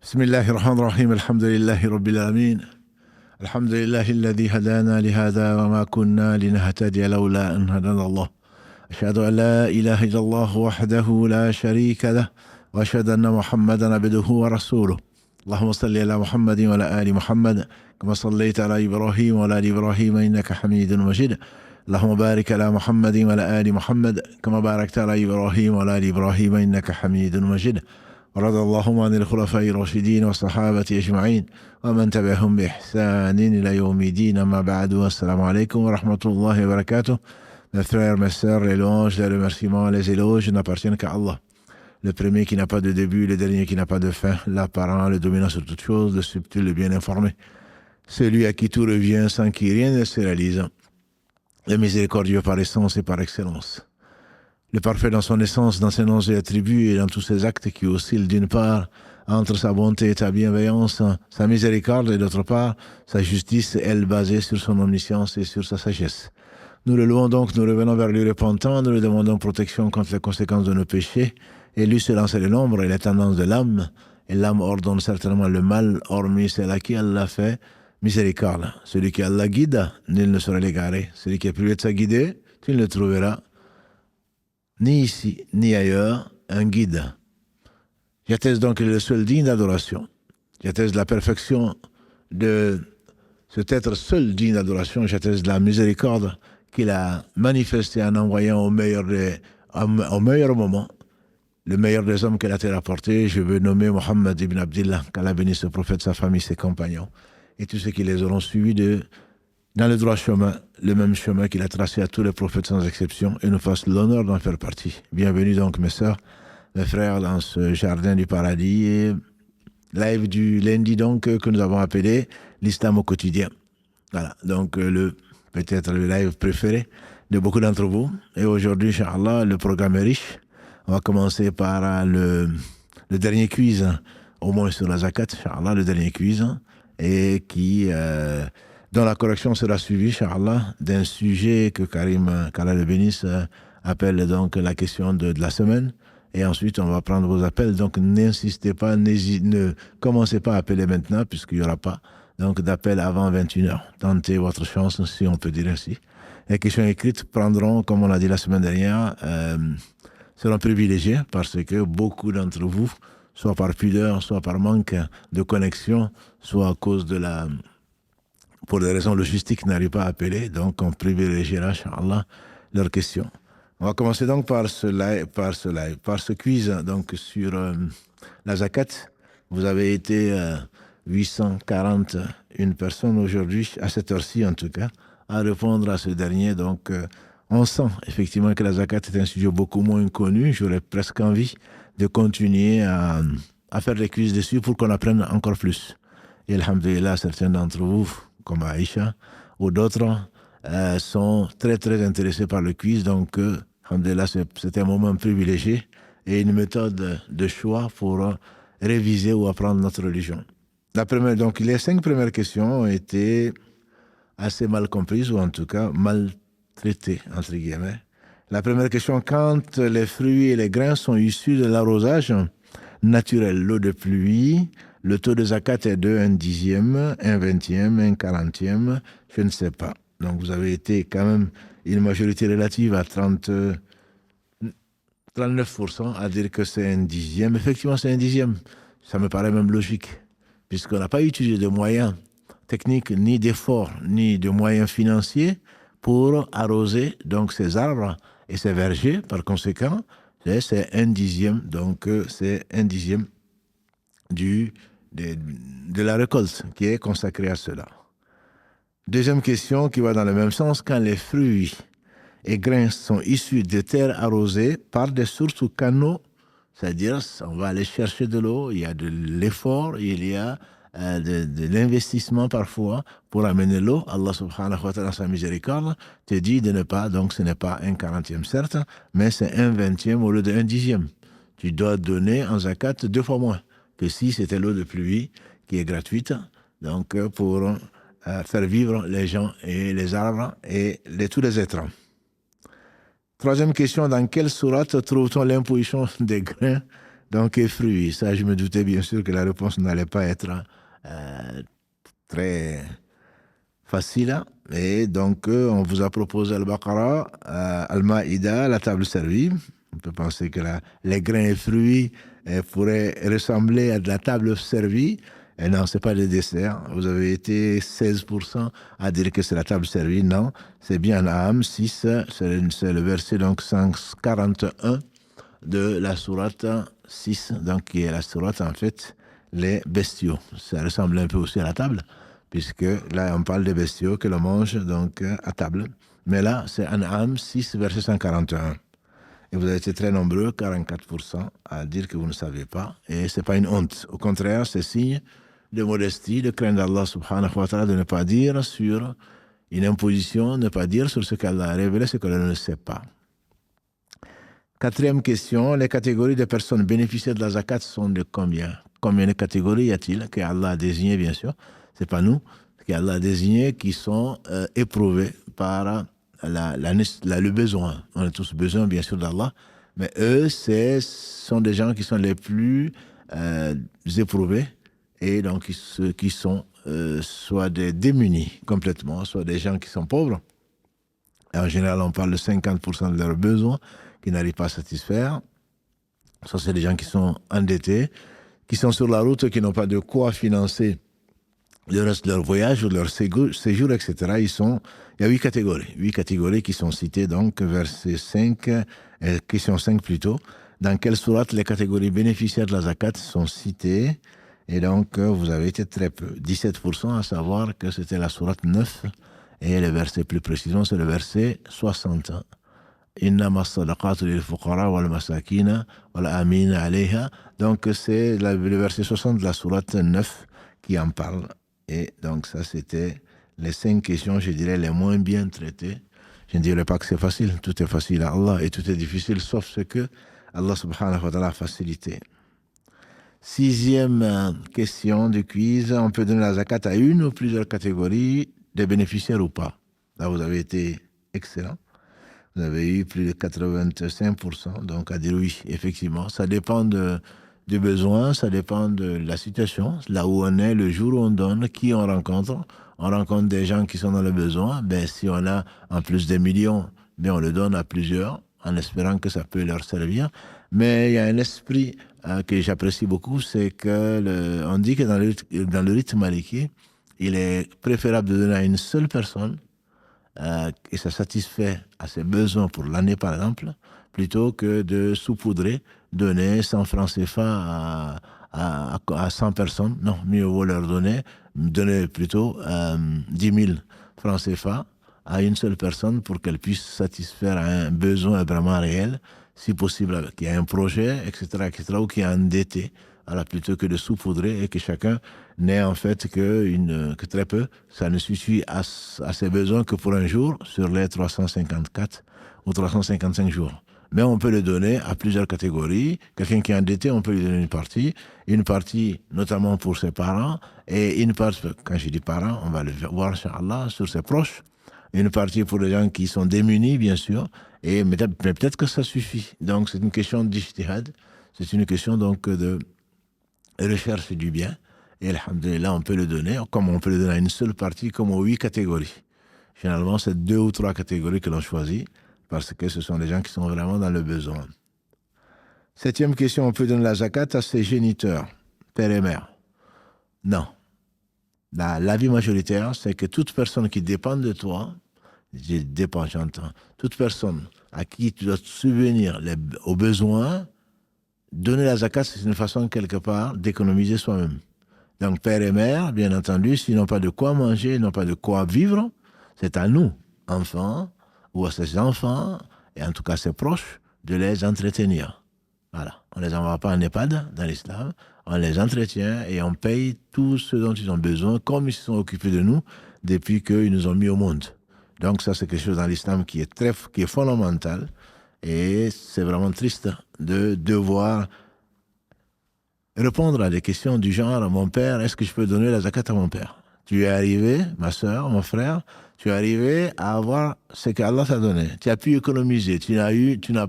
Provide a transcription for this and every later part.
بسم الله الرحمن الرحيم الحمد لله رب العالمين الحمد لله الذي هدانا لهذا وما كنا لنهتدي لولا أن هدانا الله أشهد أن لا إله إلا الله وحده لا شريك له وأشهد أن محمدا عبده ورسوله اللهم صل على محمد وعلى آل محمد كما صليت على إبراهيم وعلى آل إبراهيم إنك حميد مجيد اللهم بارك على محمد وعلى آل محمد كما باركت على إبراهيم وعلى آل إبراهيم إنك حميد مجيد ورضي اللهم عن الخلفاء الراشدين والصحابة أجمعين ومن تبعهم بإحسان إلى يوم الدين أما بعد والسلام عليكم ورحمة الله وبركاته. Mes frères, mes sœurs, les louanges, les remerciements, les éloges n'appartiennent qu'à Allah. Le premier qui n'a pas de début, le dernier qui n'a pas de fin, l'apparent, le dominant sur toutes choses, le subtil, le bien informé. Celui à qui tout revient sans qui rien ne se réalise. Le miséricordieux par essence et par excellence. Le parfait dans son essence, dans ses noms et attributs et dans tous ses actes qui oscillent d'une part entre sa bonté et sa bienveillance, sa miséricorde et d'autre part sa justice, elle basée sur son omniscience et sur sa sagesse. Nous le louons donc, nous revenons vers lui repentant, nous lui demandons protection contre les conséquences de nos péchés, et lui se lancer les nombres et les tendances de l'âme, et l'âme ordonne certainement le mal, hormis celle à qui Allah fait miséricorde. Celui qui Allah guide, nul ne sera l'égaré. Celui qui est privé de sa guidée, tu ne le trouveras ni ici, ni ailleurs, un guide. J'atteste donc qu'il est le seul digne d'adoration. J'atteste de la perfection de cet être seul digne d'adoration. J'atteste de la miséricorde qu'il a manifestée en envoyant au meilleur moment, le meilleur des hommes que la terre a porté. Je veux nommer Mohammed ibn Abdillah, qu'Allah bénisse ce prophète, sa famille, ses compagnons, et tous ceux qui les auront suivis dans le droit chemin, le même chemin qu'il a tracé à tous les prophètes sans exception, et nous fasse l'honneur d'en faire partie. Bienvenue donc mes sœurs, mes frères, dans ce jardin du paradis, et live du lundi donc, que nous avons appelé l'islam au quotidien. Voilà, donc peut-être le live préféré de beaucoup d'entre vous. Et aujourd'hui, Inch'Allah, le programme est riche. On va commencer par le dernier quiz, au moins sur la zakat, Inch'Allah, le dernier quiz, et dont la correction sera suivie, Inch'Allah, d'un sujet que Karim, qu'Allah le bénisse, appelle donc la question de la semaine. Et ensuite, on va prendre vos appels. Donc, n'insistez pas, ne commencez pas à appeler maintenant, puisqu'il n'y aura pas donc d'appel avant 21h. Tentez votre chance, si on peut dire ainsi. Les questions écrites prendront, comme on l'a dit la semaine dernière, seront privilégiées, parce que beaucoup d'entre vous, soit par pudeur, soit par manque de connexion, soit à cause pour des raisons logistiques, n'arrivent pas à appeler, donc on privilégiera, Inch'Allah, leurs questions. On va commencer donc par ce quiz donc sur la zakat. Vous avez été 841 personnes aujourd'hui, à cette heure-ci en tout cas, à répondre à ce dernier. Donc on sent effectivement que la zakat est un sujet beaucoup moins connu. J'aurais presque envie de continuer à faire des quiz dessus pour qu'on apprenne encore plus. Et alhamdulillah, certains d'entre vous, comme Aïcha ou d'autres, sont très très intéressés par le quiz. Donc, alhamdulillah, c'est un moment privilégié et une méthode de choix pour réviser ou apprendre notre religion. Donc, les 5 premières questions ont été assez mal comprises, ou en tout cas mal traitées, entre guillemets. La première question: quand les fruits et les grains sont issus de l'arrosage naturel, l'eau de pluie, le taux de zakat est de 1/10, 1/20, 1/40, je ne sais pas. Donc vous avez été quand même une majorité relative à 39% à dire que c'est 1/10. Effectivement, c'est 1/10. Ça me paraît même logique, puisqu'on n'a pas utilisé de moyens techniques, ni d'efforts, ni de moyens financiers pour arroser donc ces arbres et ces vergers. Par conséquent, c'est 1/10. Donc c'est 1/10 de la récolte qui est consacrée à cela. Deuxième question qui va dans le même sens: quand les fruits et grains sont issus de terres arrosées par des sources ou canaux, c'est-à-dire on va aller chercher de l'eau, il y a de l'effort, il y a de l'investissement parfois pour amener l'eau. Allah subhanahu wa ta'ala, sa miséricorde, te dit de ne pas, donc ce n'est pas 1/40 certes, mais c'est 1/20 au lieu de 1/10. Tu dois donner en zakat 2 fois moins que si c'était l'eau de pluie qui est gratuite, donc pour faire vivre les gens et les arbres et tous les êtres. Troisième question: dans quelle sourate trouve-t-on l'imposition des grains Donc, et fruits, ça, je me doutais bien sûr que la réponse n'allait pas être très facile. Et donc, on vous a proposé Al-Baqarah, Al-Maïda, la table servie. On peut penser que les grains et fruits pourraient ressembler à de la table servie. Et non, ce n'est pas le dessert. Vous avez été 16% à dire que c'est la table servie. Non, c'est bien Naam 6, c'est le verset donc 141 de la sourate 6, donc qui est la sourate en fait, les bestiaux. Ça ressemble un peu aussi à la table, puisque là on parle des bestiaux que l'on mange donc à table. Mais là c'est An'am 6, verset 141. Et vous avez été très nombreux, 44%, à dire que vous ne savez pas. Et ce n'est pas une honte. Au contraire, c'est signe de modestie, de crainte d'Allah subhanahu wa ta'ala, de ne pas dire sur une imposition, ne pas dire sur ce qu'Allah a révélé, ce que l'on ne sait pas. Quatrième question, les catégories de personnes bénéficiaires de la zakat sont de combien? Combien de catégories y a-t-il que Allah a désigné, bien sûr, c'est pas nous, qu'Allah a désigné qui sont éprouvés par le besoin. On a tous besoin, bien sûr, d'Allah, mais eux, ce sont des gens qui sont les plus éprouvés et donc qui sont soit des démunis complètement, soit des gens qui sont pauvres. Et en général, on parle de 50% de leurs besoins qui n'arrivent pas à satisfaire. Ça, c'est des gens qui sont endettés, qui sont sur la route, qui n'ont pas de quoi financer le reste de leur voyage ou de leur séjour, etc. Il y a 8 catégories qui sont citées, donc, verset 5, question 5 plutôt. Dans quelle sourate les catégories bénéficiaires de la zakat sont citées? Et donc, vous avez été très peu, 17%, à savoir que c'était la sourate 9, et le verset plus précisément, c'est le verset 60. Innama as-sadaqatu lil-fuqara wal-masakina wal-amina alayha. Donc, c'est le verset 60 de la sourate 9 qui en parle. Et donc, ça, c'était les 5 questions, je dirais, les moins bien traitées. Je ne dirais pas que c'est facile. Tout est facile à Allah et tout est difficile, sauf ce que Allah subhanahu wa ta'ala a facilité. 6e question du quiz. On peut donner la zakat à une ou plusieurs catégories de bénéficiaires ou pas? Là, vous avez été excellent. Vous avez eu plus de 85%, donc à dire oui, effectivement. Ça dépend du besoin, ça dépend de la situation, là où on est, le jour où on donne, qui on rencontre. On rencontre des gens qui sont dans le besoin. Ben, si on a en plus des millions, ben, on le donne à plusieurs, en espérant que ça peut leur servir. Mais il y a un esprit que j'apprécie beaucoup, c'est que on dit que dans le rite maliki, il est préférable de donner à une seule personne et ça satisfait à ses besoins pour l'année, par exemple, plutôt que de saupoudrer, donner 100 francs CFA à 100 personnes. Non, mieux vaut leur donner plutôt 10 000 francs CFA à une seule personne pour qu'elle puisse satisfaire un besoin vraiment réel, si possible, qu'il y ait un projet, etc., ou qu'il y ait endetté, alors plutôt que de saupoudrer et que chacun n'ait en fait que très peu. Ça ne suffit à ses besoins que pour un jour sur les 354 ou 355 jours. Mais on peut le donner à plusieurs catégories. Quelqu'un qui est endetté, on peut lui donner une partie notamment pour ses parents, et une partie, quand je dis parents, on va le voir, Inch'Allah, sur ses proches, une partie pour les gens qui sont démunis, bien sûr, mais peut-être que ça suffit. Donc c'est une question d'ijtihad, c'est une question donc de recherche du bien, et alhamdulillah, on peut le donner, comme on peut le donner à une seule partie, comme aux 8 catégories. Généralement, c'est 2 ou 3 catégories que l'on choisit, parce que ce sont des gens qui sont vraiment dans le besoin. 7e question, on peut donner la zakat à ses géniteurs, père et mère? Non. L'avis majoritaire, c'est que toute personne qui dépend de toi, j'entends, toute personne à qui tu dois subvenir aux besoins, donner la zakat, c'est une façon, quelque part, d'économiser soi-même. Donc, père et mère, bien entendu, s'ils n'ont pas de quoi manger, ils n'ont pas de quoi vivre, c'est à nous, enfants, ou à ses enfants, et en tout cas ses proches, de les entretenir. Voilà. On ne les envoie pas en EHPAD dans l'islam, on les entretient et on paye tout ce dont ils ont besoin, comme ils se sont occupés de nous depuis qu'ils nous ont mis au monde. Donc ça, c'est quelque chose dans l'islam qui est fondamental, et c'est vraiment triste de devoir répondre à des questions du genre: mon père, est-ce que je peux donner la zakat à mon père? Tu es arrivé, ma soeur, mon frère, tu es arrivé à avoir ce qu'Allah t'a donné. Tu as pu économiser, tu n'as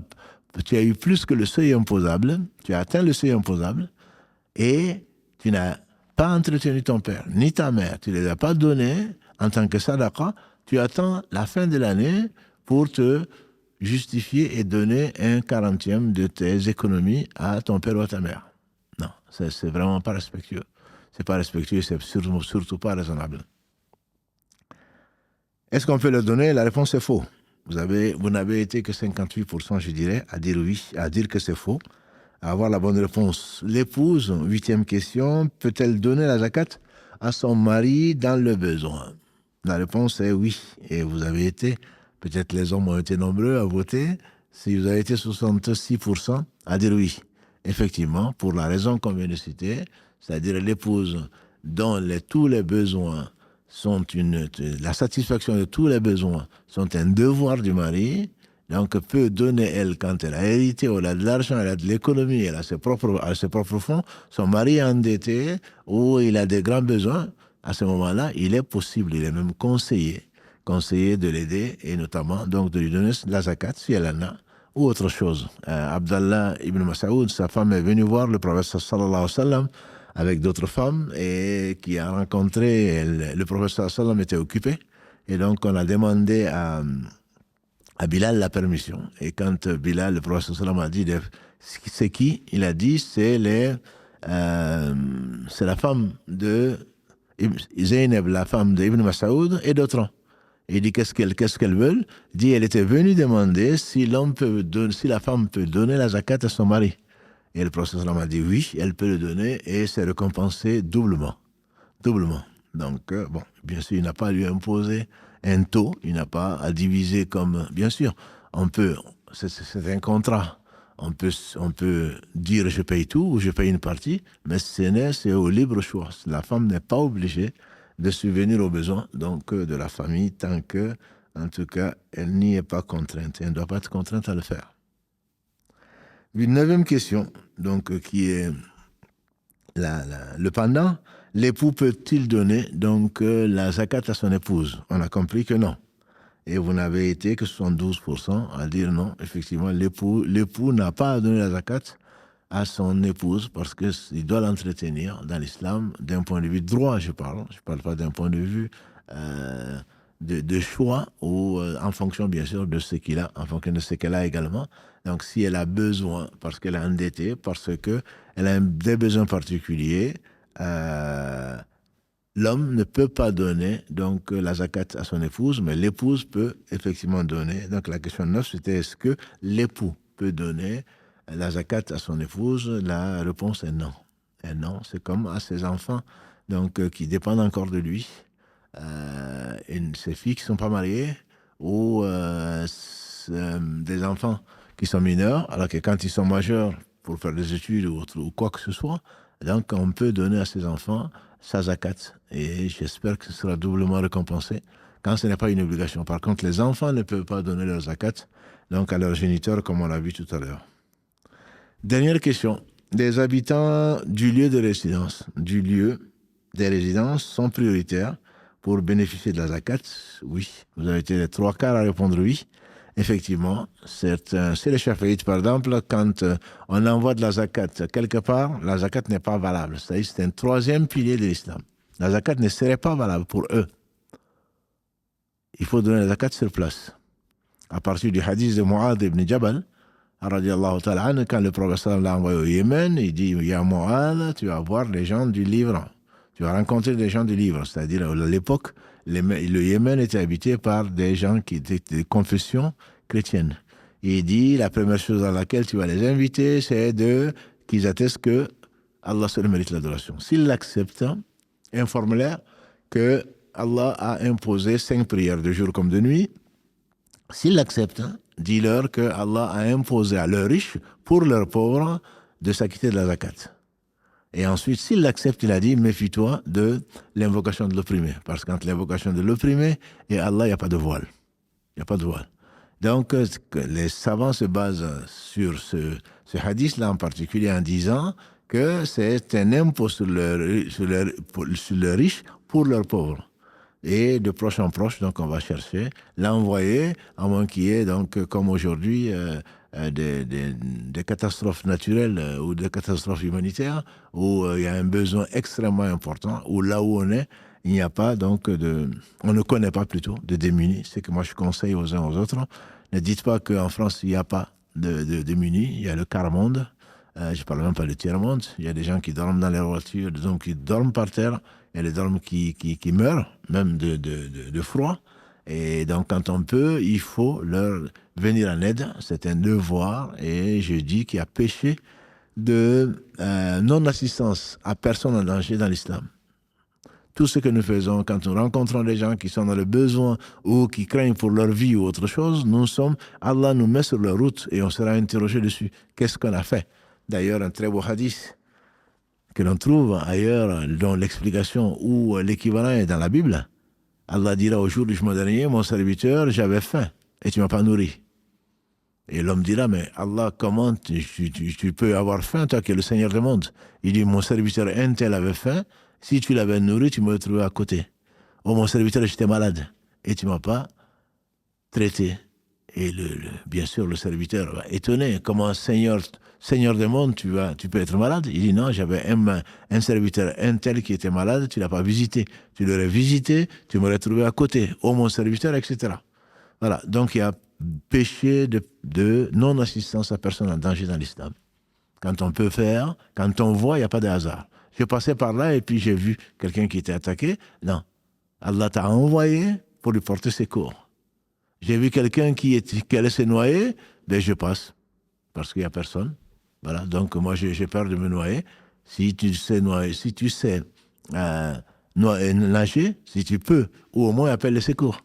tu as eu plus que le seuil imposable, tu as atteint le seuil imposable, et tu n'as pas entretenu ton père, ni ta mère, tu ne les as pas donnés en tant que sadaqa, tu attends la fin de l'année pour te justifier et donner un 40e de tes économies à ton père ou à ta mère. Non, c'est vraiment pas respectueux. C'est pas respectueux, c'est surtout pas raisonnable. Est-ce qu'on peut le donner? La réponse est faux. Vous n'avez été que 58%, je dirais, à dire oui, à dire que c'est faux, à avoir la bonne réponse. L'épouse, 8e question, peut-elle donner la zakat à son mari dans le besoin? La réponse est oui. Et vous avez été, peut-être les hommes ont été nombreux à voter, si vous avez été 66% à dire oui. Effectivement, pour la raison qu'on vient de citer, c'est-à-dire l'épouse dont tous les besoins sont la satisfaction de tous les besoins sont un devoir du mari, donc peut donner elle quand elle a hérité, ou elle a de l'argent, elle a de l'économie, elle a ses propres fonds, son mari est endetté ou il a des grands besoins, à ce moment-là, il est possible, il est même conseillé de l'aider et notamment donc de lui donner la zakat si elle en a ou autre chose. Abdallah ibn Mas'oud, sa femme est venue voir le prophète sallallahu alayhi wa sallam avec d'autres femmes et qui a rencontré, le prophète sallallahu alayhi wa sallam était occupé et donc on a demandé à Bilal la permission. Et quand Bilal, le prophète sallallahu alayhi wa sallam a dit c'est qui? Il a dit c'est la femme de Zaynab, la femme d'Ibn Mas'oud et d'autres. Il dit qu'est-ce qu'elles veulent? Il dit elle était venue demander si la femme peut donner la zakat à son mari. Et le prophète sallallahu alayhi wa sallam a dit oui, elle peut le donner et c'est récompensé doublement. Donc, bien sûr, il n'a pas à lui imposer un taux, il n'a pas à diviser comme... Bien sûr, c'est un contrat. On peut dire je paye tout ou je paye une partie, mais c'est au libre choix. La femme n'est pas obligée de subvenir aux besoins donc, de la famille tant que, en tout cas, elle n'y est pas contrainte. Elle ne doit pas être contrainte à le faire. Une 9e question, donc, qui est le pendant. L'époux peut-il donner donc la zakat à son épouse? On a compris que non. Et vous n'avez été que 72% à dire non. Effectivement, l'époux n'a pas à donner la zakat à son épouse parce qu'il doit l'entretenir dans l'islam d'un point de vue droit, je parle pas d'un point de vue de choix ou en fonction bien sûr de ce qu'il a, en fonction de ce qu'elle a également. Donc si elle a besoin, parce qu'elle est endettée, parce qu'elle a des besoins particuliers, l'homme ne peut pas donner donc la zakat à son épouse, mais l'épouse peut effectivement donner. Donc la question 9, c'était est-ce que l'époux peut donner la zakat à son épouse? La réponse est non. Et non, c'est comme à ses enfants donc, qui dépendent encore de lui. Ses filles qui ne sont pas mariées ou des enfants qui sont mineurs, alors que quand ils sont majeurs pour faire des études ou quoi que ce soit, donc on peut donner à ses enfants sa zakat. Et j'espère que ce sera doublement récompensé quand ce n'est pas une obligation. Par contre, les enfants ne peuvent pas donner leur zakat donc à leurs géniteurs, comme on l'a vu tout à l'heure. Dernière question. Les habitants du lieu de résidence, des résidences sont prioritaires pour bénéficier de la zakat? Oui. Vous avez été les 3/4 à répondre oui. Effectivement, c'est les Chafi'ites, par exemple, quand on envoie de la zakat quelque part, la zakat n'est pas valable. C'est-à-dire c'est un 3e pilier de l'islam. La zakat ne serait pas valable pour eux. Il faut donner la zakat sur place. À partir du hadith de Mu'adh ibn Jabal, radiallahu ta'ala anhu, quand le professeur l'a envoyé au Yémen, il dit, il y a Mu'adh, tu vas voir les gens du livre. Tu vas rencontrer des gens du livre. C'est-à-dire, à l'époque, le Yémen était habité par des gens qui étaient de confession chrétienne. Et il dit, la première chose à laquelle tu vas les inviter, c'est qu'ils attestent que Allah seul mérite l'adoration. S'ils l'acceptent, informe-les que Allah a imposé 5 prières de jour comme de nuit. S'ils l'acceptent, dis-leur que Allah a imposé à leurs riches, pour leurs pauvres, de s'acquitter de la zakat. Et ensuite, s'il l'accepte, il a dit, méfie-toi de l'invocation de l'opprimé. Parce qu'entre l'invocation de l'opprimé et Allah, il n'y a pas de voile. Il n'y a pas de voile. Donc, les savants se basent sur ce hadith-là en particulier en disant que c'est un impôt sur les riches pour leurs pauvres. Et de proche en proche, donc on va chercher, l'envoyer, à moins qu'il y ait, donc, comme aujourd'hui, des catastrophes naturelles ou des catastrophes humanitaires, où il y a un besoin extrêmement important, où là où on est, il n'y a pas donc on ne connaît pas plutôt de démunis. C'est que moi je conseille aux uns aux autres, ne dites pas qu'en France il n'y a pas de démunis, il y a le quart-monde, je ne parle même pas du tiers-monde, il y a des gens qui dorment dans les voitures, des gens qui dorment par terre, il y a des hommes qui meurent, même de froid. Et donc, quand on peut, il faut leur venir en aide. C'est un devoir. Et je dis qu'il y a péché de non-assistance à personne en danger dans l'islam. Tout ce que nous faisons quand nous rencontrons des gens qui sont dans le besoin ou qui craignent pour leur vie ou autre chose, Allah nous met sur leur route et on sera interrogé dessus. Qu'est-ce qu'on a fait? D'ailleurs, un très beau hadith que l'on trouve ailleurs, dont l'explication ou l'équivalent est dans la Bible. Allah dira au jour du jugement dernier, mon serviteur, j'avais faim et tu ne m'as pas nourri. Et l'homme dira, mais Allah, comment tu peux avoir faim, toi qui es le Seigneur du monde? Il dit, mon serviteur un tel avait faim, si tu l'avais nourri, tu m'aurais trouvé à côté. Oh, mon serviteur, j'étais malade et tu ne m'as pas traité. Et bien sûr, le serviteur va étonner, comment Seigneur du monde, tu peux être malade? Il dit non, j'avais un serviteur, un tel qui était malade, tu ne l'as pas visité. Tu l'aurais visité, tu m'aurais trouvé à côté. Oh, mon serviteur, etc. Voilà, donc il y a péché de non-assistance à personne en danger dans l'islam. Quand on peut faire, quand on voit, il n'y a pas de hasard. Je passais par là et puis j'ai vu quelqu'un qui était attaqué. Non, Allah t'a envoyé pour lui porter secours. J'ai vu quelqu'un qui allait se noyer, ben je passe, parce qu'il n'y a personne. Voilà, donc moi j'ai peur de me noyer. Si tu sais nager, si tu peux, ou au moins appelle les secours.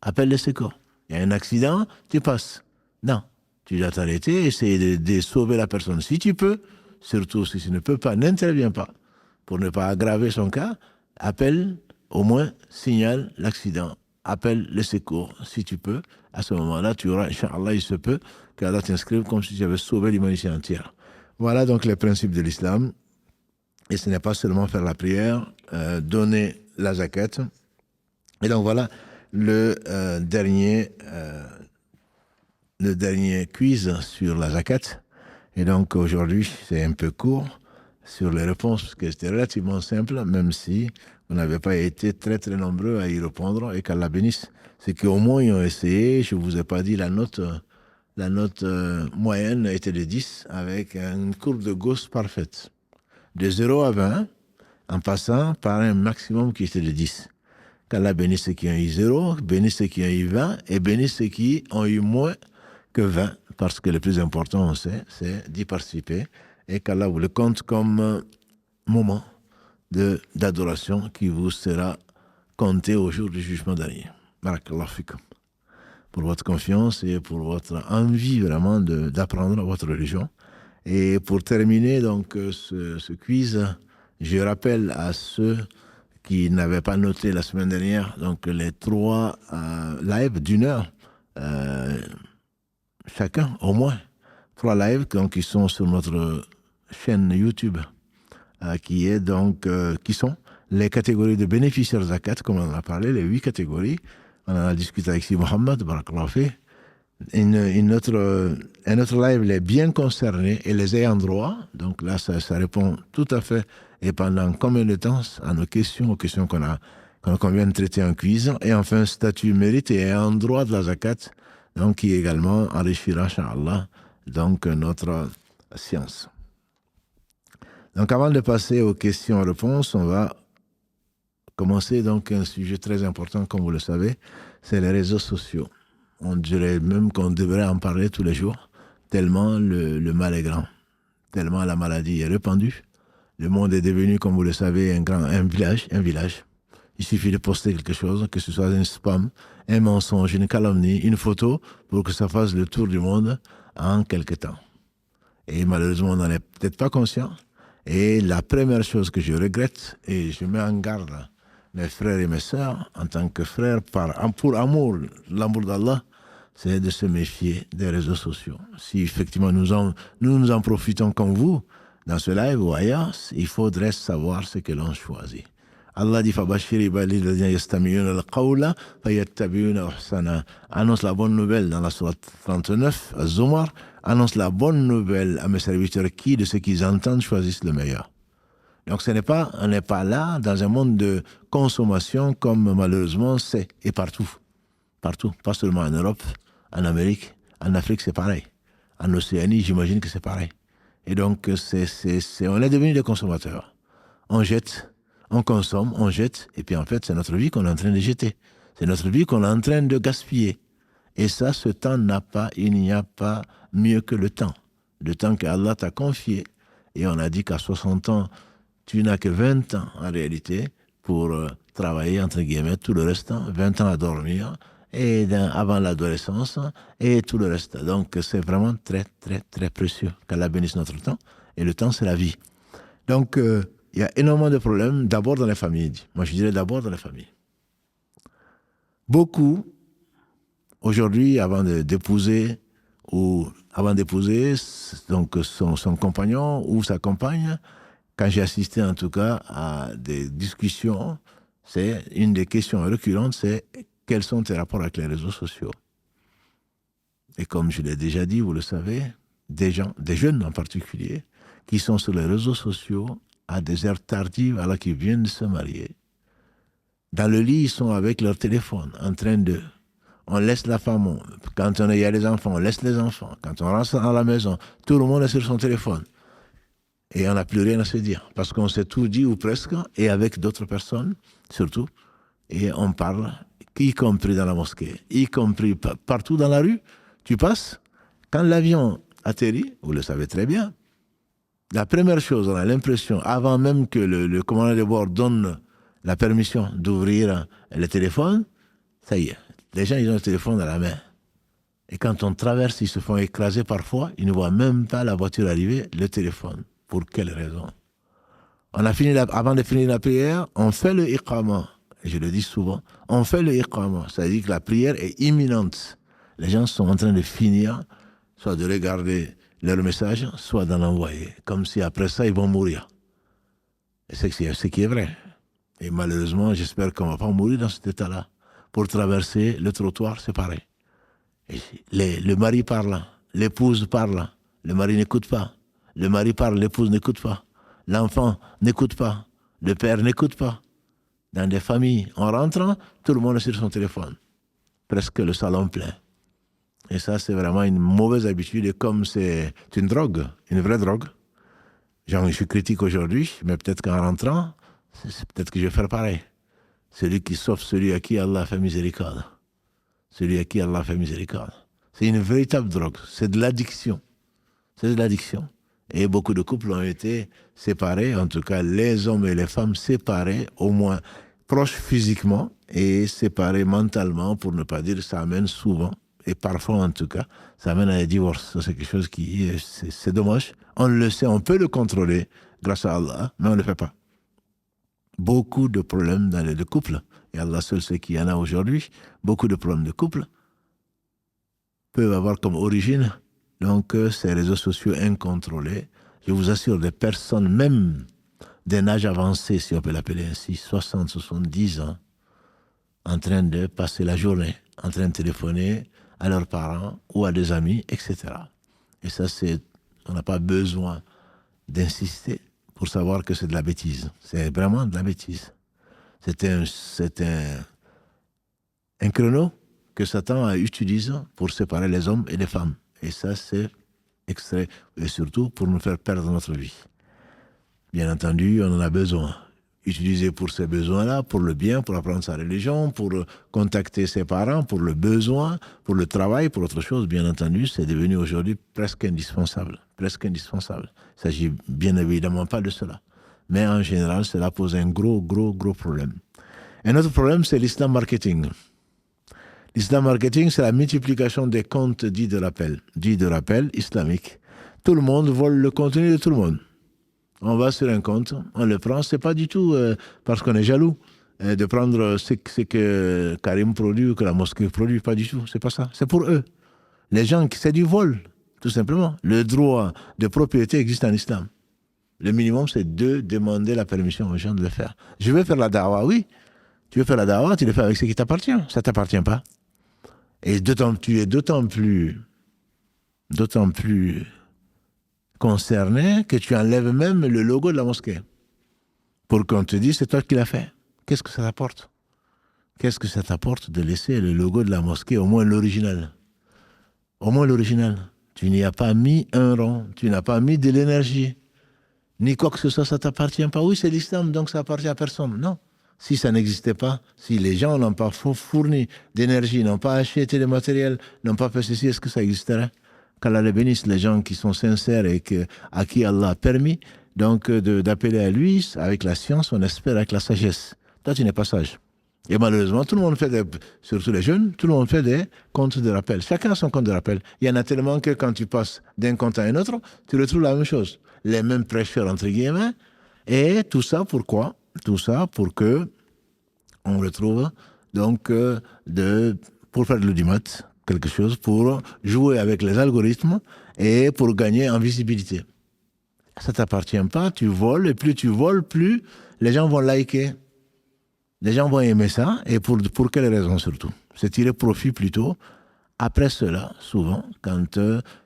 Appelle les secours. Il y a un accident, tu passes. Non, tu dois t'arrêter, essayer de sauver la personne. Si tu peux, surtout si tu ne peux pas, n'interviens pas. Pour ne pas aggraver son cas, appelle, au moins signale l'accident. Appelle les secours, si tu peux. À ce moment-là, tu auras, Inch'Allah, il se peut qu'Allah t'inscrive comme si tu avais sauvé l'humanité entière. Voilà donc les principes de l'islam. Et ce n'est pas seulement faire la prière, donner la zakat. Et donc voilà le dernier quiz sur la zakat. Et donc aujourd'hui, c'est un peu court sur les réponses, parce que c'était relativement simple, même si vous n'avez pas été très très nombreux à y répondre, et qu'Allah bénisse. C'est qu'au moins ils ont essayé. Je ne vous ai pas dit la note moyenne était de 10 avec une courbe de Gauss parfaite. De 0 à 20, en passant par un maximum qui était de 10. Qu'Allah bénisse ceux qui ont eu 0, bénisse ceux qui ont eu 20, et bénisse ceux qui ont eu moins que 20, parce que le plus important, on sait, c'est d'y participer, et qu'Allah vous le compte comme moment d'adoration qui vous sera compté au jour du jugement dernier. Barakallahu fikum. Pour votre confiance et pour votre envie vraiment d'apprendre votre religion. Et pour terminer donc ce quiz, je rappelle à ceux qui n'avaient pas noté la semaine dernière donc les 3 lives d'1 heure chacun, au moins 3 lives donc, qui sont sur notre chaîne YouTube qui sont les catégories de bénéficiaires zakat, comme on en a parlé, les 8 catégories. On en a discuté avec Si Mohamed, barakallahu fi. Un autre live les bien concernés et les ayants droit. Donc là, ça répond tout à fait. Et pendant combien de temps à nos questions, aux questions qu'on vient de traiter en quiz. Et enfin, statut mérite et ayant droit de la zakat, donc qui également enrichira, Inch'Allah, donc notre science. Donc avant de passer aux questions-réponses, on va commencer donc un sujet très important, comme vous le savez, c'est les réseaux sociaux. On dirait même qu'on devrait en parler tous les jours, tellement le mal est grand, tellement la maladie est répandue. Le monde est devenu, comme vous le savez, un village. Il suffit de poster quelque chose, que ce soit un spam, un mensonge, une calomnie, une photo, pour que ça fasse le tour du monde en quelque temps. Et malheureusement, on n'en est peut-être pas conscient. Et la première chose que je regrette, et je mets en garde mes frères et mes sœurs, en tant que frères, pour l'amour d'Allah, c'est de se méfier des réseaux sociaux. Si effectivement nous en profitons comme vous, dans ce live ou ailleurs, il faudrait savoir ce que l'on choisit. Allah dit annonce la bonne nouvelle dans la sourate 39, Az-Zumar. annonce la bonne nouvelle à mes serviteurs qui, de ce qu'ils entendent, choisissent le meilleur. Donc on n'est pas là dans un monde de consommation comme malheureusement c'est, et partout. Partout, pas seulement en Europe, en Amérique, en Afrique c'est pareil. En Océanie, j'imagine que c'est pareil. Et donc on est devenus des consommateurs. On jette, on consomme, on jette, et puis en fait c'est notre vie qu'on est en train de jeter. C'est notre vie qu'on est en train de gaspiller. Et ça, ce temps il n'y a pas mieux que le temps. Le temps qu'Allah t'a confié. Et on a dit qu'à 60 ans, tu n'as que 20 ans en réalité pour travailler, entre guillemets, tout le reste, 20 ans à dormir, et avant l'adolescence, et tout le reste. Donc c'est vraiment très, très, très précieux qu'Allah bénisse notre temps. Et le temps, c'est la vie. Donc il y a énormément de problèmes, d'abord dans les familles. Moi, je dirais d'abord dans les familles. Beaucoup, aujourd'hui, avant d'épouser donc son compagnon ou sa compagne, quand j'ai assisté en tout cas à des discussions, c'est une des questions récurrentes, c'est quels sont tes rapports avec les réseaux sociaux? Et comme je l'ai déjà dit, vous le savez, des jeunes en particulier, qui sont sur les réseaux sociaux à des heures tardives alors qu'ils viennent de se marier. Dans le lit, ils sont avec leur téléphone, en train de... On laisse la femme, quand il y a les enfants, on laisse les enfants. Quand on rentre à la maison, tout le monde est sur son téléphone. Et on n'a plus rien à se dire, parce qu'on s'est tout dit, ou presque, et avec d'autres personnes, surtout. Et on parle, y compris dans la mosquée, y compris partout dans la rue. Tu passes, quand l'avion atterrit, vous le savez très bien, la première chose, on a l'impression, avant même que le commandant de bord donne la permission d'ouvrir le téléphone, ça y est, les gens, ils ont le téléphone dans la main. Et quand on traverse, ils se font écraser parfois, ils ne voient même pas la voiture arriver, le téléphone. Pour quelle raison? Avant de finir la prière, on fait le iqama. Et je le dis souvent, on fait le iqama. Ça veut dire que la prière est imminente. Les gens sont en train de finir, soit de regarder leur message, soit d'en envoyer. Comme si après ça, ils vont mourir. Et c'est ce qui est vrai. Et malheureusement, j'espère qu'on ne va pas mourir dans cet état-là. Pour traverser le trottoir, c'est pareil. Et le mari parle, l'épouse parle, le mari n'écoute pas. Le mari parle, l'épouse n'écoute pas. L'enfant n'écoute pas. Le père n'écoute pas. Dans des familles, en rentrant, tout le monde est sur son téléphone. Presque le salon plein. Et ça, c'est vraiment une mauvaise habitude. Et comme c'est une drogue, une vraie drogue, je suis critique aujourd'hui, mais peut-être qu'en rentrant, peut-être que je vais faire pareil. Celui qui sauve celui à qui Allah fait miséricorde. Celui à qui Allah fait miséricorde. C'est une véritable drogue. C'est de l'addiction. C'est de l'addiction. Et beaucoup de couples ont été séparés, en tout cas les hommes et les femmes séparés, au moins proches physiquement et séparés mentalement, pour ne pas dire ça amène souvent, et parfois en tout cas, ça amène à un divorce. C'est quelque chose qui c'est dommage. On le sait, on peut le contrôler grâce à Allah, mais on ne le fait pas. Beaucoup de problèmes dans les deux couples, et Allah seul sait qu'il y en a aujourd'hui, beaucoup de problèmes de couple peuvent avoir comme origine donc ces réseaux sociaux incontrôlés. Je vous assure, des personnes, même d'un âge avancé, si on peut l'appeler ainsi, 60, 70 ans, en train de passer la journée, en train de téléphoner à leurs parents ou à des amis, etc. Et ça, on n'a pas besoin d'insister pour savoir que c'est de la bêtise. C'est vraiment de la bêtise. C'est un créneau que Satan utilise pour séparer les hommes et les femmes. Et ça, c'est extrait, et surtout pour nous faire perdre notre vie. Bien entendu, on en a besoin. Utilisé pour ces besoins-là, pour le bien, pour apprendre sa religion, pour contacter ses parents, pour le besoin, pour le travail, pour autre chose, bien entendu, c'est devenu aujourd'hui presque indispensable. Presque indispensable. Il ne s'agit bien évidemment pas de cela. Mais en général, cela pose un gros problème. Un autre problème, c'est l'islam marketing. L'islam marketing, c'est la multiplication des comptes dits de rappel islamique. Tout le monde vole le contenu de tout le monde. On va sur un compte, on le prend, c'est pas du tout parce qu'on est jaloux de prendre ce que Karim produit ou que la mosquée produit, pas du tout, c'est pas ça, c'est pour eux. Les gens, c'est du vol, tout simplement. Le droit de propriété existe en islam. Le minimum, c'est de demander la permission aux gens de le faire. Je veux faire la dawa, oui. Tu veux faire la dawa, tu le fais avec ce qui t'appartient, ça t'appartient pas. Et tu es d'autant plus d'autant plus concerné que tu enlèves même le logo de la mosquée pour qu'on te dise c'est toi qui l'as fait. Qu'est-ce que ça t'apporte? Qu'est-ce que ça t'apporte de laisser le logo de la mosquée, au moins l'original? Au moins l'original. Tu n'y as pas mis un rond, tu n'as pas mis de l'énergie, ni quoi que ce soit, ça t'appartient pas. Oui, c'est l'islam, donc ça appartient à personne. Non. Si ça n'existait pas, si les gens n'ont pas fourni d'énergie, n'ont pas acheté de matériel, n'ont pas fait ceci, est-ce que ça existerait? Qu'Allah les bénisse, les gens qui sont sincères et à qui Allah a permis donc d'appeler à lui avec la science, on espère avec la sagesse. Toi, tu n'es pas sage. Et malheureusement, tout le monde fait surtout les jeunes, tout le monde fait des comptes de rappel. Chacun a son compte de rappel. Il y en a tellement que quand tu passes d'un compte à un autre, tu retrouves la même chose. Les mêmes prêcheurs, entre guillemets. Et tout ça, pourquoi? Tout ça pour que on retrouve donc pour faire de l'audimat, quelque chose, pour jouer avec les algorithmes et pour gagner en visibilité. Ça ne t'appartient pas, tu voles, et plus tu voles, plus les gens vont liker. Les gens vont aimer ça, et pour quelle raison surtout? C'est tirer profit plutôt. Après cela, souvent, quand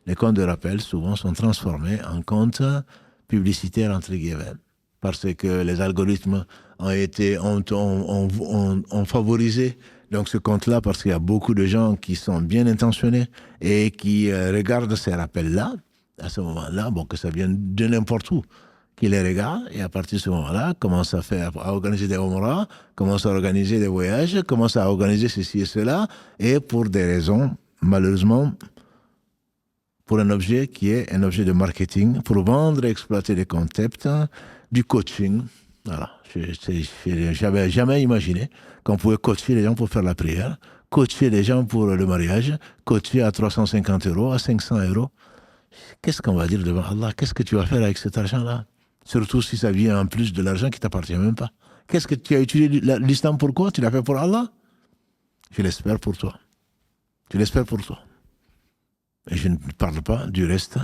les comptes de rappel, souvent, sont transformés en comptes publicitaires, entre guillemets. Parce que les algorithmes ont favorisé donc ce compte-là, parce qu'il y a beaucoup de gens qui sont bien intentionnés et qui regardent ces rappels-là, à ce moment-là, bon, que ça vienne de n'importe où, qui les regarde, et à partir de ce moment-là, commence à organiser des umrahs, commence à organiser des voyages, commence à organiser ceci et cela, et pour des raisons, malheureusement, pour un objet qui est un objet de marketing, pour vendre et exploiter des concepts, du coaching. Voilà. J'avais jamais imaginé qu'on pouvait coacher les gens pour faire la prière, coacher les gens pour le mariage, coacher à 350 €, à 500 €. Qu'est-ce qu'on va dire devant Allah? Qu'est-ce que tu vas faire avec cet argent-là? Surtout si ça vient en plus de l'argent qui ne t'appartient même pas. Qu'est-ce que tu as utilisé l'islam pourquoi? Tu l'as fait pour Allah? Je l'espère pour toi. Je l'espère pour toi. Et je ne parle pas du reste.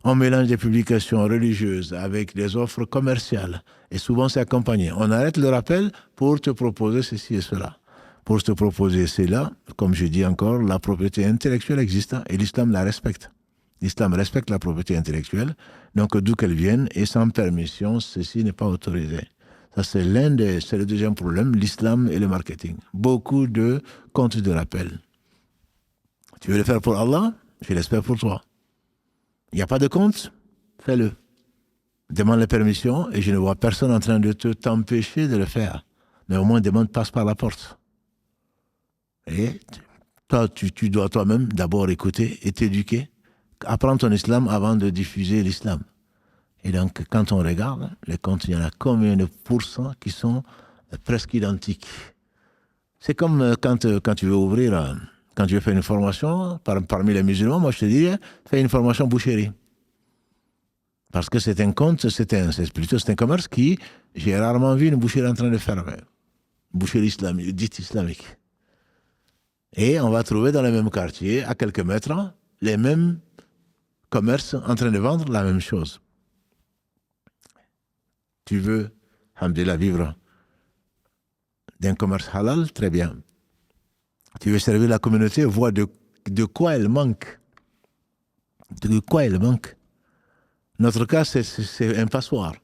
On mélange des publications religieuses avec des offres commerciales. Et souvent c'est accompagné. On arrête le rappel pour te proposer ceci et cela. Pour te proposer cela, comme je dis encore, la propriété intellectuelle existe et l'islam la respecte. L'islam respecte la propriété intellectuelle, donc d'où qu'elle vienne, et sans permission, ceci n'est pas autorisé. Ça, c'est le deuxième problème, l'islam et le marketing. Beaucoup de comptes de rappel. Tu veux le faire pour Allah? Je l'espère pour toi. Il n'y a pas de compte? Fais-le. Demande la permission, et je ne vois personne en train de t'empêcher de le faire. Mais au moins, demande, passe par la porte. Et toi, tu dois toi-même d'abord écouter et t'éduquer. Apprendre ton islam avant de diffuser l'islam. Et donc, quand on regarde les comptes, il y en a combien de pourcents qui sont presque identiques. C'est comme quand tu veux ouvrir, quand tu veux faire une formation, parmi les musulmans, moi je te dis, fais une formation boucherie. Parce que c'est un compte, c'est un commerce qui, j'ai rarement vu une boucherie en train de fermer. Boucherie islamique, dite islamique. Et on va trouver dans le même quartier, à quelques mètres, les mêmes commerces en train de vendre la même chose. Tu veux, alhamdoulilah, vivre d'un commerce halal, très bien. Tu veux servir la communauté, vois de quoi elle manque. De quoi elle manque. Notre cas, c'est un passoire.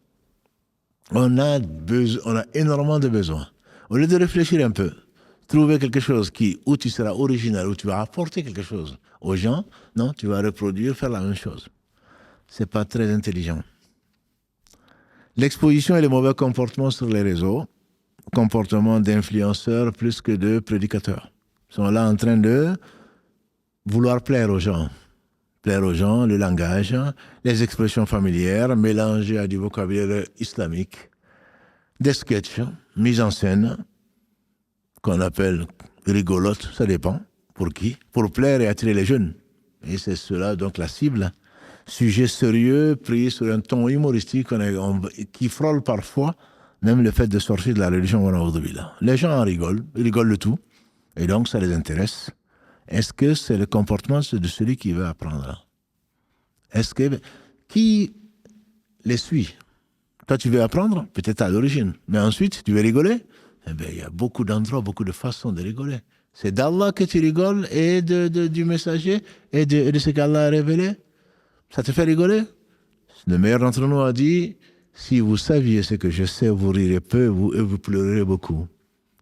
On a énormément de besoins. Au lieu de réfléchir un peu, trouver quelque chose où tu seras original, où tu vas apporter quelque chose aux gens, non, tu vas reproduire, faire la même chose. C'est pas très intelligent. L'exposition et les mauvais comportements sur les réseaux, comportements d'influenceurs plus que de prédicateurs, sont là en train de vouloir plaire aux gens, le langage, les expressions familières mélangées à du vocabulaire islamique, des sketchs, mises en scène, qu'on appelle rigolotes, ça dépend. Pour qui? Pour plaire et attirer les jeunes. Et c'est cela donc la cible. Sujet sérieux, pris sur un ton humoristique qui frôle parfois même le fait de sortir de la religion. Les gens en rigolent, ils rigolent de tout. Et donc ça les intéresse. Est-ce que c'est le comportement de celui qui veut apprendre? Est-ce que... Qui les suit? Toi, tu veux apprendre? Peut-être à l'origine. Mais ensuite, tu veux rigoler? Eh bien, il y a beaucoup d'endroits, beaucoup de façons de rigoler. C'est d'Allah que tu rigoles et du messager et de ce qu'Allah a révélé. Ça te fait rigoler? Le meilleur d'entre nous a dit, si vous saviez ce que je sais, vous rirez peu et vous pleurerez beaucoup.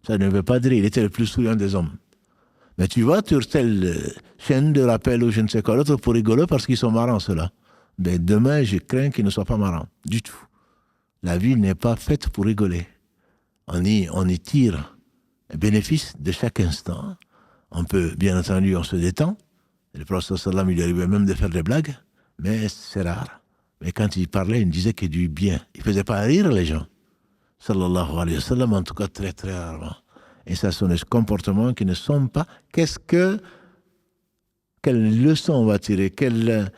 Ça ne veut pas dire qu'il était le plus souriant des hommes. Mais tu vas sur telle chaîne de rappel ou je ne sais quoi d'autre pour rigoler parce qu'ils sont marrants, ceux-là. Mais demain, je crains qu'ils ne soient pas marrants, du tout. La vie n'est pas faite pour rigoler. On y tire un bénéfice de chaque instant. On peut, bien entendu, on se détend. Le prophète sallam, il lui arrivait même de faire des blagues, mais c'est rare. Mais quand il parlait, il ne disait que du bien. Il ne faisait pas rire les gens. Sallallahu alayhi wa sallam, en tout cas très très rarement. Et ça sont des comportements qui ne sont pas... Quelle leçon on va tirer, quelle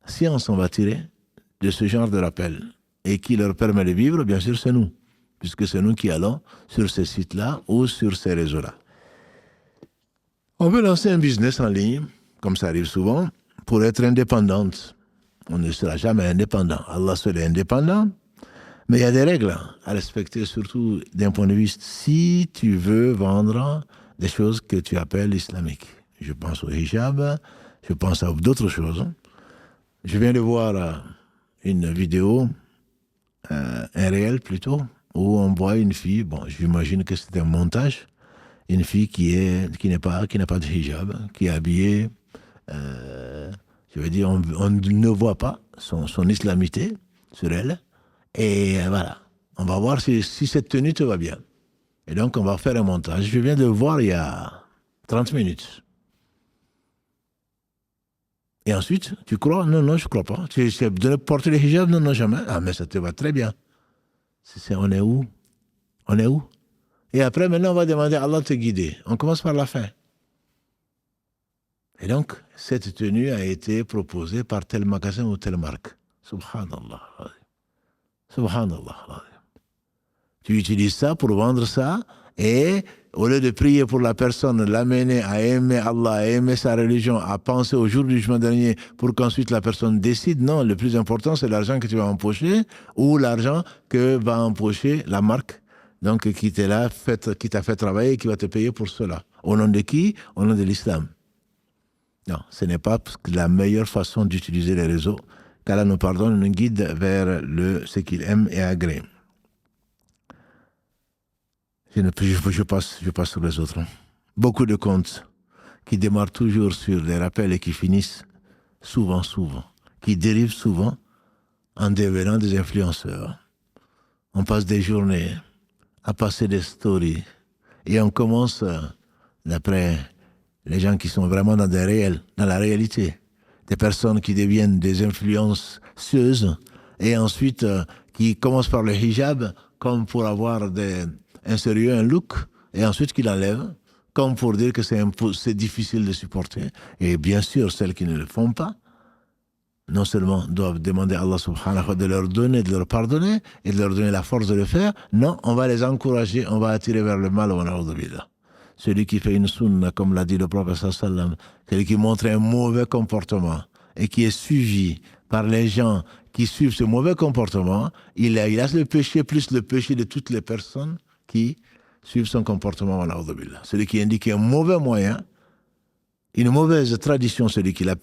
science on va tirer de ce genre de rappel? Et qui leur permet de vivre, bien sûr, c'est nous. Puisque c'est nous qui allons sur ces sites-là ou sur ces réseaux-là. On veut lancer un business en ligne, comme ça arrive souvent, pour être indépendante. On ne sera jamais indépendant. Allah seul est indépendant. Mais il y a des règles à respecter, surtout d'un point de vue si tu veux vendre des choses que tu appelles islamiques. Je pense au hijab, je pense à d'autres choses. Je viens de voir une vidéo, un réel plutôt, où on voit une fille, bon, j'imagine que c'est un montage, une fille qui n'a pas de hijab, qui est habillée, je veux dire, on ne voit pas son islamité sur elle. Et voilà, on va voir si cette tenue te va bien. Et donc, on va faire un montage. Je viens de le voir il y a 30 minutes. Et ensuite, tu crois? Non, je ne crois pas. Tu sais porter le hijab? Non, jamais. Ah, mais ça te va très bien. On est où? Et après, maintenant, on va demander à Allah de te guider. On commence par la fin. Et donc, cette tenue a été proposée par tel magasin ou telle marque. Subhanallah. Subhanallah. Tu utilises ça pour vendre ça et au lieu de prier pour la personne, l'amener à aimer Allah, à aimer sa religion, à penser au jour du jugement dernier pour qu'ensuite la personne décide, non, le plus important c'est l'argent que tu vas empocher ou l'argent que va empocher la marque donc qui t'a fait travailler et qui va te payer pour cela. Au nom de qui? Au nom de l'islam. Non, ce n'est pas la meilleure façon d'utiliser les réseaux. qu'Allah nous pardonne, nous guide vers ce qu'il aime et agrée. Je passe sur les autres. Beaucoup de comptes qui démarrent toujours sur des rappels et qui finissent souvent, qui dérivent souvent en devenant des influenceurs. On passe des journées à passer des stories et on commence, d'après les gens qui sont vraiment dans la réalité, des personnes qui deviennent des influenceuses et ensuite qui commencent par le hijab comme pour avoir un look et ensuite qui l'enlèvent comme pour dire que c'est difficile de supporter. Et bien sûr, celles qui ne le font pas, non seulement doivent demander à Allah subhanahu wa ta'ala de leur donner, de leur pardonner et de leur donner la force de le faire, non, on va les encourager, on va attirer vers le mal. Celui qui fait une sunna, comme l'a dit le prophète sallam, celui qui montre un mauvais comportement et qui est suivi par les gens qui suivent ce mauvais comportement, il a le péché plus le péché de toutes les personnes qui suivent son comportement. Celui qui indique un mauvais moyen, une mauvaise tradition, celui qui la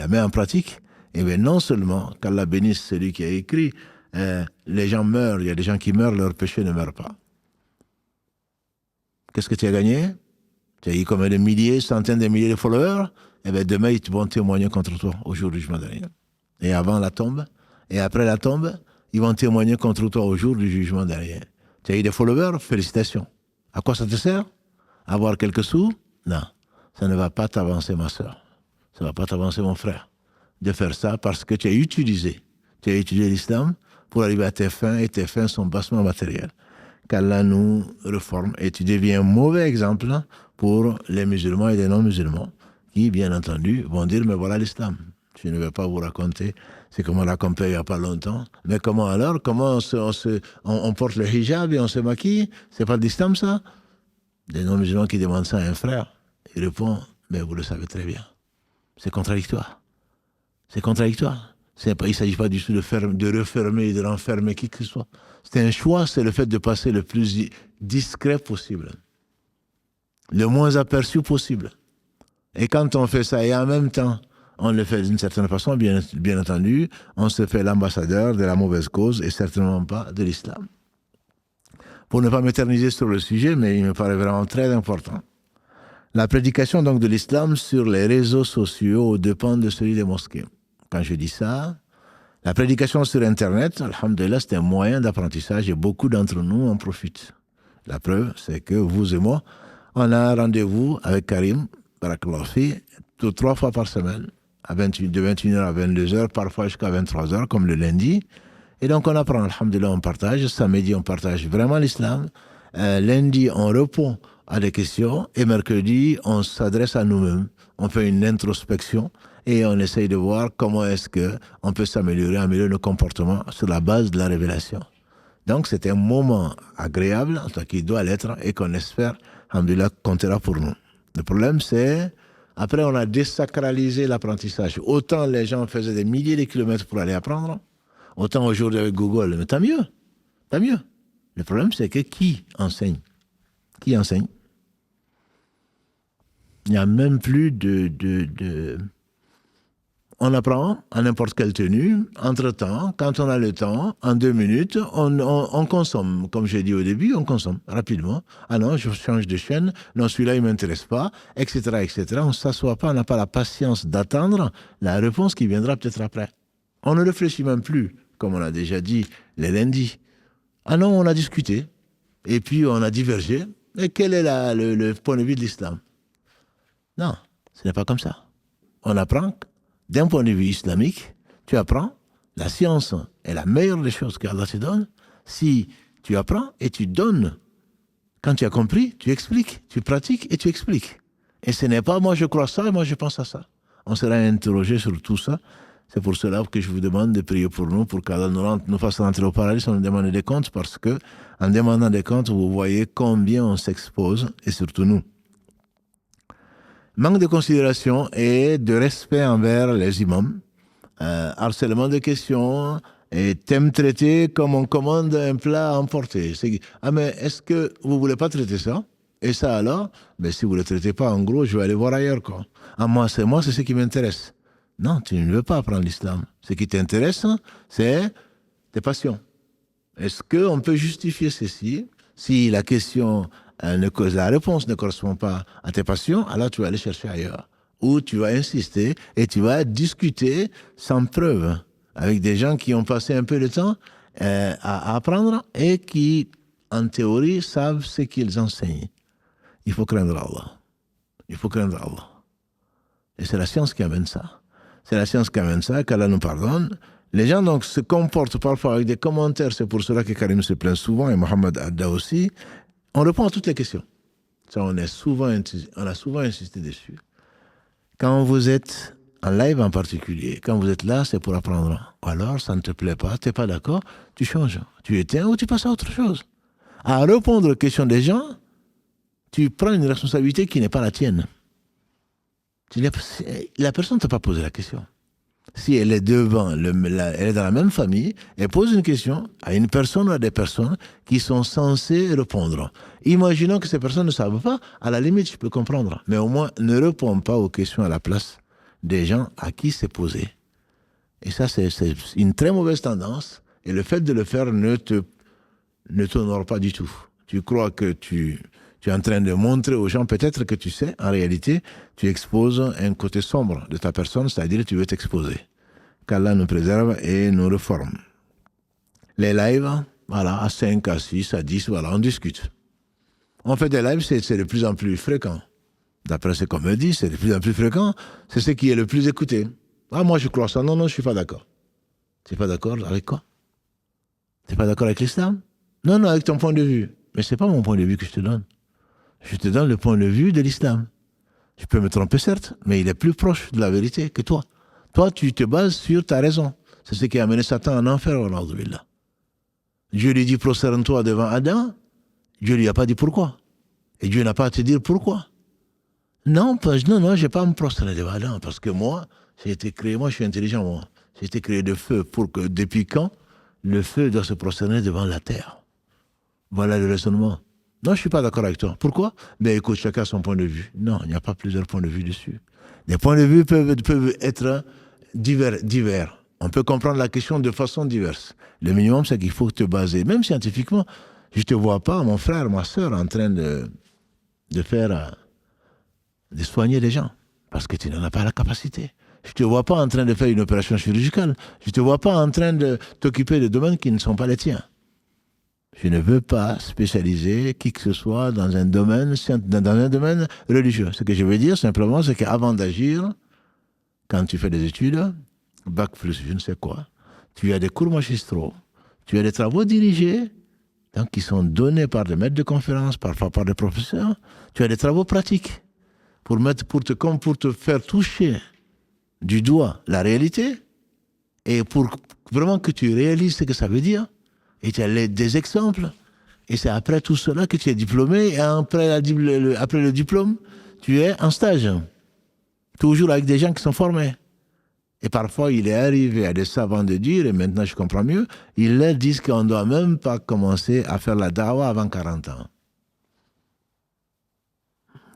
met en pratique, et bien non seulement qu'Allah bénisse celui qui a écrit, les gens meurent, il y a des gens qui meurent, leur péché ne meurt pas. Qu'est-ce que tu as gagné? Tu as eu combien de milliers, centaines de milliers de followers? Et bien demain, ils vont témoigner contre toi au jour du jugement dernier. Et avant la tombe, et après la tombe, ils vont témoigner contre toi au jour du jugement dernier. Tu as eu des followers? Félicitations. À quoi ça te sert? Avoir quelques sous? Non. Ça ne va pas t'avancer, ma soeur. Ça ne va pas t'avancer, mon frère. De faire ça parce que tu as utilisé l'islam pour arriver à tes fins et tes fins sont bassement matérielles. Qu'Allah nous reforme et tu deviens un mauvais exemple pour les musulmans et les non-musulmans qui, bien entendu, vont dire, mais voilà l'islam. Je ne vais pas vous raconter, c'est comme on l'a compris il n'y a pas longtemps. Mais comment alors? Comment on porte le hijab et on se maquille? C'est pas de l'islam, ça? Des non-musulmans qui demandent ça à un frère. Il répond, mais vous le savez très bien. C'est contradictoire. Il ne s'agit pas du tout de refermer et de renfermer qui que ce soit. C'est un choix, c'est le fait de passer le plus discret possible. le moins aperçu possible. Et quand on fait ça, et en même temps, on le fait d'une certaine façon, bien entendu, on se fait l'ambassadeur de la mauvaise cause et certainement pas de l'islam. Pour ne pas m'éterniser sur le sujet, mais il me paraît vraiment très important. La prédication donc de l'islam sur les réseaux sociaux dépend de celui des mosquées. Quand je dis ça, la prédication sur Internet, alhamdoulilah, c'est un moyen d'apprentissage et beaucoup d'entre nous en profitent. La preuve, c'est que vous et moi, on a un rendez-vous avec Karim, barakallahu fi, 3 fois par semaine, de 21h à 22h, parfois jusqu'à 23h, comme le lundi. Et donc on apprend, alhamdoulilah, on partage. Samedi, on partage vraiment l'islam. Lundi, on répond à des questions. Et mercredi, on s'adresse à nous-mêmes. On fait une introspection et on essaye de voir comment est-ce qu'on peut s'améliorer, améliorer nos comportements sur la base de la révélation. Donc c'est un moment agréable, en tout cas qui doit l'être, et qu'on espère, alhamdoulilah, comptera pour nous. Le problème, c'est, après on a désacralisé l'apprentissage. Autant les gens faisaient des milliers de kilomètres pour aller apprendre, autant aujourd'hui avec Google, mais tant mieux, tant mieux. Le problème, c'est que qui enseigne? Qui enseigne? Il n'y a même plus On apprend à n'importe quelle tenue. Entre-temps, quand on a le temps, en 2 minutes, on consomme. Comme j'ai dit au début, on consomme rapidement. Ah non, je change de chaîne. Non, celui-là, il ne m'intéresse pas, etc., etc. On ne s'assoit pas, on n'a pas la patience d'attendre la réponse qui viendra peut-être après. On ne réfléchit même plus, comme on a déjà dit les lundis. Ah non, on a discuté. Et puis, on a divergé. Et quel est le point de vue de l'islam? Non, ce n'est pas comme ça. On apprend d'un point de vue islamique, tu apprends, la science est la meilleure des choses qu'Allah te donne. Si tu apprends et tu donnes, quand tu as compris, tu expliques, tu pratiques et tu expliques. Et ce n'est pas moi je crois ça et moi je pense à ça. On sera interrogé sur tout ça. C'est pour cela que je vous demande de prier pour nous, pour qu'Allah nous fasse rentrer au paradis sans nous demander des comptes, parce que en demandant des comptes, vous voyez combien on s'expose, et surtout nous. Manque de considération et de respect envers les imams, harcèlement de questions et thèmes traités comme on commande un plat à emporter. Ah mais est-ce que vous voulez pas traiter ça? Et ça alors? Ben si vous ne le traitez pas, en gros, je vais aller voir ailleurs, quoi. Ah moi c'est ce qui m'intéresse. Non, tu ne veux pas apprendre l'islam. Ce qui t'intéresse, c'est tes passions. Est-ce qu'on peut justifier ceci? Si la question... la réponse ne correspond pas à tes passions, alors tu vas aller chercher ailleurs. Ou tu vas insister et tu vas discuter sans preuve avec des gens qui ont passé un peu de temps à apprendre et qui, en théorie, savent ce qu'ils enseignent. Il faut craindre Allah. Il faut craindre Allah. Et c'est la science qui amène ça. C'est la science qui amène ça, qu'Allah nous pardonne. Les gens donc se comportent parfois avec des commentaires, c'est pour cela que Karim se plaint souvent, et Mohamed Adda aussi. On répond à toutes les questions. Ça, on a souvent insisté dessus. Quand vous êtes en live en particulier, quand vous êtes là, c'est pour apprendre. Ou alors, ça ne te plaît pas, tu n'es pas d'accord, tu changes. Tu éteins ou tu passes à autre chose. À répondre aux questions des gens, tu prends une responsabilité qui n'est pas la tienne. La personne ne t'a pas posé la question. Si elle est devant, elle est dans la même famille, elle pose une question à une personne ou à des personnes qui sont censées répondre. Imaginons que ces personnes ne savent pas, à la limite, je peux comprendre. Mais au moins, ne réponds pas aux questions à la place des gens à qui c'est posé. Et ça, c'est une très mauvaise tendance. Et le fait de le faire ne t'honore pas du tout. Tu crois que tu es en train de montrer aux gens, peut-être que tu sais, en réalité, tu exposes un côté sombre de ta personne, c'est-à-dire que tu veux t'exposer. Qu'Allah nous préserve et nous reforme. Les lives, voilà, à 5, à 6, à 10, voilà, on discute. On fait des lives, c'est de plus en plus fréquent. D'après ce qu'on me dit, c'est de plus en plus fréquent. C'est ce qui est le plus écouté. Ah, moi je crois ça. Non, je ne suis pas d'accord. Tu n'es pas d'accord avec quoi? Tu n'es pas d'accord avec l'islam? Non, avec ton point de vue. Mais ce n'est pas mon point de vue que je te donne. Je te donne le point de vue de l'islam. Je peux me tromper, certes, mais il est plus proche de la vérité que toi. Toi, tu te bases sur ta raison. C'est ce qui a amené Satan en enfer, wallahu. Dieu lui dit, prosterne-toi devant Adam. Dieu lui a pas dit pourquoi. Et Dieu n'a pas à te dire pourquoi. Non, je n'ai pas à me prosterner devant Adam, parce que moi, j'ai été créé, moi je suis intelligent, moi. J'ai été créé de feu, pour que, depuis quand le feu doit se prosterner devant la terre? Voilà le raisonnement. Non, je ne suis pas d'accord avec toi. Pourquoi? Ben écoute, chacun a son point de vue. Non, il n'y a pas plusieurs points de vue dessus. Les points de vue peuvent être divers. On peut comprendre la question de façon diverse. Le minimum, c'est qu'il faut te baser, même scientifiquement. Je ne te vois pas, mon frère, ma soeur, en train de soigner les gens, parce que tu n'en as pas la capacité. Je ne te vois pas en train de faire une opération chirurgicale. Je ne te vois pas en train de t'occuper de domaines qui ne sont pas les tiens. Je ne veux pas spécialiser qui que ce soit dans un domaine religieux. Ce que je veux dire simplement, c'est qu'avant d'agir, quand tu fais des études, bac plus je ne sais quoi, tu as des cours magistraux, tu as des travaux dirigés, donc qui sont donnés par des maîtres de conférences, parfois par des professeurs. Tu as des travaux pratiques pour te faire toucher du doigt la réalité et pour vraiment que tu réalises ce que ça veut dire. Et tu as des exemples. Et c'est après tout cela que tu es diplômé. Et après le diplôme, tu es en stage. Toujours avec des gens qui sont formés. Et parfois, il est arrivé à des savants de dire, et maintenant je comprends mieux, ils leur disent qu'on ne doit même pas commencer à faire la dawa avant 40 ans.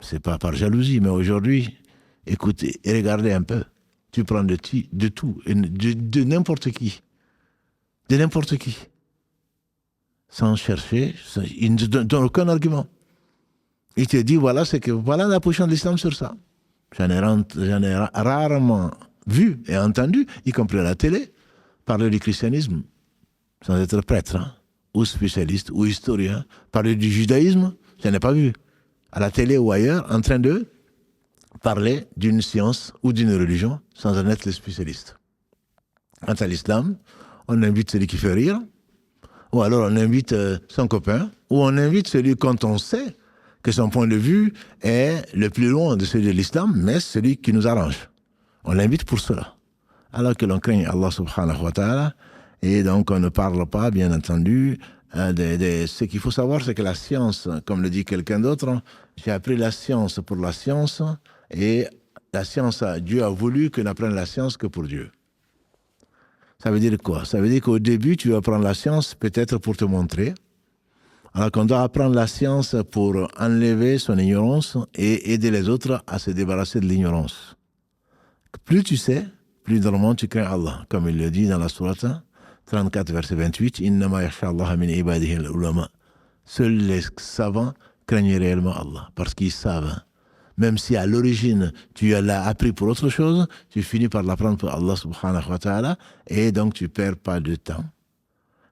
C'est pas par jalousie, mais aujourd'hui, écoutez, regardez un peu. Tu prends de tout, de n'importe qui. De n'importe qui. Sans chercher, il ne te donne aucun argument. Il te dit, voilà la position de l'islam sur ça. J'en ai rarement vu et entendu, y compris à la télé, parler du christianisme, sans être prêtre, ou spécialiste, ou historien. Parler du judaïsme, je n'en ai pas vu. À la télé ou ailleurs, en train de parler d'une science ou d'une religion, sans en être le spécialiste. Quant à l'islam, on invite celui qui fait rire, ou alors on invite son copain, ou on invite celui quand on sait que son point de vue est le plus loin de celui de l'islam, mais celui qui nous arrange. On l'invite pour cela. Alors que l'on craint Allah subhanahu wa ta'ala, et donc on ne parle pas, bien entendu, ce qu'il faut savoir, c'est que la science, comme le dit quelqu'un d'autre, j'ai appris la science pour la science, et la science, Dieu a voulu que n'apprenne la science que pour Dieu. Ça veut dire quoi? Ça veut dire qu'au début, tu vas apprendre la science peut-être pour te montrer, alors qu'on doit apprendre la science pour enlever son ignorance et aider les autres à se débarrasser de l'ignorance. Plus tu sais, plus normalement tu crains Allah. Comme il le dit dans la sourate 34, verset 28, « Innama yakhsha Allah min ibadihi al-ulama » Seuls les savants craignent réellement Allah, parce qu'ils savent. Même si à l'origine, tu l'as appris pour autre chose, tu finis par l'apprendre pour Allah subhanahu wa ta'ala, et donc tu ne perds pas de temps.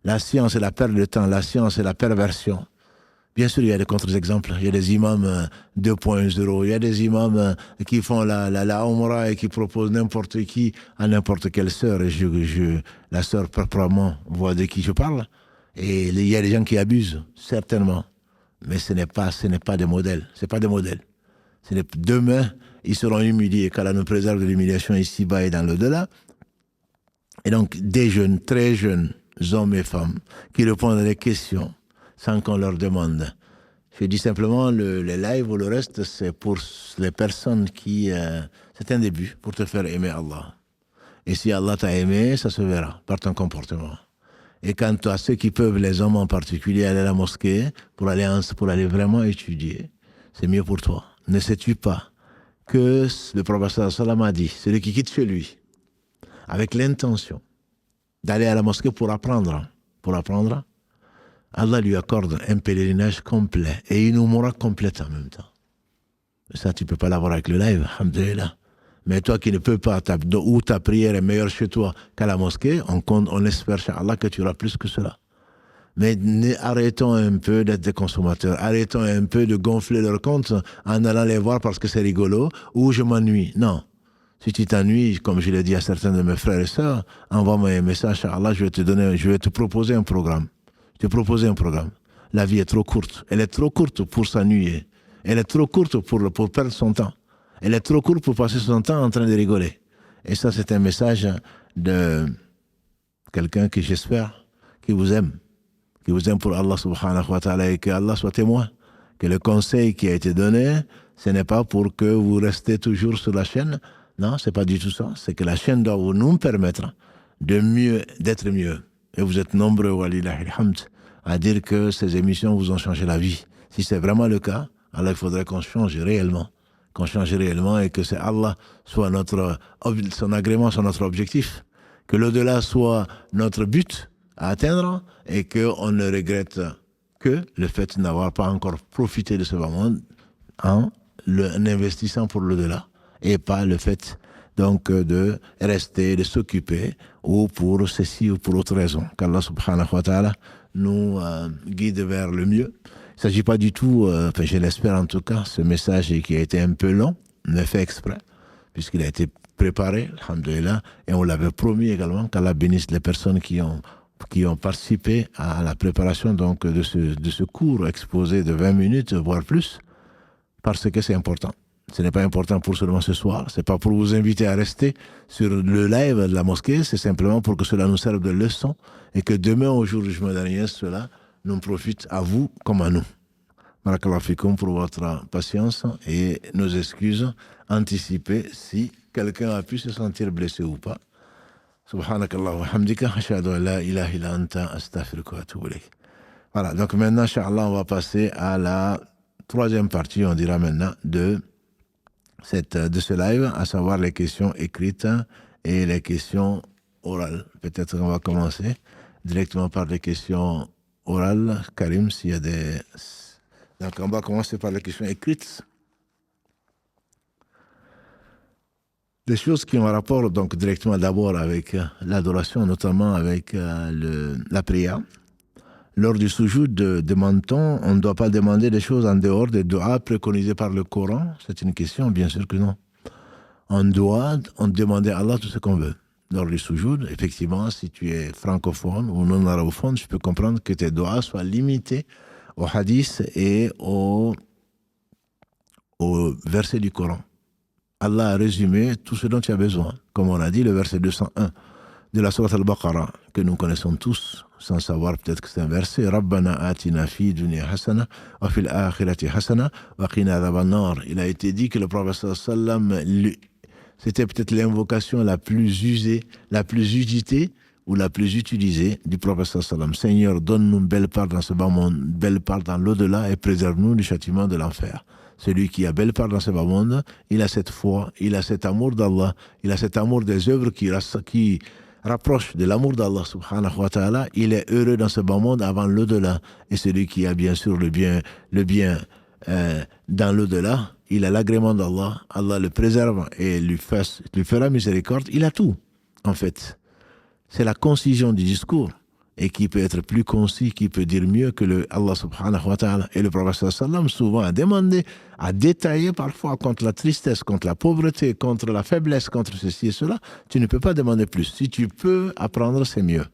La science est la perte de temps, la science est la perversion. Bien sûr, il y a des contre-exemples. Il y a des imams 2.0, il y a des imams qui font la Umrah et qui proposent n'importe qui à n'importe quelle sœur. Et la sœur proprement voit de qui je parle. Et il y a des gens qui abusent, certainement. Mais ce n'est pas des modèles. Ce n'est pas des modèles. Demain, ils seront humiliés, qu'Allah nous préserve de l'humiliation ici-bas et dans l'au-delà. Et donc, des jeunes, très jeunes, hommes et femmes, qui répondent à des questions sans qu'on leur demande. Je dis simplement, les lives ou le reste, c'est pour les personnes qui... c'est un début pour te faire aimer Allah. Et si Allah t'a aimé, ça se verra par ton comportement. Et quant à ceux qui peuvent, les hommes en particulier, aller à la mosquée pour aller vraiment étudier, c'est mieux pour toi. Ne sais-tu pas que le prophète sallam a dit, celui qui quitte chez lui, avec l'intention d'aller à la mosquée pour apprendre, Allah lui accorde un pèlerinage complet et une umrah complète en même temps. Ça, tu ne peux pas l'avoir avec le live, alhamdoulilah. Mais toi qui ne peux pas, où ta prière est meilleure chez toi qu'à la mosquée, on espère chez Allah que tu auras plus que cela. Mais arrêtons un peu d'être des consommateurs, arrêtons un peu de gonfler leur compte en allant les voir parce que c'est rigolo ou je m'ennuie. Non. Si tu t'ennuies, comme je l'ai dit à certains de mes frères et sœurs, envoie-moi un message, Allah, je vais te proposer un programme. Je vais te proposer un programme. La vie est trop courte. Elle est trop courte pour s'ennuyer. Elle est trop courte pour perdre son temps. Elle est trop courte pour passer son temps en train de rigoler. Et ça, c'est un message de quelqu'un qui, j'espère, qui vous aime pour Allah subhanahu wa ta'ala et que Allah soit témoin. Que le conseil qui a été donné, ce n'est pas pour que vous restez toujours sur la chaîne. Non, c'est pas du tout ça. C'est que la chaîne doit nous permettre d'être mieux. Et vous êtes nombreux, walillahi alhamd, à dire que ces émissions vous ont changé la vie. Si c'est vraiment le cas, alors il faudrait qu'on change réellement. Qu'on change réellement et que c'est Allah soit son agrément soit notre objectif. Que l'au-delà soit notre but à atteindre et qu'on ne regrette que le fait de n'avoir pas encore profité de ce monde en investissant pour l'au-delà et pas le fait donc de rester, de s'occuper ou pour ceci ou pour autre raison. Qu'Allah subhanahu wa ta'ala nous guide vers le mieux. Il ne s'agit pas du tout, je l'espère en tout cas, ce message qui a été un peu long, mais fait exprès, puisqu'il a été préparé, alhamdoulilah, et on l'avait promis également qu'Allah bénisse les personnes qui ont participé à la préparation donc, de ce cours exposé de 20 minutes, voire plus, parce que c'est important. Ce n'est pas important pour seulement ce soir, ce n'est pas pour vous inviter à rester sur le live de la mosquée, c'est simplement pour que cela nous serve de leçon et que demain, au jour du jugement dernier, cela nous profite à vous comme à nous. Barakallahu fikoum pour votre patience et nos excuses anticipées si quelqu'un a pu se sentir blessé ou pas. Subhanakallah wa hamdika, ashhadu an la ilaha illa anta, astaghfiruka wa atubu ilayk. Voilà, donc maintenant, Inch'Allah, on va passer à la troisième partie, on dira maintenant, de ce live, à savoir les questions écrites et les questions orales. Peut-être qu'on va commencer directement par les questions orales. Karim, s'il y a des... Donc, on va commencer par les questions écrites. Des choses qui ont rapport donc directement d'abord avec l'adoration, notamment avec la prière. Lors du soujoud, demande-t-on, on ne doit pas demander des choses en dehors des doigts préconisés par le Coran? C'est une question, bien sûr que non. On doit demander à Allah tout ce qu'on veut. Lors du soujoud, effectivement, si tu es francophone ou non arabophone, je peux comprendre que tes doigts soient limités au hadith et au verset du Coran. Allah a résumé tout ce dont tu as besoin. Comme on a dit, le verset 201 de la sourate Al-Baqarah, que nous connaissons tous, sans savoir peut-être que c'est un verset. Rabbana atina fi dunya hasana, wa fil akhirati hasana, wa qina adhaban nar. Il a été dit que le prophète sallallahu alayhi wa sallam, c'était peut-être l'invocation la plus usée, la plus usitée, ou la plus utilisée du prophète sallallahu alayhi wa sallam. Seigneur, donne-nous une belle part dans ce bas monde, une belle part dans l'au-delà et préserve-nous du châtiment de l'enfer. Celui qui a belle part dans ce bas monde, il a cette foi, il a cet amour d'Allah, il a cet amour des œuvres qui rapproche de l'amour d'Allah subhanahu wa ta'ala, il est heureux dans ce bas monde avant l'au-delà. Et celui qui a bien sûr le bien dans l'au-delà, il a l'agrément d'Allah, Allah le préserve et lui fera miséricorde, il a tout en fait. C'est la concision du discours et qui peut être plus concis, qui peut dire mieux que le Allah subhanahu wa ta'ala. Et le prophète sallallahu alayhi wa sallam souvent a demandé, a détaillé parfois contre la tristesse, contre la pauvreté, contre la faiblesse, contre ceci et cela. Tu ne peux pas demander plus. Si tu peux apprendre, c'est mieux.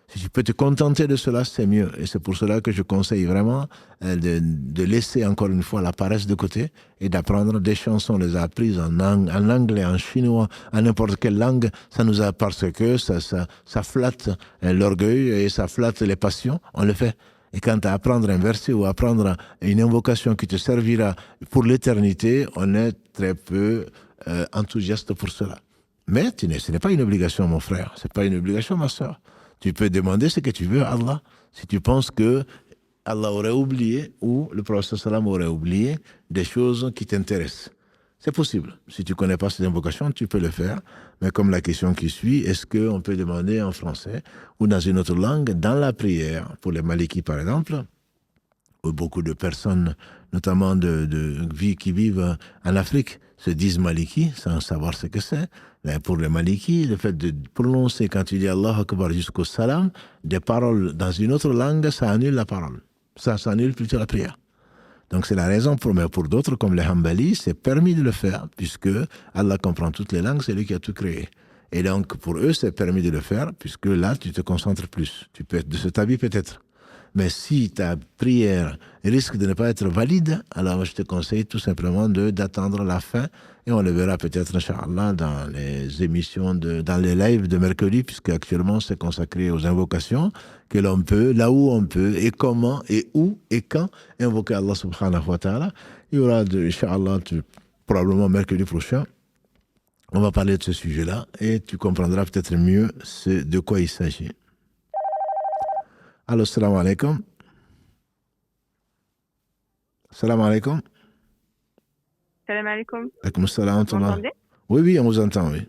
Si tu peux te contenter de cela, c'est mieux. Et c'est pour cela que je conseille vraiment de laisser encore une fois la paresse de côté et d'apprendre des chansons. On les a apprises en anglais, en chinois, en n'importe quelle langue. Ça nous a, parce que ça flatte l'orgueil et ça flatte les passions. On le fait. Et quant à apprendre un verset ou apprendre une invocation qui te servira pour l'éternité, on est très peu enthousiaste pour cela. Mais ce n'est pas une obligation, mon frère. Ce n'est pas une obligation, ma soeur. Tu peux demander ce que tu veux à Allah. Si tu penses que Allah aurait oublié ou le prophète sallam aurait oublié des choses qui t'intéressent. C'est possible. Si tu ne connais pas cette invocation, tu peux le faire. Mais comme la question qui suit, est-ce qu'on peut demander en français ou dans une autre langue, dans la prière, pour les Malikis par exemple, où beaucoup de personnes, notamment qui vivent en Afrique, se disent Maliki sans savoir ce que c'est. Mais pour les Malikis, le fait de prononcer quand tu dis Allah Akbar jusqu'au salam, des paroles dans une autre langue, ça annule la parole. Ça annule plutôt la prière. Donc c'est la raison mais pour d'autres, comme les Hanbali, c'est permis de le faire, puisque Allah comprend toutes les langues, c'est lui qui a tout créé. Et donc pour eux, c'est permis de le faire, puisque là, tu te concentres plus. Tu peux être de cet avis peut-être. Mais si ta prière risque de ne pas être valide, alors je te conseille tout simplement d'attendre la fin. Et on le verra peut-être, Inch'Allah, dans les émissions, dans les lives de mercredi, puisque actuellement c'est consacré aux invocations, que l'on peut, là où on peut, et comment, et où, et quand invoquer Allah subhanahu wa ta'ala. Il y aura, Inch'Allah, probablement mercredi prochain, on va parler de ce sujet-là, et tu comprendras peut-être mieux de quoi il s'agit. Allô, salam alaikum. Salam alaikum. Salam alaikum. Alaikum salam. Vous m'entendez? Oui, on vous entend, oui.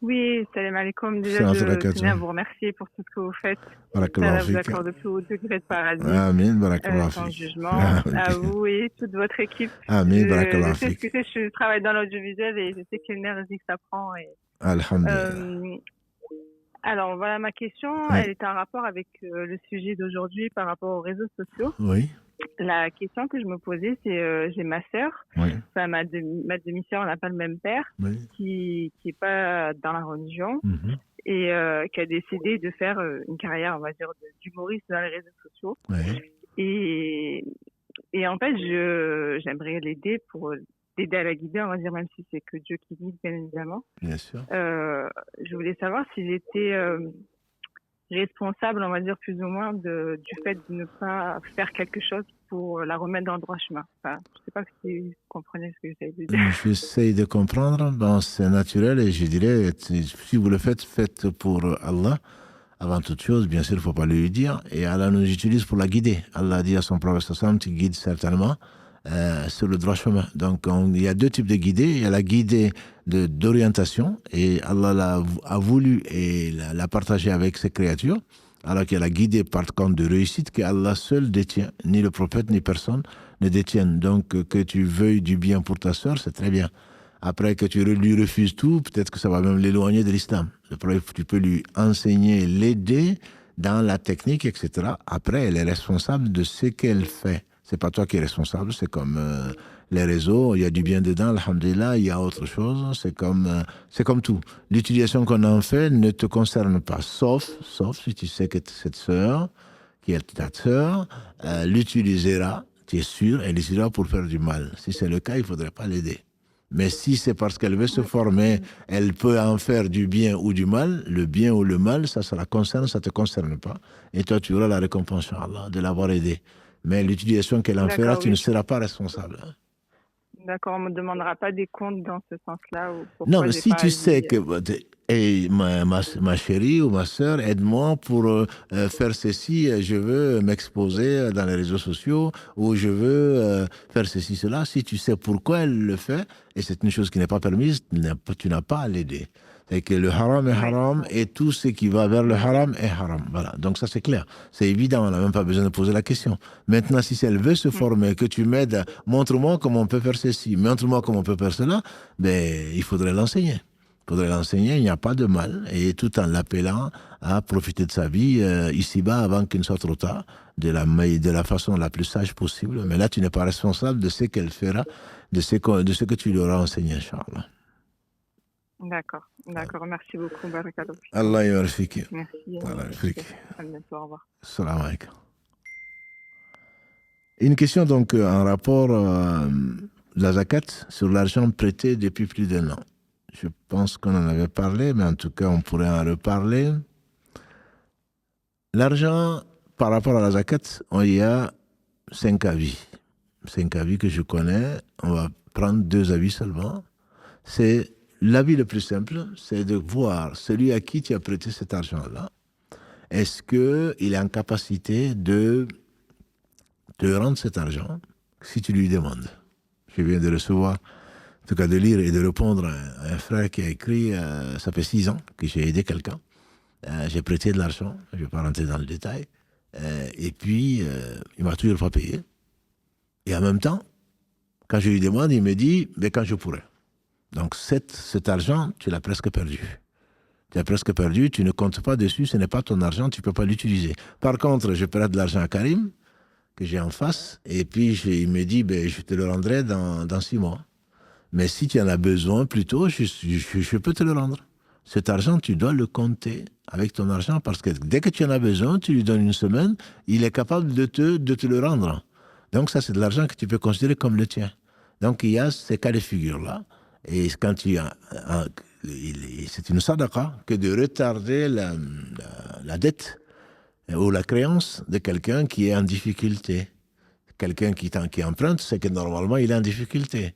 Oui, salam alaikum. Déjà, Salam je alaikum. tenais à vous remercier pour tout ce que vous faites. Barakallahu Ça vous fik. accorde le plus haut degré de paradis, Amin, barakallahu sans fik. jugement, à vous et toute votre équipe. Amin, Je barakallahu sais ce que fik. c'est, je travaille dans l'audiovisuel et je sais quelle énergie que ça prend. Et, Alhamdulillah. alors, voilà, ma question, Oui. elle est en rapport avec le sujet d'aujourd'hui par rapport aux réseaux sociaux. Oui, La question que je me posais, c'est j'ai ma sœur, oui, enfin ma demi-sœur, on n'a pas le même père, oui. qui est pas dans la religion Mhm. et qui a décidé de faire une carrière, on va dire, d'humoriste dans les réseaux sociaux. Oui. Et en fait, j'aimerais l'aider pour l'aider à la guider, on va dire, même si c'est que Dieu qui guide, bien évidemment. Bien sûr. Je voulais savoir si j'étais responsable, on va dire, plus ou moins du fait de ne pas faire quelque chose pour la remettre dans le droit chemin. Enfin, je ne sais pas si vous comprenez ce que j'essaie de dire. J'essaie de comprendre. Bon, c'est naturel et je dirais, si vous le faites, faites pour Allah. Avant toute chose, bien sûr, il ne faut pas lui dire. Et Allah nous utilise pour la guider. Allah dit à son prophète sallam, tu guides certainement sur le droit chemin. Donc, il y a deux types de guidés. Il y a la guidée d'orientation, et Allah a voulu et l'a partagé avec ses créatures. Alors qu'il y a la guidée par contre de réussite que Allah seul détient. Ni le prophète, ni personne ne détiennent. Donc, que tu veuilles du bien pour ta sœur, c'est très bien. Après que tu lui refuses tout, peut-être que ça va même l'éloigner de l'islam. Tu peux lui enseigner, l'aider dans la technique, etc. Après, elle est responsable de ce qu'elle fait. C'est pas toi qui es responsable, c'est comme les réseaux, il y a du bien dedans, alhamdulillah, il y a autre chose, c'est comme tout. L'utilisation qu'on en fait ne te concerne pas, sauf si tu sais que cette sœur, qui est ta sœur, l'utilisera, tu es sûr, elle l'utilisera pour faire du mal. Si c'est le cas, il ne faudrait pas l'aider. Mais si c'est parce qu'elle veut se former, elle peut en faire du bien ou du mal. Le bien ou le mal, ça la concerne, ça ne te concerne pas. Et toi, tu auras la récompense, Inch'Allah, de l'avoir aidé. Mais l'utilisation qu'elle en fera, tu ne seras pas responsable. D'accord, on ne me demandera pas des comptes dans ce sens-là. Non, mais si tu sais que hey, ma chérie ou ma sœur, aide-moi pour faire ceci, je veux m'exposer dans les réseaux sociaux, ou je veux faire ceci, cela. Si tu sais pourquoi elle le fait, et c'est une chose qui n'est pas permise, tu n'as pas à l'aider. C'est que le haram est haram, et tout ce qui va vers le haram est haram. Voilà, donc ça c'est clair. C'est évident, on n'a même pas besoin de poser la question. Maintenant, si elle veut se former, que tu m'aides, montre-moi comment on peut faire ceci, montre-moi comment on peut faire cela, ben, il faudrait l'enseigner. Il n'y a pas de mal, et tout en l'appelant à profiter de sa vie ici-bas avant qu'il ne soit trop tard, de la façon la plus sage possible. Mais là, tu n'es pas responsable de ce qu'elle fera, de ce que tu lui auras enseigné, Inch'Allah. D'accord. Merci beaucoup. Barakallahu. Allah yarfik. Merci. À bientôt. Au revoir. Salam alaikum. Une question donc en rapport la zakat sur l'argent prêté depuis plus d'1 an. Je pense qu'on en avait parlé, mais en tout cas, on pourrait en reparler. L'argent, par rapport à la zakat, il y a 5 avis. 5 avis que je connais. On va prendre 2 avis seulement. C'est l'avis le plus simple, c'est de voir celui à qui tu as prêté cet argent-là. Est-ce qu'il est en capacité de te rendre cet argent si tu lui demandes? Je viens de recevoir, en tout cas de lire et de répondre à un frère qui a écrit, ça fait 6 ans que j'ai aidé quelqu'un. J'ai prêté de l'argent, je ne vais pas rentrer dans le détail. Et puis, il m'a toujours pas payé. Et en même temps, quand je lui demande, il me dit, mais quand je pourrai. Donc cet argent, tu l'as presque perdu. Tu l'as presque perdu, tu ne comptes pas dessus, ce n'est pas ton argent, tu ne peux pas l'utiliser. Par contre, je prête de l'argent à Karim, que j'ai en face, et puis il me dit, ben, je te le rendrai dans 6 mois. Mais si tu en as besoin plus tôt, je peux te le rendre. Cet argent, tu dois le compter avec ton argent, parce que dès que tu en as besoin, tu lui donnes 1 semaine, il est capable de te le rendre. Donc ça, c'est de l'argent que tu peux considérer comme le tien. Donc il y a ces cas de figure-là. Et quand c'est une sadaqa que de retarder la dette ou la créance de quelqu'un qui est en difficulté. Quelqu'un qui emprunte, c'est que normalement il est en difficulté.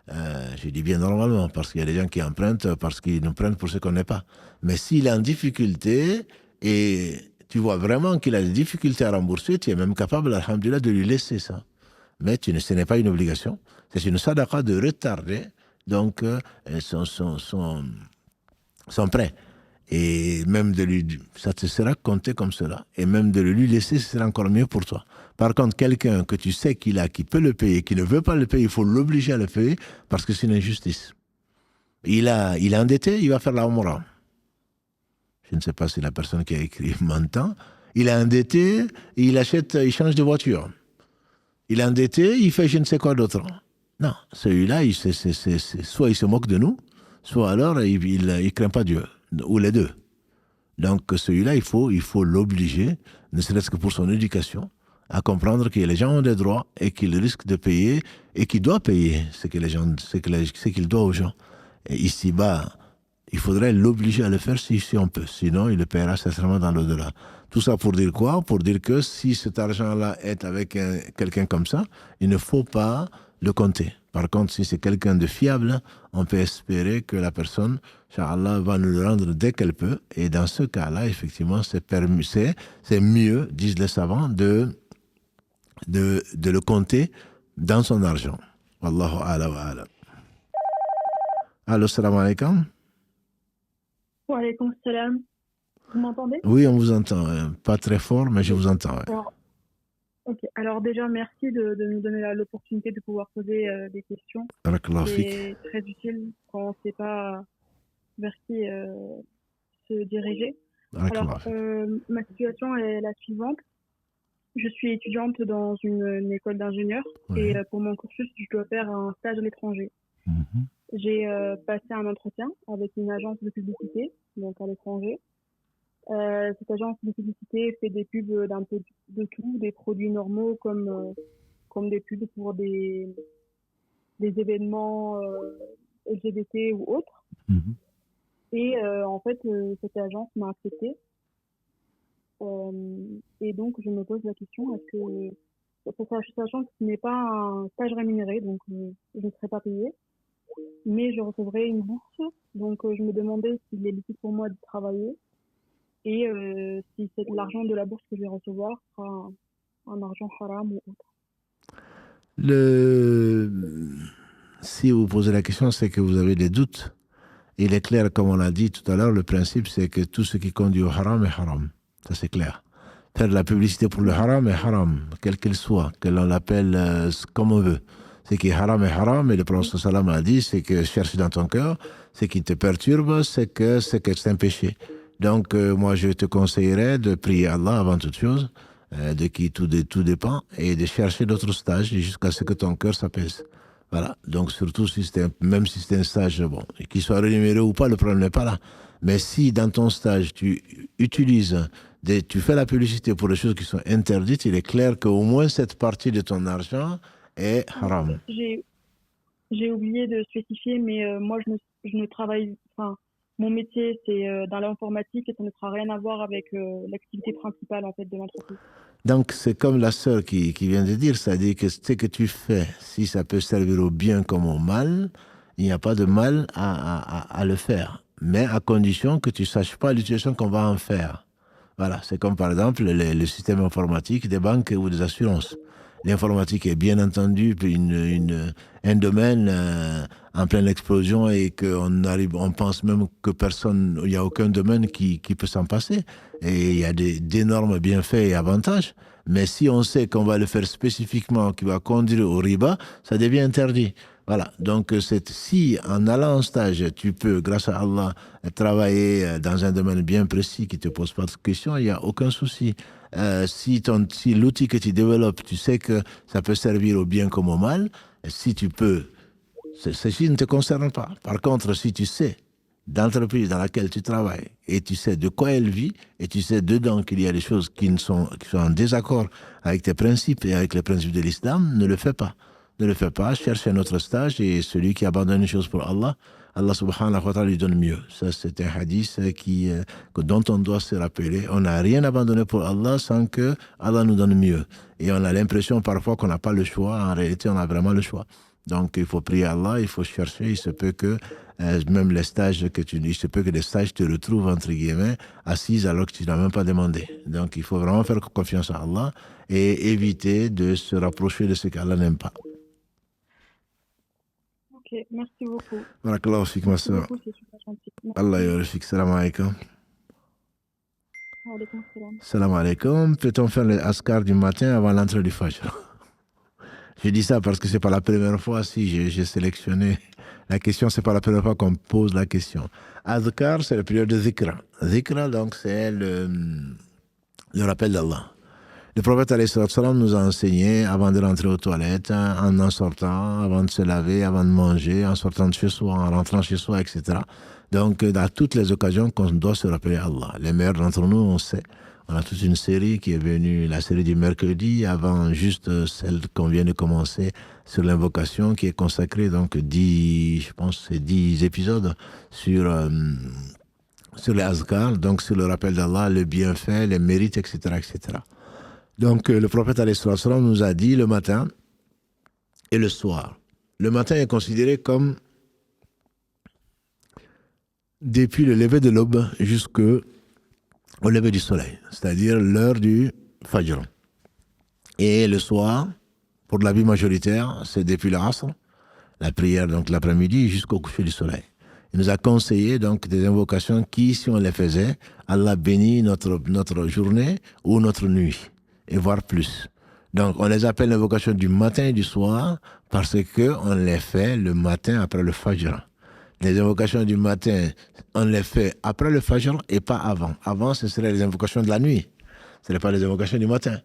Je dis bien normalement, parce qu'il y a des gens qui empruntent parce qu'ils nous prennent pour ce qu'on n'est pas. Mais s'il est en difficulté et tu vois vraiment qu'il a des difficultés à rembourser, tu es même capable, alhamdulillah, de lui laisser ça. Mais ce n'est pas une obligation. C'est une sadaqa de retarder donc son prêt. Et même ça te sera compté comme cela. Et même de le lui laisser, ce sera encore mieux pour toi. Par contre, quelqu'un que tu sais qu'il a, qui peut le payer, qui ne veut pas le payer, il faut l'obliger à le payer parce que c'est une injustice. Il est endetté, il va faire la Umrah. Je ne sais pas si la personne qui a écrit m'entend. Il est endetté, il change de voiture. Il est endetté, il fait je ne sais quoi d'autre. Non, celui-là, soit il se moque de nous, soit alors il ne craint pas Dieu, ou les deux. Donc celui-là, il faut l'obliger, ne serait-ce que pour son éducation, à comprendre que les gens ont des droits et qu'il risque de payer et qu'il doit payer ce qu'il doit aux gens. Et ici-bas, il faudrait l'obliger à le faire si on peut. Sinon, il le paiera certainement dans l'au-delà. Tout ça pour dire quoi? Pour dire que si cet argent-là est avec quelqu'un comme ça, il ne faut pas le compter. Par contre, si c'est quelqu'un de fiable, on peut espérer que la personne, Inch'Allah, va nous le rendre dès qu'elle peut. Et dans ce cas-là, effectivement, c'est mieux, disent les savants, de le compter dans son argent. Wallahu a'lam wa a'lam. Allô, salam alaikum. Wa alaykoum salam. Vous m'entendez? Oui, on vous entend. Pas très fort, mais je vous entends. Ouais. Alors déjà, merci de nous donner l'opportunité de pouvoir poser des questions. C'est très utile quand on ne sait pas vers qui se diriger. Alors, ma situation est la suivante. Je suis étudiante dans une école d'ingénieur et pour mon cursus, je dois faire un stage à l'étranger. J'ai passé un entretien avec une agence de publicité, donc à l'étranger. Cette agence de publicité fait des pubs d'un peu de tout, des produits normaux comme des pubs pour des événements LGBT ou autres. Et en fait, cette agence m'a acceptée. Et donc, je me pose la question, est-ce que, sachant que ce n'est pas un stage rémunéré, donc je ne serai pas payée, mais je recevrai une bourse. Donc, je me demandais s'il est licite pour moi de travailler et si c'est l'argent de la bourse que je vais recevoir sera un argent haram ou autre. Si vous posez la question, c'est que vous avez des doutes. Il est clair, comme on l'a dit tout à l'heure, le principe, c'est que tout ce qui conduit au haram est haram. Ça, c'est clair. Faire de la publicité pour le haram est haram, quel qu'il soit, que l'on l'appelle comme on veut. Ce qui est haram, et le prophète sallam a dit, c'est que cherche dans ton cœur, ce qui te perturbe, c'est que c'est un péché. Donc, moi, je te conseillerais de prier Allah avant toute chose, de qui tout dépend, et de chercher d'autres stages jusqu'à ce que ton cœur s'apaise. Voilà. Donc, surtout même si c'est un stage, bon, qu'il soit rémunéré ou pas, le problème n'est pas là. Mais si dans ton stage, tu fais la publicité pour des choses qui sont interdites, il est clair qu'au moins cette partie de ton argent est haram. J'ai oublié de spécifier, mais moi, je ne travaille... Enfin, mon métier, c'est dans l'informatique et ça ne sera rien à voir avec l'activité principale en fait, de l'entreprise. Donc, c'est comme la sœur qui vient de dire, c'est-à-dire que ce que tu fais, si ça peut servir au bien comme au mal, il n'y a pas de mal à le faire. Mais à condition que tu ne saches pas l'utilisation qu'on va en faire. Voilà, c'est comme par exemple le système informatique des banques ou des assurances. L'informatique est bien entendu un domaine en pleine explosion et on pense même que il n'y a aucun domaine qui peut s'en passer. Et il y a d'énormes bienfaits et avantages. Mais si on sait qu'on va le faire spécifiquement, qui va conduire au riba, ça devient interdit. Voilà, donc si en allant en stage, tu peux, grâce à Allah, travailler dans un domaine bien précis qui ne te pose pas de questions, il n'y a aucun souci. Si l'outil que tu développes, tu sais que ça peut servir au bien comme au mal, si tu peux, ceci ne te concerne pas. Par contre, si tu sais d'entreprise dans laquelle tu travailles et tu sais de quoi elle vit et tu sais dedans qu'il y a des choses qui sont en désaccord avec tes principes et avec les principes de l'islam, ne le fais pas. Ne le fais pas, cherche un autre stage et celui qui abandonne une chose pour Allah, Allah subhanahu wa ta'ala lui donne mieux. Ça, c'est un hadith dont on doit se rappeler. On n'a rien abandonné pour Allah sans que Allah nous donne mieux. Et on a l'impression parfois qu'on n'a pas le choix. En réalité, on a vraiment le choix. Donc, il faut prier Allah, il faut chercher. Il se peut que même les stages il se peut que les stages te retrouvent, entre guillemets, assises alors que tu n'as même pas demandé. Donc, il faut vraiment faire confiance à Allah et éviter de se rapprocher de ce qu'Allah n'aime pas. Ok, merci beaucoup. Barakallahu fik, ma soeur. C'est super gentil. Allah yarfik. Salam alaikum. Alaikum salam. Salam alaikum. Peut-on faire les askar du matin avant l'entrée du Fajr? Je dis ça parce que c'est pas la première fois si j'ai sélectionné la question, c'est pas la première fois qu'on me pose la question. Azkar, c'est la période de zikra. Zikra, donc, c'est le rappel d'Allah. Le prophète alayhi salam nous a enseigné avant de rentrer aux toilettes, en sortant, avant de se laver, avant de manger, en sortant de chez soi, en rentrant chez soi, etc. Donc, dans toutes les occasions qu'on doit se rappeler Allah. Les meilleurs d'entre nous, on sait. On a toute une série qui est venue, la série du mercredi, avant juste celle qu'on vient de commencer sur l'invocation, qui est consacrée, donc, 10 épisodes sur les azkar, donc sur le rappel d'Allah, le bienfait, les mérites, etc., etc. Donc, le prophète alayhi salam nous a dit le matin et le soir. Le matin est considéré comme depuis le lever de l'aube jusqu'au lever du soleil, c'est-à-dire l'heure du Fajr. Et le soir, pour la vie majoritaire, c'est depuis l'Asr, la prière, donc l'après-midi, jusqu'au coucher du soleil. Il nous a conseillé donc des invocations qui, si on les faisait, Allah bénit notre journée ou notre nuit, et voire plus. Donc, on les appelle l'invocation du matin et du soir parce qu'on les fait le matin après le Fajr. Les invocations du matin, on les fait après le Fajr et pas avant. Avant, ce seraient les invocations de la nuit. Ce n'est pas les invocations du matin.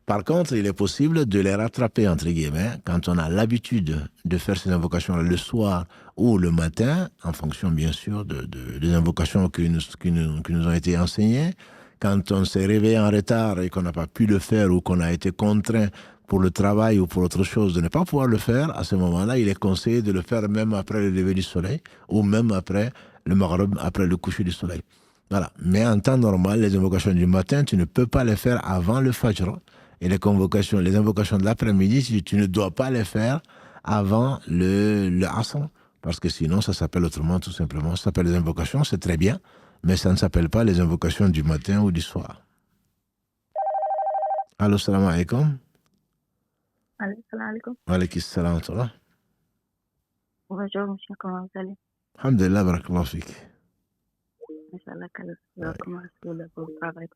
Par contre, il est possible de les rattraper, entre guillemets, quand on a l'habitude de faire ces invocations le soir ou le matin, en fonction, bien sûr, des invocations qui nous ont été enseignées. Quand on s'est réveillé en retard et qu'on n'a pas pu le faire ou qu'on a été contraint pour le travail ou pour autre chose de ne pas pouvoir le faire, à ce moment-là, il est conseillé de le faire même après le lever du soleil ou même après le maghrib, après le coucher du soleil. Voilà. Mais en temps normal, les invocations du matin, tu ne peux pas les faire avant le Fajr. Et les invocations de l'après-midi, tu ne dois pas les faire avant le Asr, parce que sinon, ça s'appelle autrement, tout simplement. Ça s'appelle les invocations, c'est très bien, mais ça ne s'appelle pas les invocations du matin ou du soir. Allô, salam alaikum. Salam alaikum. Wa alaykum salam, ça va? Bonjour, monsieur, comment vous allez? Alhamdulillah, barakallahu fik. Inch'Allah, comment est-ce que vous travaillez?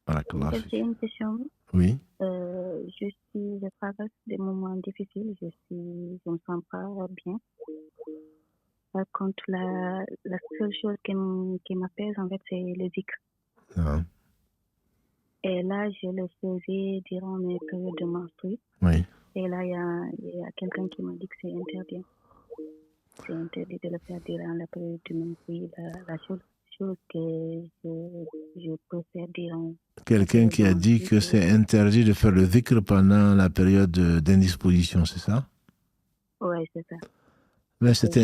Barakallahu fik. J'ai une question. Oui. Je traverse des moments difficiles, je ne me sens pas bien. Par contre, la seule chose qui m'apaise, en fait, c'est le zikr. Ah. Et là, je le faisais durant mes périodes de menstrues. Oui. Et là, il y a quelqu'un qui m'a dit que c'est interdit. C'est interdit de le faire durant la période de menstrues. La chose que je peux faire durant... Quelqu'un qui a dit que c'est interdit de faire le dhikr pendant la période d'indisposition, c'est ça? Oui, c'est ça. Mais c'est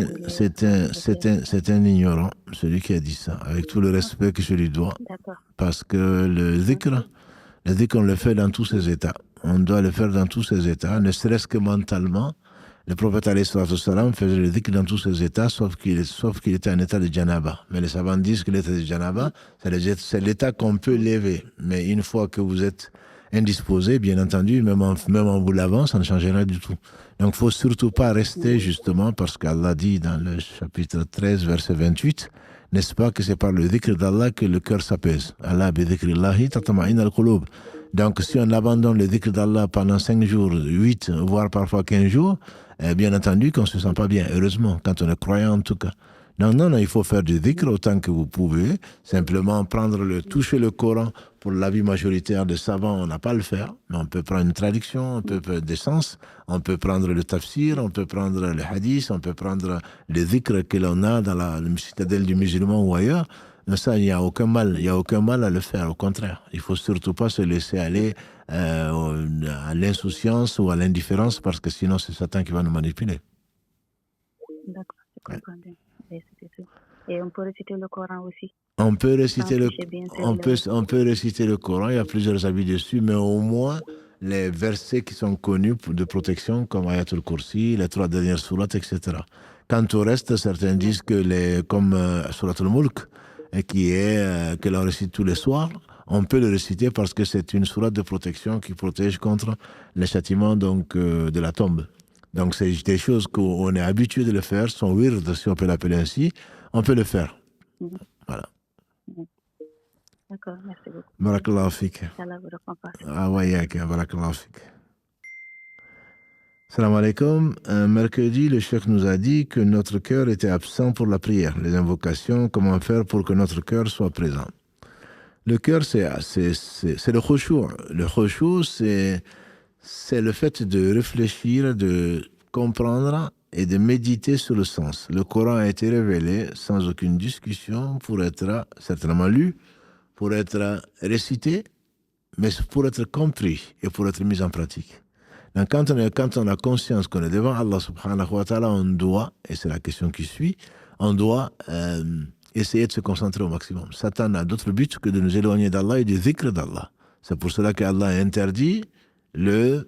un ignorant, celui qui a dit ça, avec tout le respect que je lui dois. D'accord. Parce que le dhikr, on le fait dans tous ses états. On doit le faire dans tous ses états, ne serait-ce que mentalement. Le prophète alayhi salam faisait le dhikr dans tous ses états, sauf qu'il était en état de janaba. Mais les savants disent que l'état de janaba, c'est l'état qu'on peut lever. Mais une fois que vous êtes indisposé, bien entendu, même en vous lavant, ça ne change rien du tout. Donc, il ne faut surtout pas rester, justement, parce qu'Allah dit dans le chapitre 13, verset 28, n'est-ce pas que c'est par le dhikr d'Allah que le cœur s'apaise. Allah bi dhikrillahi tatma'in al-qulub. Donc, si on abandonne le dhikr d'Allah pendant 5 jours, 8, voire parfois 15 jours, bien entendu qu'on ne se sent pas bien, heureusement, quand on est croyant en tout cas. Non, il faut faire du dhikr autant que vous pouvez. Simplement toucher le Coran. Pour l'avis majoritaire des savants, on n'a pas à le faire. Mais on peut prendre une traduction, on peut prendre des sens, on peut prendre le tafsir, on peut prendre le hadith, on peut prendre les dhikr que l'on a dans la citadelle du musulman ou ailleurs. Mais ça, il n'y a aucun mal. Il n'y a aucun mal à le faire, au contraire. Il ne faut surtout pas se laisser aller à l'insouciance ou à l'indifférence parce que sinon, c'est Satan qui va nous manipuler. D'accord, je comprends bien. Et on peut réciter le Coran aussi. On peut réciter le Coran, il y a plusieurs avis dessus, mais au moins les versets qui sont connus de protection, comme Ayatul Kursi, les 3 dernières sourates, etc. Quant au reste, certains disent que comme Suratul Mulk, que l'on récite tous les soirs, on peut le réciter parce que c'est une sourate de protection qui protège contre les châtiments donc, de la tombe. Donc, c'est des choses qu'on est habitué de le faire, son wird, si on peut l'appeler ainsi, on peut le faire. Voilà. D'accord, merci beaucoup. Barakallahu fik. Barakallahu fik. Salam alaikum. Mercredi, le cheikh nous a dit que notre cœur était absent pour la prière. Les invocations, comment faire pour que notre cœur soit présent. Le cœur, c'est le khushu'. Le khushu', c'est le fait de réfléchir, de comprendre et de méditer sur le sens. Le Coran a été révélé sans aucune discussion pour être certainement lu, pour être récité, mais pour être compris et pour être mis en pratique. Donc quand on a conscience qu'on est devant Allah subhanahu wa ta'ala, on doit, et c'est la question qui suit, on doit essayer de se concentrer au maximum. Satan n'a d'autre but que de nous éloigner d'Allah et du dhikr d'Allah. C'est pour cela qu'Allah a interdit la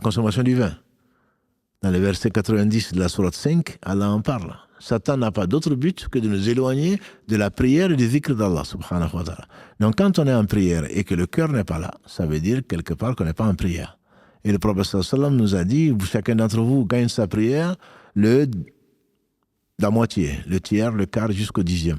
consommation du vin. Dans le verset 90 de la sourate 5, Allah en parle. Satan n'a pas d'autre but que de nous éloigner de la prière et du dhikr d'Allah subhanahu wa ta'ala. Donc quand on est en prière et que le cœur n'est pas là, ça veut dire quelque part qu'on n'est pas en prière. Et le prophète sallam nous a dit, chacun d'entre vous gagne sa prière la moitié, le tiers, le quart jusqu'au 10e.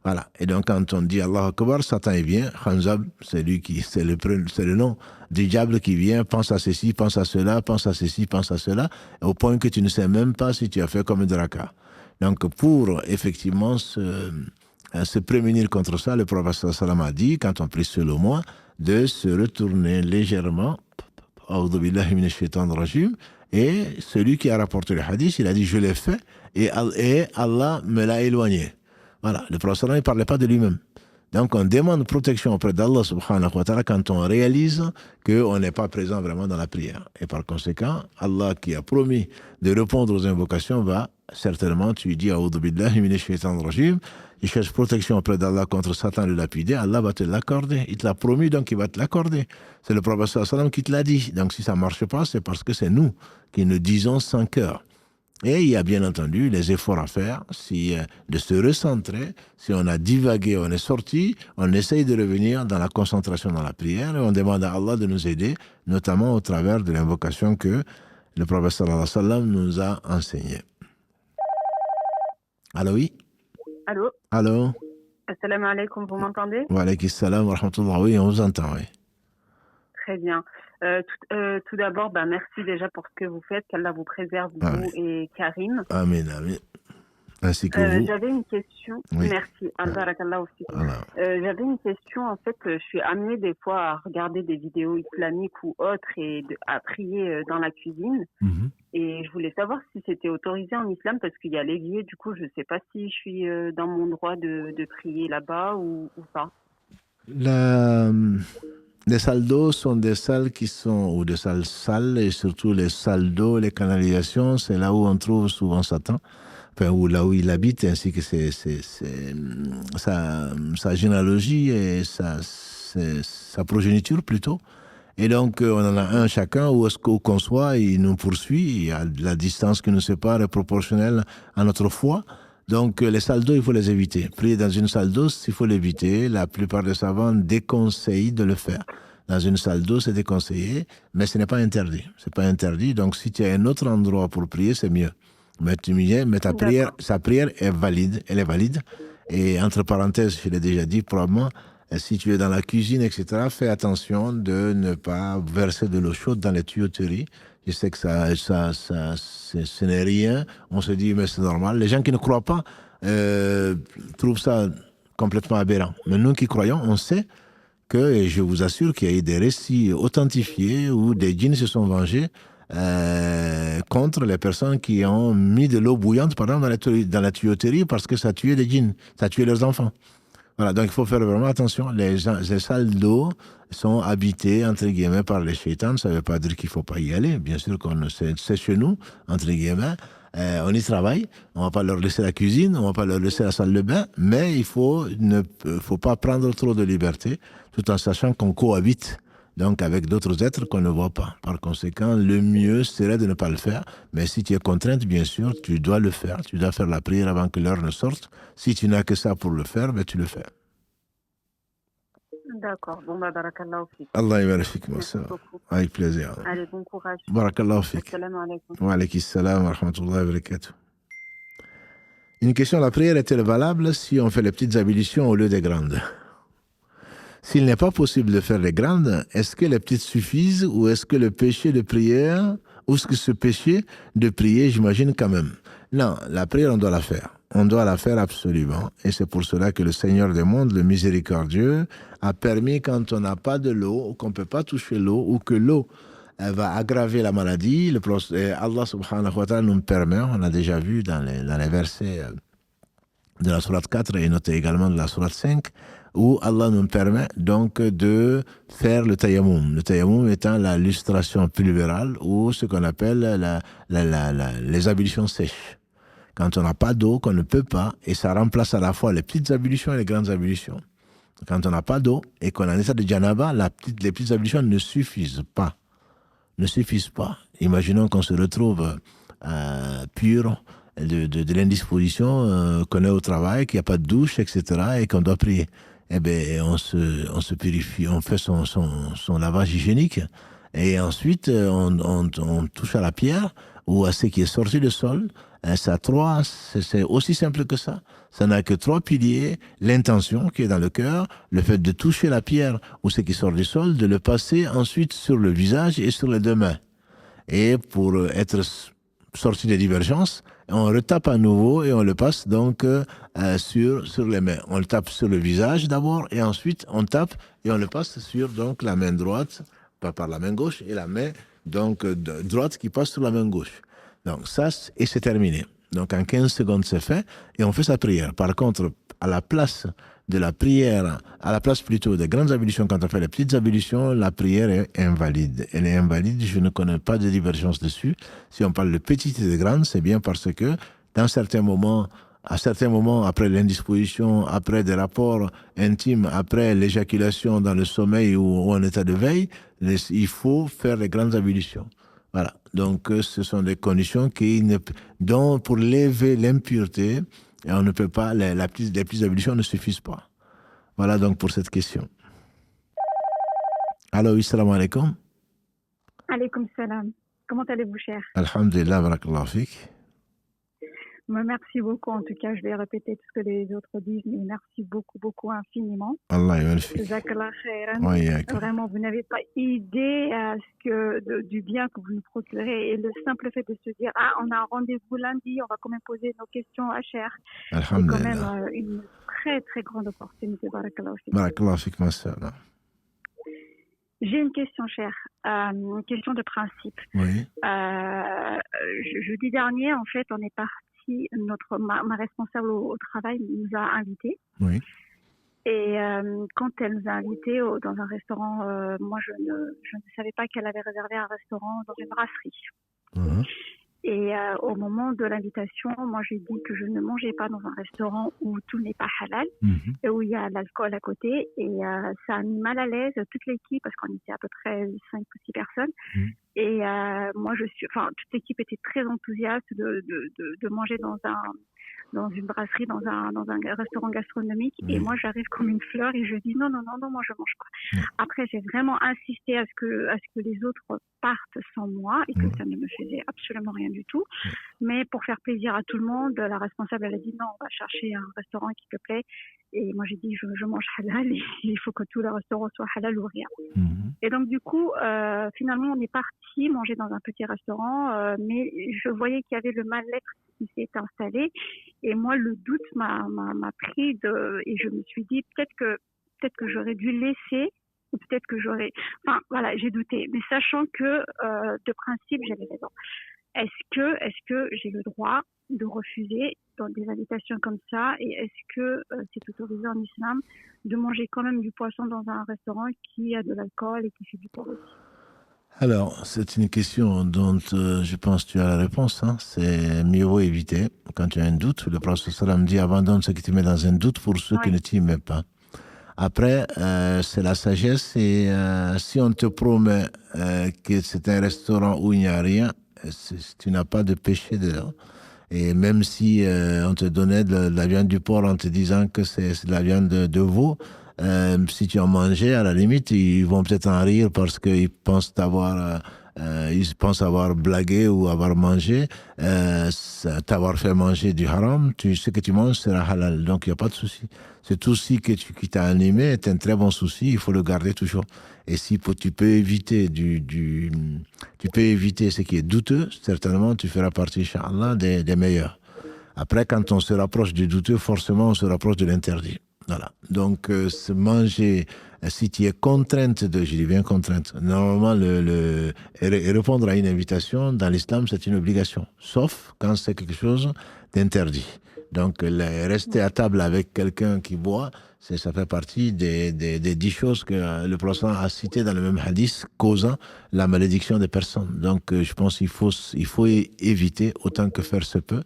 Voilà. Et donc quand on dit Allahu Akbar, Satan est bien, Khanzab, c'est le nom du diable qui vient, pense à ceci, pense à cela, pense à ceci, pense à cela, au point que tu ne sais même pas si tu as fait comme un raka. Donc pour effectivement se prémunir contre ça, le prophète sallam a dit, quand on prie seul au moins, de se retourner légèrement, A'udhu billahi minash shaitanir rajim, et celui qui a rapporté le hadith, il a dit je l'ai fait et Allah me l'a éloigné. Voilà, le prophète sallam ne parlait pas de lui-même. Donc on demande protection auprès d'Allah subhanahu wa ta'ala quand on réalise qu'on n'est pas présent vraiment dans la prière. Et par conséquent, Allah qui a promis de répondre aux invocations va certainement, tu dis A'udhu billahi minash shaitanir rajim, il cherche protection auprès d'Allah contre Satan le lapidé, Allah va te l'accorder. Il te l'a promis, donc il va te l'accorder. C'est le prophète sallallahu alayhi wa sallam qui te l'a dit. Donc si ça ne marche pas, c'est parce que c'est nous qui nous disons sans cœur. Et il y a bien entendu les efforts à faire, de se recentrer. Si on a divagué, on est sorti, on essaye de revenir dans la concentration dans la prière et on demande à Allah de nous aider, notamment au travers de l'invocation que le prophète sallallahu alayhi wa sallam nous a enseignée. Allô, oui? Allô? Allô? Assalamu alaikum, vous m'entendez? Wa alaykum salam wa rahmatullah, oui, on vous entend, oui. Très bien. Tout d'abord, merci déjà pour ce que vous faites, qu'Allah vous préserve, vous et Karim. Amen, amen. Ainsi que vous. J'avais une question. Oui. Merci. Barakallah aussi. J'avais une question. En fait, je suis amenée des fois à regarder des vidéos islamiques ou autres et à prier dans la cuisine. Mm-hmm. Et je voulais savoir si c'était autorisé en islam parce qu'il y a l'évier. Du coup, je ne sais pas si je suis dans mon droit de prier là-bas ou pas. Les salles d'eau sont des salles ou des salles sales, et surtout les salles d'eau, les canalisations, c'est là où on trouve souvent Satan, là où il habite, ainsi que sa généalogie et sa progéniture plutôt. Et donc, on en a un chacun, où est-ce qu'on soit, il nous poursuit, la distance qui nous sépare est proportionnelle à notre foi. Donc, les salles d'eau, il faut les éviter. Prier dans une salle d'eau, il faut l'éviter. La plupart des savants déconseillent de le faire. Dans une salle d'eau, c'est déconseillé, mais ce n'est pas interdit. C'est pas interdit. Donc, si tu as un autre endroit pour prier, c'est mieux. Mais sa prière est valide. Elle est valide. Et entre parenthèses, je l'ai déjà dit, probablement, si tu es dans la cuisine, etc., fais attention de ne pas verser de l'eau chaude dans les tuyauteries. Je sais que ce n'est rien. On se dit, mais c'est normal. Les gens qui ne croient pas trouvent ça complètement aberrant. Mais nous qui croyons, on sait que, et je vous assure qu'il y a eu des récits authentifiés où des djinns se sont vengés contre les personnes qui ont mis de l'eau bouillante, par exemple, dans la tuyauterie parce que ça tuait les djinns, ça tuait leurs enfants. Voilà, donc il faut faire vraiment attention. Les salles d'eau sont habitées, entre guillemets, par les shaitans. Ça ne veut pas dire qu'il ne faut pas y aller. Bien sûr c'est chez nous, entre guillemets. On y travaille. On ne va pas leur laisser la cuisine, on ne va pas leur laisser la salle de bain. Mais il ne faut pas prendre trop de liberté, tout en sachant qu'on cohabite donc avec d'autres êtres qu'on ne voit pas. Par conséquent, le mieux serait de ne pas le faire. Mais si tu es contrainte, bien sûr, tu dois le faire. Tu dois faire la prière avant que l'heure ne sorte. Si tu n'as que ça pour le faire, tu le fais. D'accord. Bon, bah, barakallahu fik. Allah yabarak fik, ma sœur. Avec plaisir. Allez, bon courage. Barakallahu fik. Assalamu alaikum. Wa alaykum salam wa rahmatullahi wa barakatuh. Une question, la prière est-elle valable si on fait les petites ablutions au lieu des grandes? S'il n'est pas possible de faire les grandes, est-ce que les petites suffisent ou est-ce que le péché de prière, ou est-ce que ce péché de prier, j'imagine quand même? Non, la prière, on doit la faire. On doit la faire absolument. Et c'est pour cela que le Seigneur des mondes, le miséricordieux, a permis quand on n'a pas de l'eau, ou qu'on ne peut pas toucher l'eau, ou que l'eau elle va aggraver la maladie. Allah subhanahu wa ta'ala nous permet, on a déjà vu dans les versets de la sourate 4 et noté également de la sourate 5, où Allah nous permet donc de faire le tayammum. Le tayammum étant la lustration pluvérale ou ce qu'on appelle les ablutions sèches. Quand on n'a pas d'eau, qu'on ne peut pas, et ça remplace à la fois les petites ablutions et les grandes ablutions. Quand on n'a pas d'eau et qu'on est en état de janaba, les petites ablutions ne suffisent pas. Ne suffisent pas. Imaginons qu'on se retrouve pur de l'indisposition, qu'on est au travail, qu'il n'y a pas de douche, etc., et qu'on doit prier. Eh bien, on se purifie, on fait son lavage hygiénique, et ensuite, on touche à la pierre ou à ce qui est sorti du sol. C'est aussi simple que ça. Ça n'a que 3 piliers: l'intention qui est dans le cœur, le fait de toucher la pierre ou ce qui sort du sol, de le passer ensuite sur le visage et sur les 2 mains. Et pour être sorti des divergences, on retape à nouveau et on le passe donc sur les mains. On le tape sur le visage d'abord et ensuite on tape et on le passe sur donc la main droite, pas par la main gauche, et la main donc droite qui passe sur la main gauche. Donc ça, et c'est terminé. Donc en 15 secondes, c'est fait et on fait sa prière. Par contre, à la place de la prière, à la place plutôt des grandes ablutions, quand on fait les petites ablutions, la prière est invalide. Elle est invalide, je ne connais pas de divergence dessus. Si on parle de petites et de grandes, c'est bien parce que à certains moments, après l'indisposition, après des rapports intimes, après l'éjaculation dans le sommeil ou en état de veille, il faut faire les grandes ablutions. Voilà, donc ce sont des conditions dont pour lever l'impureté, on ne peut pas, les petites ablutions ne suffisent pas. Voilà donc pour cette question. Allô, salam alaikum. Alaikum salam. Comment allez-vous, cher? Alhamdulillah, barakallahu fik. Merci beaucoup. En tout cas, je vais répéter tout ce que les autres disent, mais merci beaucoup, beaucoup, infiniment. Allah yabarak. Jazakallah khairan. Vraiment, vous n'avez pas idée du bien que vous nous procurez. Et le simple fait de se dire, on a un rendez-vous lundi, on va quand même poser nos questions à Cher. C'est quand même une très, très grande opportunité. Barakallah fik. Barakallah fik, ma sœur. J'ai une question, Cher, une question de principe. Oui. Jeudi dernier, en fait, on est parti. Ma responsable au travail nous a invités. Oui. Et quand elle nous a invités dans un restaurant, moi je ne savais pas qu'elle avait réservé un restaurant dans une brasserie. Uh-huh. Et au moment de l'invitation, moi j'ai dit que je ne mangeais pas dans un restaurant où tout n'est pas halal, et où il y a l'alcool à côté. Et ça a mis mal à l'aise toute l'équipe parce qu'on était à peu près 5 ou 6 personnes. Et moi toute l'équipe était très enthousiaste de manger dans une brasserie, dans un restaurant gastronomique. Et moi, j'arrive comme une fleur et je dis non, moi, je mange pas. Après, j'ai vraiment insisté à ce que les autres partent sans moi et que ça ne me faisait absolument rien du tout. Mais pour faire plaisir à tout le monde, la responsable, elle a dit non, on va chercher un restaurant qui te plaît. Et moi, j'ai dit je mange halal et il faut que tout le restaurant soit halal ou rien. Et donc, du coup, finalement, on est parti manger dans un petit restaurant, mais je voyais qu'il y avait le mal-être qui s'est installé. Et moi, le doute m'a pris et je me suis dit peut-être que j'aurais dû laisser, ou peut-être que j'aurais, enfin voilà, j'ai douté. Mais sachant que de principe, j'avais raison. Est-ce que j'ai le droit de refuser dans des invitations comme ça, et est-ce que c'est autorisé en islam de manger quand même du poisson dans un restaurant qui a de l'alcool et qui fait du porc aussi? Alors, c'est une question dont je pense que tu as la réponse. C'est mieux vaut éviter quand tu as un doute. Le prophète sallam dit abandonne ce qui te met dans un doute pour ceux qui ne t'y mettent pas. Après, c'est la sagesse, et si on te promet que c'est un restaurant où il n'y a rien, tu n'as pas de péché dedans. Et même si on te donnait de la viande du porc en te disant que c'est de la viande de veau, si tu en mangeais, à la limite, ils vont peut-être en rire parce qu'ils pensent avoir blagué ou avoir mangé, t'avoir fait manger du haram. Ce que tu manges sera halal, donc il n'y a pas de souci. C'est tout souci qui t'a animé est un très bon souci, il faut le garder toujours. Et si tu peux éviter tu peux éviter ce qui est douteux, certainement tu feras partie, Inch'Allah, des meilleurs. Après, quand on se rapproche du douteux, forcément on se rapproche de l'interdit. Voilà. Donc, se manger, si tu es contrainte je dis bien contrainte, normalement, et répondre à une invitation, dans l'islam, c'est une obligation, sauf quand c'est quelque chose d'interdit. Donc, rester à table avec quelqu'un qui boit, ça fait partie des 10 choses que le prophète a citées dans le même hadith, causant la malédiction des personnes. Donc, je pense qu'il faut éviter autant que faire se peut,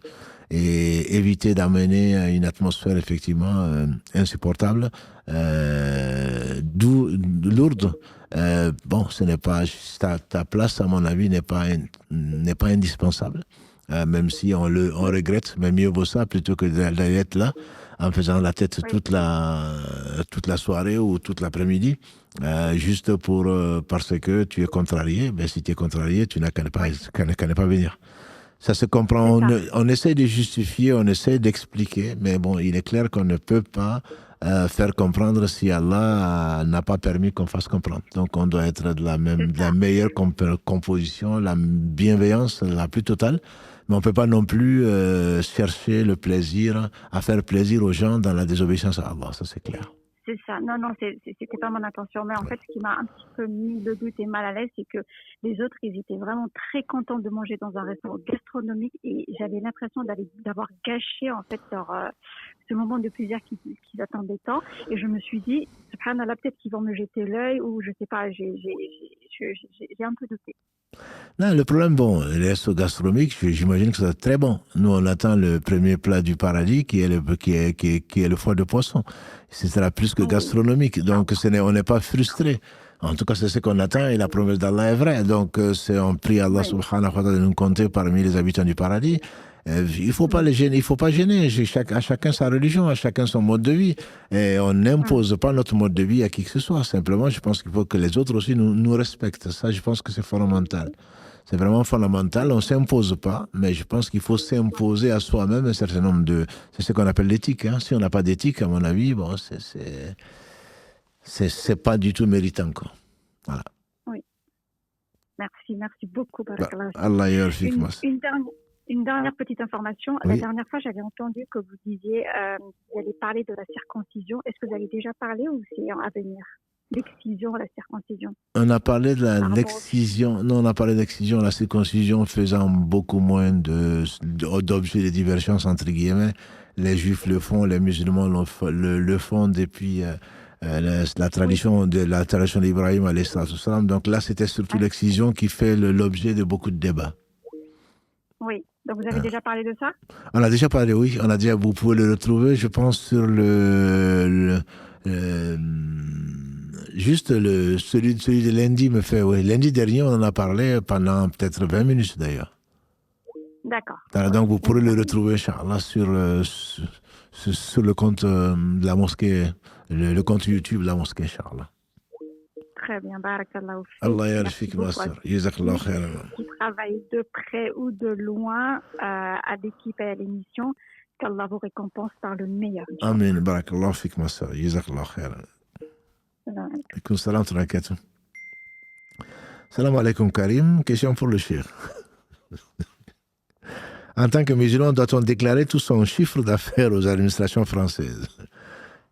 et éviter d'amener une atmosphère effectivement insupportable, lourde. Bon, ce n'est pas ta place, à mon avis, n'est pas indispensable. Même si on regrette, mais mieux vaut ça plutôt que d'aller être là en faisant la tête toute la soirée ou toute l'après-midi, juste parce que tu es contrarié. Mais si tu es contrarié, tu n'as qu'à ne pas venir. Ça se comprend. On essaie de justifier, on essaie d'expliquer, mais bon, il est clair qu'on ne peut pas faire comprendre si Allah n'a pas permis qu'on fasse comprendre. Donc, on doit être de la meilleure composition, la bienveillance la plus totale. Mais on ne peut pas non plus chercher le plaisir, à faire plaisir aux gens dans la désobéissance à Allah, ça c'est clair. C'est ça. Non, c'était pas mon intention. Mais en fait, ce qui m'a un petit peu mis le doute et mal à l'aise, c'est que les autres, ils étaient vraiment très contents de manger dans un restaurant gastronomique et j'avais l'impression d'avoir gâché, en fait, ce moment de plaisir qu'ils attendaient tant. Et je me suis dit, subhanallah, peut-être qu'ils vont me jeter l'œil ou je sais pas, j'ai un peu douté. Non, le problème, bon, les restos gastronomiques, j'imagine que ça va être très bon. Nous, on attend le premier plat du paradis qui est le foie de poisson. Ce sera plus que gastronomique. Donc, on n'est pas frustré. En tout cas, c'est ce qu'on attend et la promesse d'Allah est vraie. Donc, on prie Allah subhanahu wa ta'ala de nous compter parmi les habitants du paradis. Il faut pas les gêner, il faut pas gêner. À chacun sa religion, à chacun son mode de vie. Et on n'impose pas notre mode de vie à qui que ce soit. Simplement, je pense qu'il faut que les autres aussi nous respectent. Ça, je pense que c'est fondamental. C'est vraiment fondamental. On ne s'impose pas, mais je pense qu'il faut s'imposer à soi-même un certain nombre de... C'est ce qu'on appelle l'éthique. Hein. Si on n'a pas d'éthique, à mon avis, bon, c'est pas du tout méritant, quoi. Voilà. Oui. Merci beaucoup. Allah yarfik, Une dernière petite information. Oui. La dernière fois, j'avais entendu que vous disiez vous allez parler de la circoncision. Est-ce que vous avez déjà parlé ou c'est à venir? L'excision, la circoncision. On a parlé de l'excision. Non, on a parlé d'excision, la circoncision faisant beaucoup moins d'objets de divergence, entre guillemets. Les juifs le font, les musulmans le font depuis la tradition d'Ibrahim alayhi salam. Donc là, c'était surtout l'excision qui fait l'objet de beaucoup de débats. Oui. Donc vous avez déjà parlé de ça? On a déjà parlé, oui. Vous pouvez le retrouver, je pense, sur juste celui de lundi me fait, oui. Lundi dernier, on en a parlé pendant peut-être 20 minutes d'ailleurs. D'accord. Donc vous pourrez le retrouver, Inch'Allah, sur le compte de la mosquée, le compte YouTube de la mosquée, Inch'Allah. Très bien, barakallahu fik. Allah yarfik, ma sœur. Jazakallah khairan. Qui travaille de près ou de loin à l'équipe et à l'émission, qu'Allah vous récompense par le meilleur. Amin, barakallahu fik, ma sœur. Jazakallah khairan. Alaykoum salam wa barakatuh. Salam alaikum Karim, question pour le cheikh. En tant que musulman, doit-on déclarer tout son chiffre d'affaires aux administrations françaises?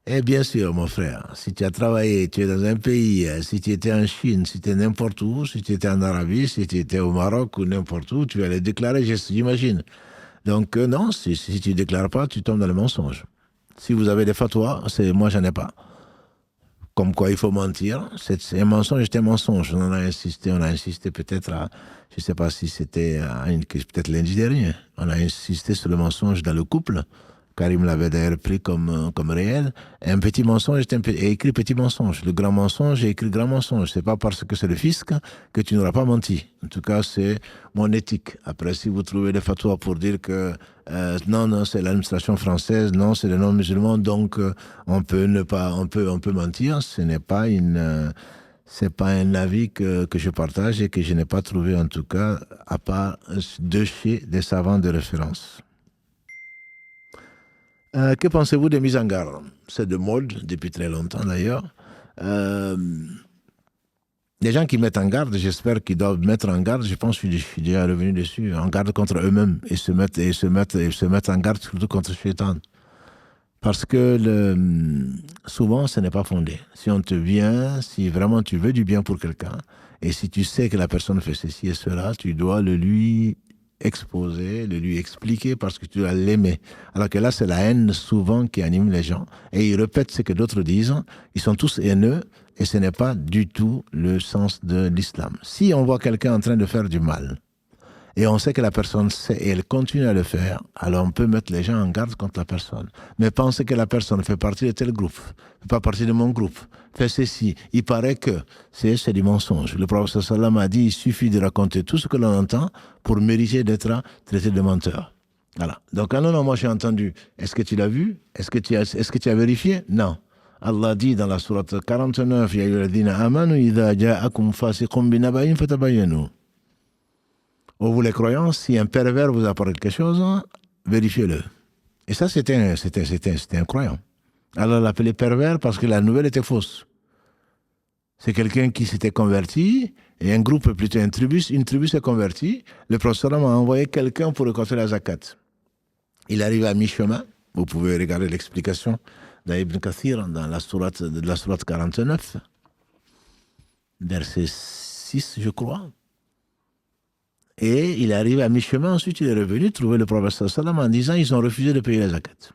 Eh bien sûr, mon frère, si tu as travaillé, tu es dans un pays, si tu étais en Chine, si tu es n'importe où, si tu étais en Arabie, si tu étais au Maroc ou n'importe où, tu vas les déclarer, j'imagine. Donc non, si tu ne déclares pas, tu tombes dans le mensonge. Si vous avez des fatwas, moi j'en ai pas. Comme quoi il faut mentir, c'est un mensonge, c'est un mensonge. On a insisté peut-être je ne sais pas si c'était peut-être lundi dernier, on a insisté sur le mensonge dans le couple. Karim l'avait d'ailleurs pris comme réel. Un petit mensonge est écrit petit mensonge. Le grand mensonge est écrit grand mensonge. C'est pas parce que c'est le fisc que tu n'auras pas menti. En tout cas, c'est mon éthique. Après, si vous trouvez des fatwas pour dire que non, c'est l'administration française, non, c'est les non-musulmans, donc on peut mentir. Ce n'est pas c'est pas un avis que je partage et que je n'ai pas trouvé, en tout cas, à part de chez des savants de référence. Que pensez-vous des mises en garde? C'est de mode depuis très longtemps d'ailleurs. Les gens qui mettent en garde, j'espère qu'ils doivent mettre en garde, je pense que je suis déjà revenu dessus, en garde contre eux-mêmes et se mettre en garde surtout contre Shaitan. Parce que souvent, ce n'est pas fondé. Si on te vient, si vraiment tu veux du bien pour quelqu'un, et si tu sais que la personne fait ceci et cela, tu dois le lui exposer, le lui expliquer parce que tu dois l'aimer. Alors que là, c'est la haine souvent qui anime les gens. Et ils répètent ce que d'autres disent. Ils sont tous haineux et ce n'est pas du tout le sens de l'islam. Si on voit quelqu'un en train de faire du mal, et on sait que la personne sait et elle continue à le faire, alors on peut mettre les gens en garde contre la personne. Mais penser que la personne fait partie de tel groupe, fait pas partie de mon groupe, fait ceci, il paraît que c'est du mensonge. Le prophète sallam a dit, il suffit de raconter tout ce que l'on entend pour mériter d'être traité de menteur. Voilà. Donc, non, moi j'ai entendu, est-ce que tu l'as vu? Est-ce que tu as vérifié? Non. Allah dit dans la sourate 49, Ya ayyuhalladhina amanu idha ja'akum fasiqun binaba'in fatabayyanu. Oh, vous les croyants, si un pervers vous apporte quelque chose, vérifiez-le. Et ça, c'était un croyant. Alors, on l'appelait pervers parce que la nouvelle était fausse. C'est quelqu'un qui s'était converti, et un groupe, plutôt une tribu s'est convertie. Le prophète a envoyé quelqu'un pour récolter la zakat. Il arrive à mi-chemin. Vous pouvez regarder l'explication d'Ibn Kathir dans la sourate 49, verset 6, je crois. Et il arrive à mi-chemin, ensuite il est revenu trouver le prophète sallam en disant ils ont refusé de payer la zakat.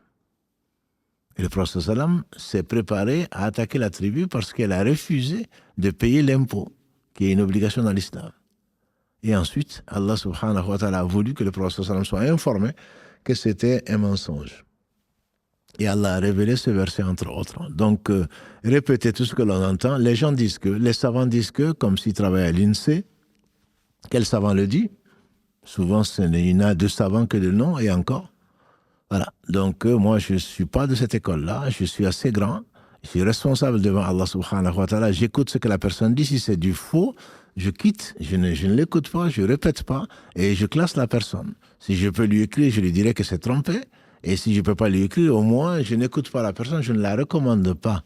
Et le prophète sallam s'est préparé à attaquer la tribu parce qu'elle a refusé de payer l'impôt, qui est une obligation dans l'islam. Et ensuite, Allah subhanahu wa ta'ala a voulu que le prophète sallam soit informé que c'était un mensonge. Et Allah a révélé ce verset entre autres. Donc, répétez tout ce que l'on entend. Les savants disent que, comme s'ils travaillaient à l'INSEE, quel savant le dit? Souvent, il n'y a deux savants que de nom, et encore. Voilà. Donc, moi, je ne suis pas de cette école-là. Je suis assez grand. Je suis responsable devant Allah subhanahu wa ta'ala. J'écoute ce que la personne dit. Si c'est du faux, je quitte. Je ne l'écoute pas, je ne répète pas, et je classe la personne. Si je peux lui écrire, je lui dirai que c'est trompé. Et si je ne peux pas lui écrire, au moins, je n'écoute pas la personne, je ne la recommande pas.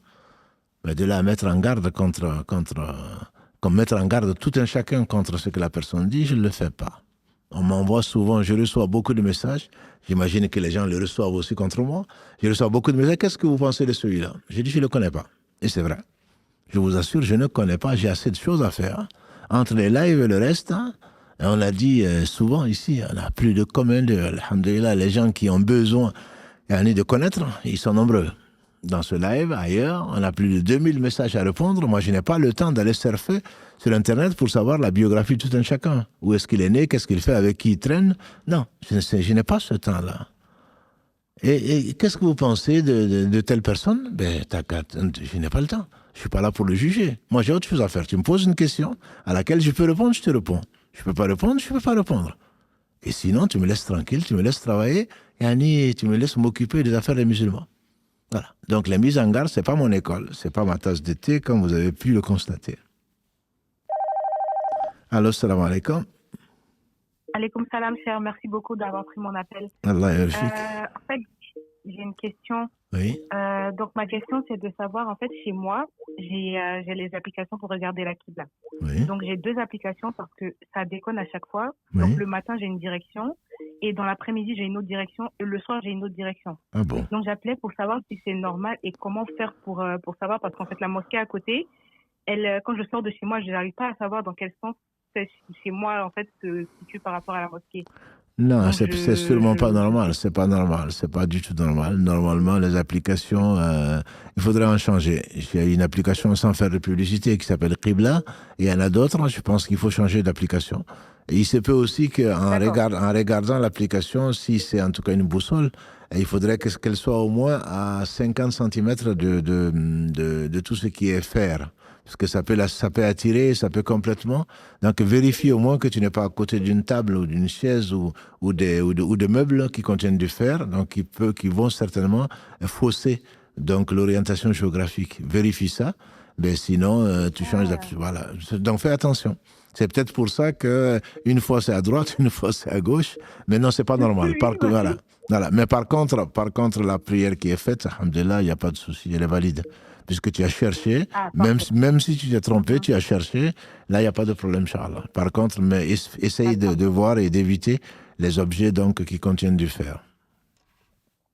Mais de la mettre en garde comme mettre en garde tout un chacun contre ce que la personne dit, je ne le fais pas. On m'envoie souvent, je reçois beaucoup de messages. J'imagine que les gens le reçoivent aussi contre moi. Je reçois beaucoup de messages. Qu'est-ce que vous pensez de celui-là? J'ai dit, je ne le connais pas. Et c'est vrai. Je vous assure, je ne connais pas. J'ai assez de choses à faire. Entre les lives et le reste, et on l'a dit souvent ici, on a plus de commun de, alhamdoulilah, les gens qui ont besoin de connaître, ils sont nombreux. Dans ce live, ailleurs, on a plus de 2000 messages à répondre. Moi, je n'ai pas le temps d'aller surfer sur Internet pour savoir la biographie de tout un chacun. Où est-ce qu'il est né, qu'est-ce qu'il fait, avec qui il traîne. Non, je n'ai pas ce temps-là. Et qu'est-ce que vous pensez de telle personne? Je n'ai pas le temps. Je ne suis pas là pour le juger. Moi, j'ai autre chose à faire. Tu me poses une question à laquelle je peux répondre, je te réponds. Je ne peux pas répondre, je ne peux pas répondre. Et sinon, tu me laisses tranquille, tu me laisses travailler, et tu me laisses m'occuper des affaires des musulmans. Voilà. Donc, les mises en garde, ce n'est pas mon école, ce n'est pas ma tasse de thé, comme vous avez pu le constater. Allô, salam alaikum. Alaikum salam, cher. Merci beaucoup d'avoir pris mon appel. Allah en fait, j'ai une question. Oui. Donc, ma question, c'est de savoir, en fait, chez moi, j'ai les applications pour regarder la Qibla. Oui. Donc, j'ai deux applications parce que ça déconne à chaque fois. Oui. Donc, le matin, j'ai une direction. Et dans l'après-midi, j'ai une autre direction. Et le soir, j'ai une autre direction. Ah bon? Donc, j'appelais pour savoir si c'est normal et comment faire pour savoir. Parce qu'en fait, la mosquée à côté, quand je sors de chez moi, je n'arrive pas à savoir dans quel sens chez moi, en fait, se situe par rapport à la mosquée. Non, c'est sûrement pas normal. C'est pas normal. C'est pas du tout normal. Normalement, les applications, il faudrait en changer. Il y a une application sans faire de publicité qui s'appelle Qibla. Et il y en a d'autres. Je pense qu'il faut changer d'application. Et il se peut aussi qu'en en regardant l'application, si c'est en tout cas une boussole, il faudrait qu'elle soit au moins à 50 centimètres de tout ce qui est fer. Parce que ça peut attirer, ça peut complètement. Donc, vérifie au moins que tu n'es pas à côté d'une table ou d'une chaise ou des meubles qui contiennent du fer, donc qui vont certainement fausser donc l'orientation géographique. Vérifie ça. Mais sinon, tu changes d'application. Voilà. Donc, fais attention. C'est peut-être pour ça que une fois c'est à droite, une fois c'est à gauche. Mais non, c'est pas normal. Voilà. Mais par contre, la prière qui est faite, alhamdoulilah, il n'y a pas de souci, elle est valide. Puisque tu as cherché, même si tu t'es trompé, tu as cherché, là, il n'y a pas de problème, Inch'Allah. Par contre, mais essaye de voir et d'éviter les objets donc, qui contiennent du fer.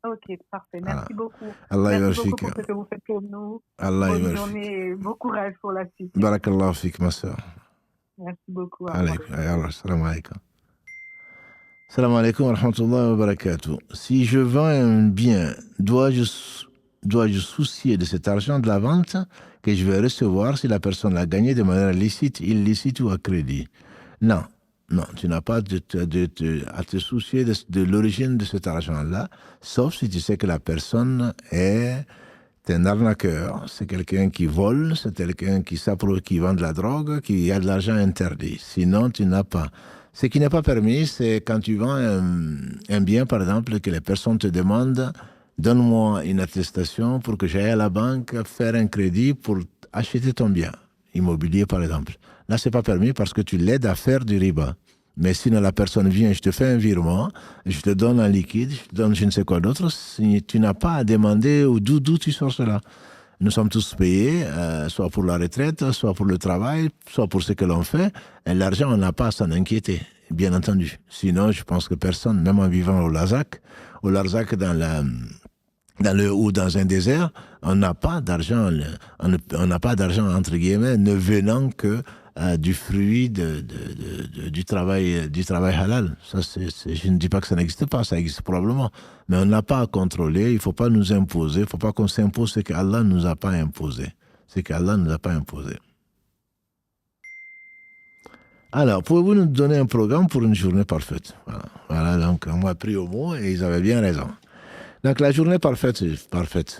Ok, parfait. Merci beaucoup. Allah Merci beaucoup pour ce que vous faites pour nous. Allah Bonne journée et bon courage pour la suite. Barakallahu fik, ma soeur. Merci beaucoup. Salam alaikum. Salam alaikum wa rahmatullahi wa barakatuh. Si je vends un bien, dois-je soucier de cet argent de la vente que je vais recevoir si la personne l'a gagné de manière licite, illicite ou à crédit? Non, tu n'as pas à te soucier de l'origine de cet argent-là, sauf si tu sais que la personne est un arnaqueur, c'est quelqu'un qui vole, c'est quelqu'un qui vend de la drogue, qui a de l'argent interdit. Sinon, tu n'as pas. Ce qui n'est pas permis, c'est quand tu vends un bien, par exemple, que les personnes te demandent « Donne-moi une attestation pour que j'aille à la banque faire un crédit pour acheter ton bien immobilier, par exemple. » Là, ce n'est pas permis parce que tu l'aides à faire du riba. Mais sinon, la personne vient, je te fais un virement, je te donne un liquide, je te donne je ne sais quoi d'autre, tu n'as pas à demander d'où tu sors cela. Nous sommes tous payés, soit pour la retraite, soit pour le travail, soit pour ce que l'on fait. Et l'argent, on n'a pas à s'en inquiéter, bien entendu. Sinon, je pense que personne, même en vivant au Larzac ou dans un désert, on n'a pas d'argent, entre guillemets, ne venant que du fruit du travail halal. Ça, je ne dis pas que ça n'existe pas, ça existe probablement. Mais on n'a pas à contrôler, il ne faut pas nous imposer, il ne faut pas qu'on s'impose ce qu'Allah ne nous a pas imposé. Alors, pouvez-vous nous donner un programme pour une journée parfaite? Voilà, donc on m'a pris au mot et ils avaient bien raison. Donc la journée parfaite,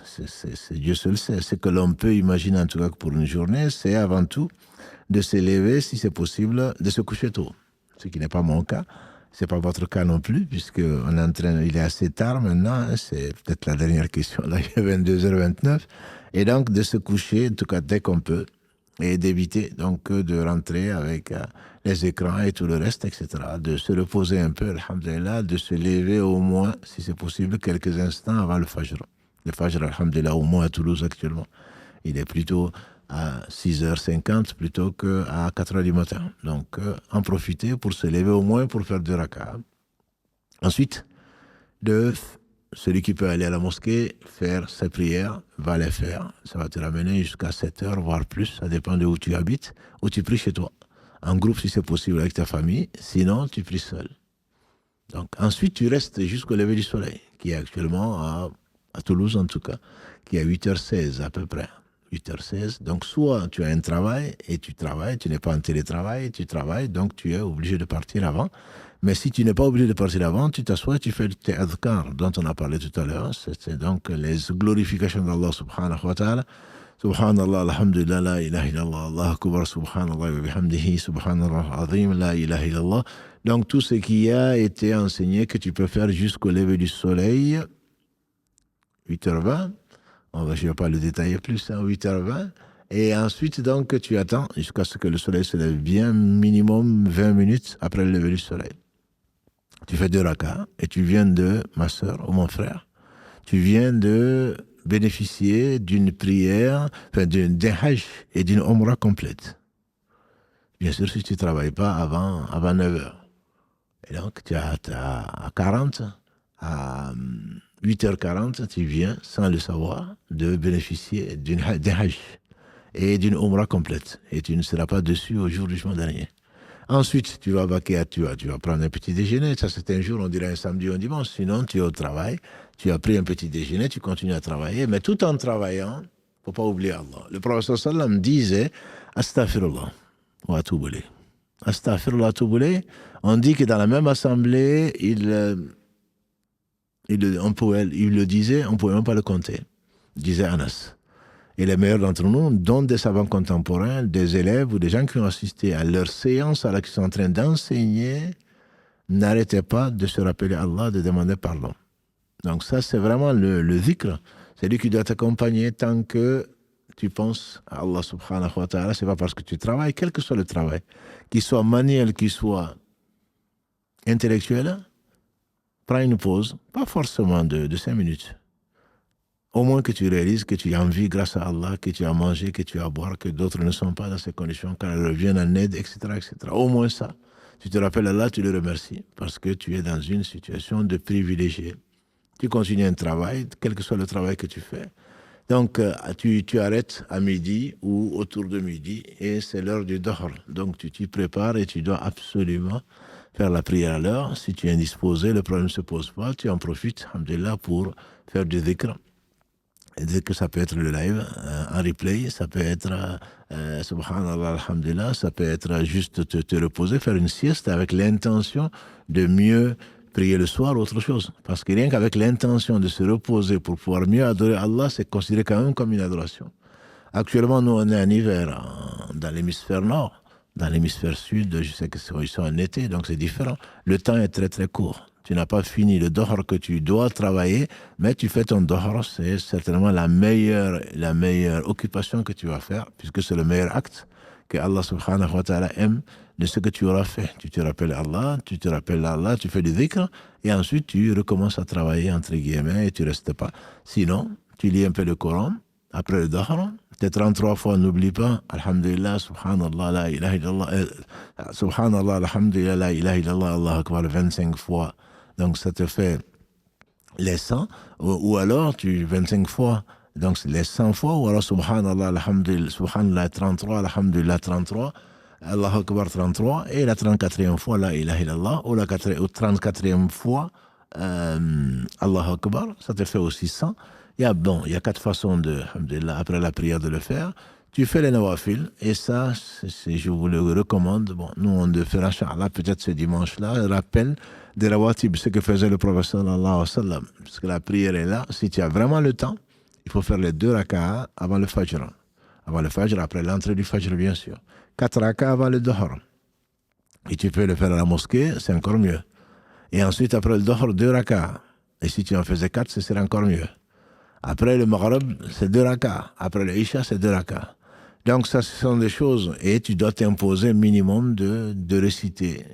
c'est Dieu seul sait. Ce que l'on peut imaginer en tout cas pour une journée, c'est avant tout de se lever, si c'est possible, de se coucher tôt. Ce qui n'est pas mon cas. Ce n'est pas votre cas non plus, puisque il est assez tard maintenant. C'est peut-être la dernière question. Là, il est 22h29. Et donc, de se coucher, en tout cas, dès qu'on peut. Et d'éviter donc de rentrer avec les écrans et tout le reste, etc. De se reposer un peu, alhamdulillah, de se lever au moins, si c'est possible, quelques instants avant le Fajr. Le Fajr, alhamdulillah, au moins à Toulouse actuellement, il est plutôt à 6h50 plutôt qu'à 4h du matin. Donc, en profiter pour se lever au moins pour faire 2 rak'ah. Ensuite, celui qui peut aller à la mosquée, faire ses prières, va les faire. Ça va te ramener jusqu'à 7h, voire plus. Ça dépend de où tu habites, ou tu pries chez toi. En groupe, si c'est possible, avec ta famille. Sinon, tu pries seul. Donc, ensuite, tu restes jusqu'au lever du soleil, qui est actuellement à Toulouse, en tout cas, qui est à 8h16 à peu près. 8h16. Donc, soit tu as un travail et tu travailles, tu n'es pas en télétravail, tu travailles, donc tu es obligé de partir avant. Mais si tu n'es pas obligé de partir avant, tu t'assois, tu fais tes adhkar dont on a parlé tout à l'heure. C'est donc les glorifications d'Allah subhanahu wa ta'ala. Subhanallah, alhamdulillah, la ilaha illallah, Allah akbar, subhanallah wa bihamdihi, subhanallah azim, la ilaha illallah. Donc tout ce qui a été enseigné que tu peux faire jusqu'au lever du soleil, 8h20, je ne vais pas le détailler plus, 8h20. Et ensuite, donc, tu attends jusqu'à ce que le soleil se lève bien, minimum 20 minutes après le lever du soleil. Tu fais 2 rak'ahs et tu viens ma soeur ou mon frère, tu viens de bénéficier d'une prière, d'un hajj et d'une umrah complète. Bien sûr, si tu ne travailles pas avant 9h. Et donc, tu as à 8h40, tu viens, sans le savoir, de bénéficier d'un hajj et d'une umrah complète. Et tu ne seras pas dessus au jour du jugement dernier. Ensuite, tu vas vaquer, tu vas prendre un petit déjeuner. Ça, c'est un jour, on dirait un samedi ou un dimanche. Sinon, tu es au travail, tu as pris un petit déjeuner, tu continues à travailler. Mais tout en travaillant, il ne faut pas oublier Allah. Le prophète sallam disait « Astaghfirullah wa atubu ilayh ». Astaghfirullah wa atubu ilayh. On dit que dans la même assemblée, il le disait, on ne pouvait même pas le compter. Disait Anas. Et les meilleurs d'entre nous, dont des savants contemporains, des élèves ou des gens qui ont assisté à leur séance, à laquelle ils sont en train d'enseigner, n'arrêtaient pas de se rappeler Allah, de demander pardon. Donc ça, c'est vraiment le dhikr. C'est lui qui doit t'accompagner tant que tu penses à Allah subhanahu wa ta'ala. Ce n'est pas parce que tu travailles, quel que soit le travail, qu'il soit manuel, qu'il soit intellectuel, prends une pause, pas forcément de 5 minutes. Au moins que tu réalises que tu as envie grâce à Allah, que tu as mangé, que tu as à boire, que d'autres ne sont pas dans ces conditions, quand elles reviennent en aide, etc., etc. Au moins ça. Tu te rappelles Allah, tu le remercies, parce que tu es dans une situation de privilégié. Tu continues un travail, quel que soit le travail que tu fais. Donc, tu arrêtes à midi ou autour de midi, et c'est l'heure du dahr. Donc, tu t'y prépares et tu dois absolument faire la prière à l'heure. Si tu es indisposé, le problème ne se pose pas. Tu en profites, alhamdulillah, pour faire du dhikr. Que ça peut être le live en replay, ça peut être subhanallah, alhamdulillah, ça peut être juste te reposer, faire une sieste avec l'intention de mieux prier le soir ou autre chose. Parce que rien qu'avec l'intention de se reposer pour pouvoir mieux adorer Allah, c'est considéré quand même comme une adoration. Actuellement, nous, on est en hiver dans l'hémisphère nord. Dans l'hémisphère sud, je sais qu'ils sont en été, donc c'est différent. Le temps est très très court. Tu n'as pas fini le dohr que tu dois travailler, mais tu fais ton dohr, c'est certainement la meilleure occupation que tu vas faire, puisque c'est le meilleur acte que Allah subhanahu wa ta'ala aime de ce que tu auras fait. Tu te rappelles Allah, tu fais du dhikr, et ensuite tu recommences à travailler, entre guillemets, et tu ne restes pas. Sinon, tu lis un peu le Coran, après le dohr, tes 33 fois, n'oublie pas, alhamdulillah, subhanallah, la ilaha illallah, subhanallah, alhamdulillah, la ilaha illallah, Allah akbar, 25 fois. Donc ça te fait les 100, ou alors tu 25 fois, donc les 100 fois, ou alors subhanallah, alhamdulillah, subhanallah 33, alhamdulillah 33, Allah akbar 33, et la 34e fois, la ilaha illallah, ou la 34e fois, Allah akbar, ça te fait aussi 100. Il y a 4 façons après la prière de le faire. Tu fais les nawafil, et ça, je vous le recommande. Bon, nous, on le fera, Inch'Allah, peut-être ce dimanche-là, rappel des rawatib, ce que faisait le prophète sallallahu alayhi wa sallam. Parce que la prière est là. Si tu as vraiment le temps, il faut faire les 2 raka'ah avant le fajr. Avant le fajr, après l'entrée du fajr, bien sûr. 4 raka'ah avant le dahr. Et tu peux le faire à la mosquée, c'est encore mieux. Et ensuite, après le dahr, 2 raka'ah. Et si tu en faisais 4, ce serait encore mieux. Après le maghrib, c'est 2 raka'ah. Après le isha, c'est 2 raka'ah. Donc ça, ce sont des choses, et tu dois t'imposer un minimum de réciter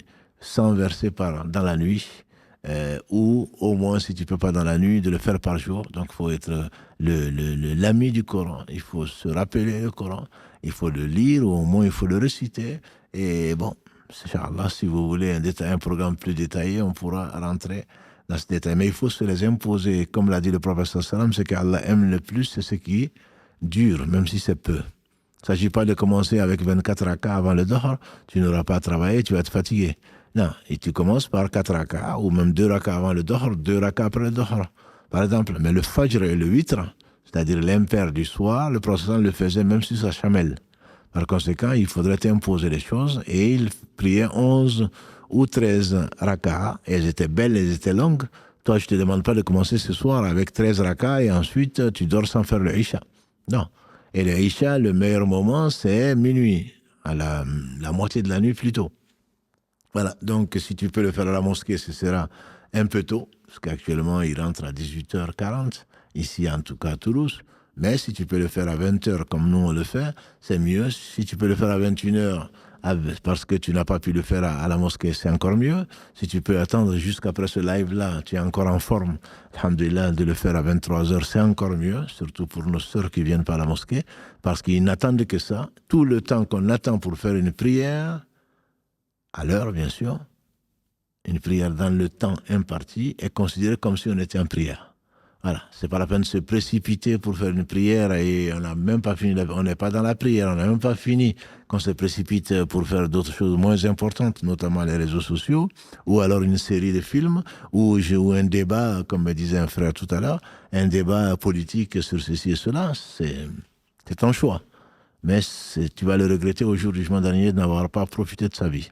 100 versets dans la nuit, ou au moins, si tu ne peux pas dans la nuit, de le faire par jour. Donc il faut être l'ami du Coran, il faut se rappeler le Coran, il faut le lire, ou au moins il faut le réciter. Et bon, Inch'Allah, si vous voulez un programme plus détaillé, on pourra rentrer dans ce détail. Mais il faut se les imposer. Comme l'a dit le prophète sallallahu alayhi wa sallam, ce qu'Allah aime le plus, c'est ce qui dure, même si c'est peu. Il ne s'agit pas de commencer avec 24 raka'ah avant le dahr, tu n'auras pas à travailler, tu vas être fatigué. Non, et tu commences par 4 raka'ah, ou même 2 raka'ah avant le dahr, 2 raka'ah après le dahr, par exemple. Mais le fajr et le witr, c'est-à-dire l'impair du soir, le prophète le faisait même sur sa chamelle. Par conséquent, il faudrait t'imposer les choses, et il priait 11 ou 13 raka'ah, et elles étaient belles, elles étaient longues. Toi, je ne te demande pas de commencer ce soir avec 13 raka'ah, et ensuite tu dors sans faire le isha. Non. Et le isha, le meilleur moment, c'est minuit, à la moitié de la nuit plutôt. Voilà, donc si tu peux le faire à la mosquée, ce sera un peu tôt, parce qu'actuellement, il rentre à 18h40, ici en tout cas à Toulouse. Mais si tu peux le faire à 20h comme nous on le fait, c'est mieux. Si tu peux le faire à 21h, parce que tu n'as pas pu le faire à la mosquée, c'est encore mieux. Si tu peux attendre jusqu'après ce live-là, tu es encore en forme, alhamdulillah, de le faire à 23h, c'est encore mieux, surtout pour nos sœurs qui viennent par la mosquée, parce qu'ils n'attendent que ça. Tout le temps qu'on attend pour faire une prière, à l'heure bien sûr, une prière dans le temps imparti, est considérée comme si on était en prière. Voilà, c'est pas la peine de se précipiter pour faire une prière et on n'a même pas fini, on n'est pas dans la prière, on n'a même pas fini qu'on se précipite pour faire d'autres choses moins importantes, notamment les réseaux sociaux, ou alors une série de films, ou un débat, comme me disait un frère tout à l'heure, un débat politique sur ceci et cela, c'est ton choix. Mais tu vas le regretter au jour du jugement dernier de n'avoir pas profité de sa vie.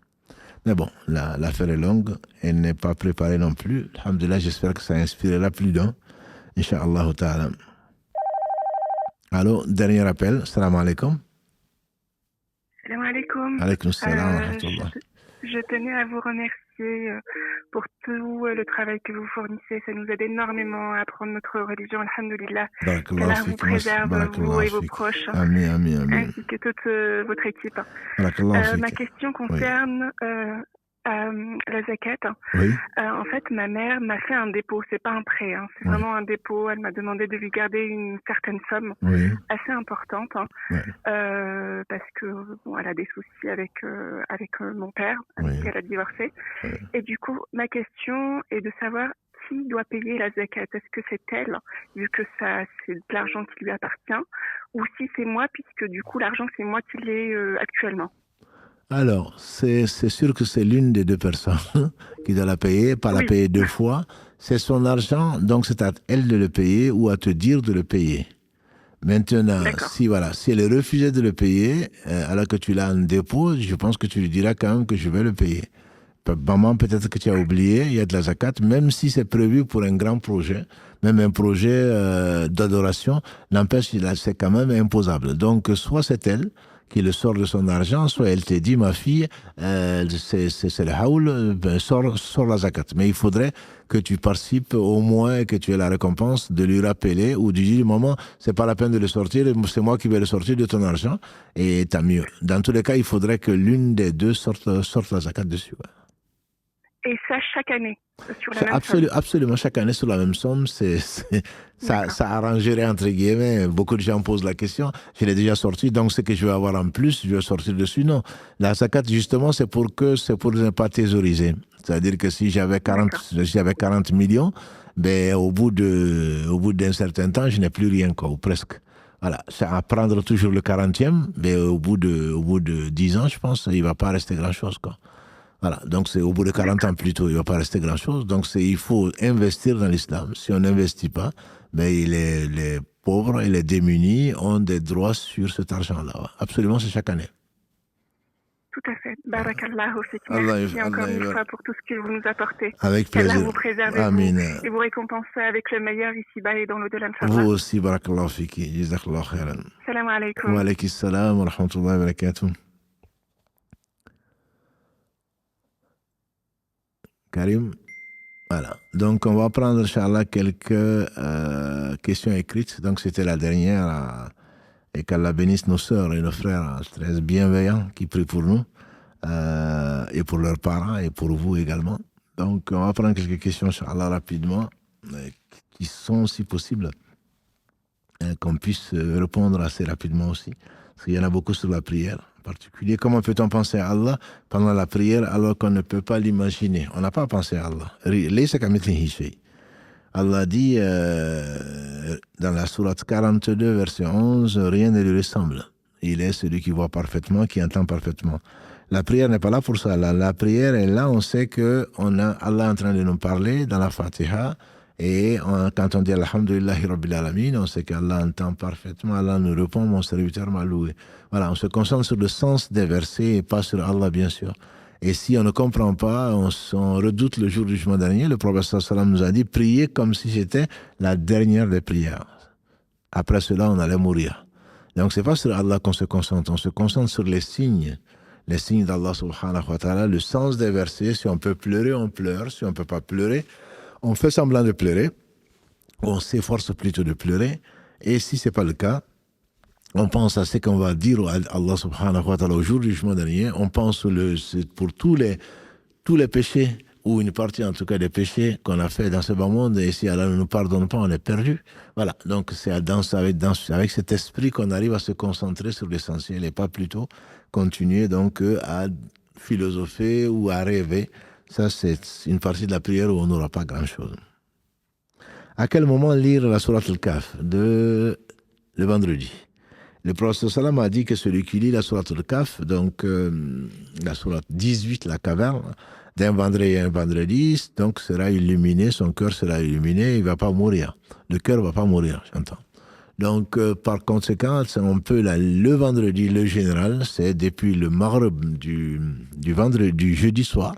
Mais bon, l'affaire est longue, elle n'est pas préparée non plus. Alhamdulillah, j'espère que ça inspirera plus d'un. Inch'Allah ta'ala. Allô, dernier appel. Salam alaikum. Salam alaikum. Alaikum salam wa rahmatullah. Je tenais à vous remercier pour tout le travail que vous fournissez. Ça nous aide énormément à apprendre notre religion, alhamdulillah. Qu'Allah vous préserve, vous et vos proches, ainsi que toute votre équipe. Ma question concerne la zakat. Oui. En fait, ma mère m'a fait un dépôt, c'est pas un prêt, hein, c'est vraiment un dépôt. Elle m'a demandé de lui garder une certaine somme assez importante, parce que elle a des soucis avec mon père, avec qui elle a divorcé. Et du coup, ma question est de savoir qui doit payer la zakat. Est-ce que c'est elle, vu que c'est de l'argent qui lui appartient, ou si c'est moi, puisque du coup l'argent c'est moi qui l'ai actuellement. Alors, c'est sûr que c'est l'une des deux personnes qui doit la payer, pas la payer deux fois. C'est son argent, donc c'est à elle de le payer ou à te dire de le payer. Maintenant, si elle refusait de le payer, alors que tu l'as en dépôt, je pense que tu lui diras quand même que je vais le payer. Maman, peut-être que tu as oublié, il y a de la zakat, même si c'est prévu pour un grand projet, même un projet d'adoration, n'empêche, c'est quand même imposable. Donc, soit c'est elle qui le sort de son argent, soit elle te dit, ma fille, c'est le haoul, sors la zakat. Mais il faudrait que tu participes au moins, que tu aies la récompense de lui rappeler ou de dire, maman, c'est pas la peine de le sortir, c'est moi qui vais le sortir de ton argent, et tant mieux. Dans tous les cas, il faudrait que l'une des deux sorte la zakat dessus. Et ça, chaque année, sur la même somme. Absolument, chaque année sur la même somme, ça arrangerait, entre guillemets. Beaucoup de gens posent la question, je l'ai déjà sorti, donc ce que je vais avoir en plus, je vais sortir dessus. Non, la zakat, justement, c'est pour ne pas thésauriser. C'est-à-dire que si j'avais 40 millions, ben, au bout d'un certain temps, je n'ai plus rien, quoi, ou presque. Voilà, c'est à prendre toujours le 40e, mais au bout de 10 ans, je pense, il ne va pas rester grand-chose, quoi. Voilà, donc c'est au bout de 40 ans plus tôt, il ne va pas rester grand-chose. Donc il faut investir dans l'islam. Si on n'investit pas, ben, les pauvres et les démunis ont des droits sur cet argent-là. Absolument, c'est chaque année. Tout à fait. Barakallahu fik. Merci encore une fois pour tout ce que vous nous apportez. Avec plaisir. Qu'Allah vous préserve et vous récompense avec le meilleur ici-bas et dans l'au-delà. Vous aussi, barakallahu fiki. Jazakallahu khairan. Salam alaikum. Wa alaykum salam wa rahmatullahi wa barakatuh. Karim. Voilà. Donc, on va prendre, Inch'Allah, quelques questions écrites. Donc, c'était la dernière. Et qu'Allah bénisse nos sœurs et nos frères très bienveillants qui prient pour nous, et pour leurs parents, et pour vous également. Donc, on va prendre quelques questions, Inch'Allah, rapidement, qui sont, si possible, qu'on puisse répondre assez rapidement aussi. Parce qu'il y en a beaucoup sur la prière. En particulier, comment peut-on penser à Allah pendant la prière alors qu'on ne peut pas l'imaginer? On n'a pas pensé à Allah. Allah dit dans la sourate 42, verset 11, rien ne lui ressemble. Il est celui qui voit parfaitement, qui entend parfaitement. La prière n'est pas là pour ça. La prière est là, on sait que Allah est en train de nous parler dans la Fatiha. Et quand on dit Alhamdulillahi Rabbil Alamin, on sait qu'Allah entend parfaitement, Allah nous répond, mon serviteur m'a loué. Voilà, on se concentre sur le sens des versets et pas sur Allah, bien sûr. Et si on ne comprend pas, on redoute le jour du jugement dernier. Le prophète sallam nous a dit, priez comme si c'était la dernière des prières. Après cela, on allait mourir. Donc, c'est pas sur Allah qu'on se concentre. On se concentre sur les signes d'Allah subhanahu wa ta'ala, le sens des versets. Si on peut pleurer, on pleure. Si on ne peut pas pleurer, on fait semblant de pleurer, on s'efforce plutôt de pleurer, et si ce n'est pas le cas, on pense à ce qu'on va dire à Allah subhanahu wa ta'ala au jour du jugement dernier, on pense pour tous les péchés, ou une partie en tout cas des péchés qu'on a fait dans ce bas monde, et si Allah ne nous pardonne pas, on est perdu. Voilà, donc c'est avec cet esprit qu'on arrive à se concentrer sur l'essentiel, et pas plutôt continuer donc à philosopher ou à rêver. Ça, c'est une partie de la prière où on n'aura pas grand-chose. À quel moment lire la sourate Al-Kahf le vendredi? Le prophète sallam a dit que celui qui lit la sourate Al-Kahf, donc la sourate 18, la caverne, d'un vendredi à un vendredi, donc sera illuminé, son cœur sera illuminé, il ne va pas mourir. Le cœur ne va pas mourir, j'entends. Donc, par conséquent, on peut le vendredi, le général, c'est depuis le maghrib du jeudi soir,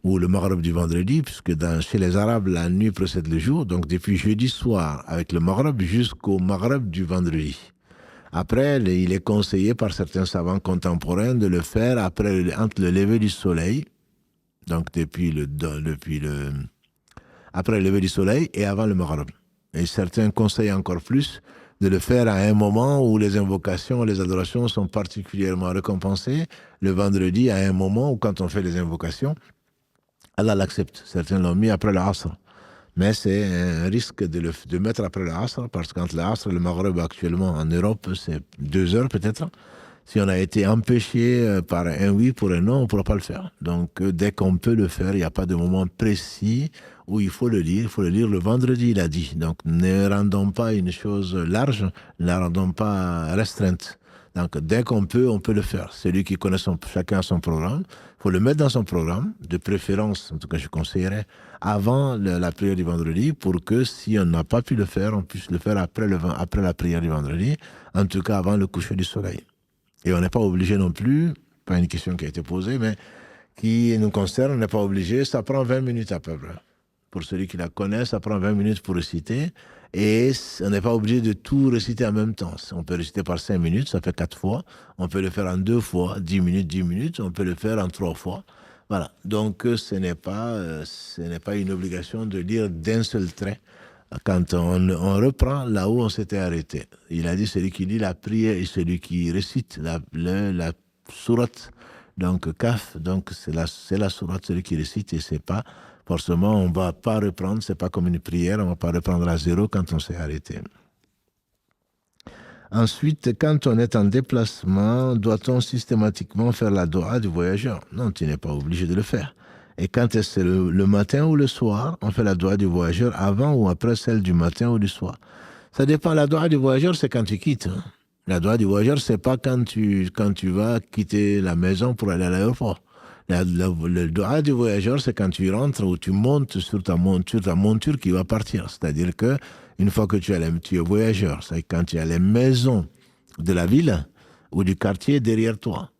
ou le maghrib du vendredi, puisque chez les Arabes, la nuit précède le jour, donc depuis jeudi soir avec le maghrib jusqu'au maghrib du vendredi. Après, il est conseillé par certains savants contemporains de le faire entre le lever du soleil, donc après le lever du soleil et avant le maghrib. Et certains conseillent encore plus de le faire à un moment où les invocations, les adorations sont particulièrement récompensées. Le vendredi, à un moment où quand on fait les invocations, Allah l'accepte. Certains l'ont mis après l'Asr. Mais c'est un risque de mettre après l'Asr, parce qu'entre l'Asr et le Maghreb actuellement en Europe, c'est 2 heures peut-être. Si on a été empêché par un oui pour un non, on ne pourra pas le faire. Donc, dès qu'on peut le faire, il n'y a pas de moment précis où il faut le lire. Il faut le lire le vendredi, il a dit. Donc, ne rendons pas une chose large, ne la rendons pas restreinte. Donc, dès qu'on peut, on peut le faire. Celui qui connaît chacun son programme, il faut le mettre dans son programme, de préférence, en tout cas je conseillerais, avant la prière du vendredi, pour que si on n'a pas pu le faire, on puisse le faire après la prière du vendredi, en tout cas avant le coucher du soleil. Et on n'est pas obligé non plus, pas une question qui a été posée, mais qui nous concerne, on n'est pas obligé, ça prend 20 minutes à peu près. Pour celui qui la connaît, ça prend 20 minutes pour réciter, et on n'est pas obligé de tout réciter en même temps. On peut réciter par 5 minutes, ça fait 4 fois, on peut le faire en 2 fois, 10 minutes, on peut le faire en 3 fois. Voilà, donc ce n'est pas une obligation de lire d'un seul trait. Quand on reprend là où on s'était arrêté. Il a dit celui qui lit la prière et celui qui récite la sourate, donc Kahf, donc c'est la sourate, celui qui récite, et c'est pas forcément, on ne va pas reprendre, c'est pas comme une prière, on ne va pas reprendre à zéro quand on s'est arrêté. Ensuite, quand on est en déplacement, doit-on systématiquement faire la doha du voyageur? Non, tu n'es pas obligé de le faire. Et quand c'est le matin ou le soir, on fait la doha du voyageur avant ou après celle du matin ou du soir. Ça dépend. La doha du voyageur, c'est quand tu quittes. La doha du voyageur, c'est pas quand tu vas quitter la maison pour aller à l'aéroport. Le doha du voyageur, c'est quand tu rentres ou tu montes sur ta monture qui va partir. C'est-à-dire que une fois que tu es voyageur, c'est quand tu as les maisons de la ville ou du quartier derrière toi.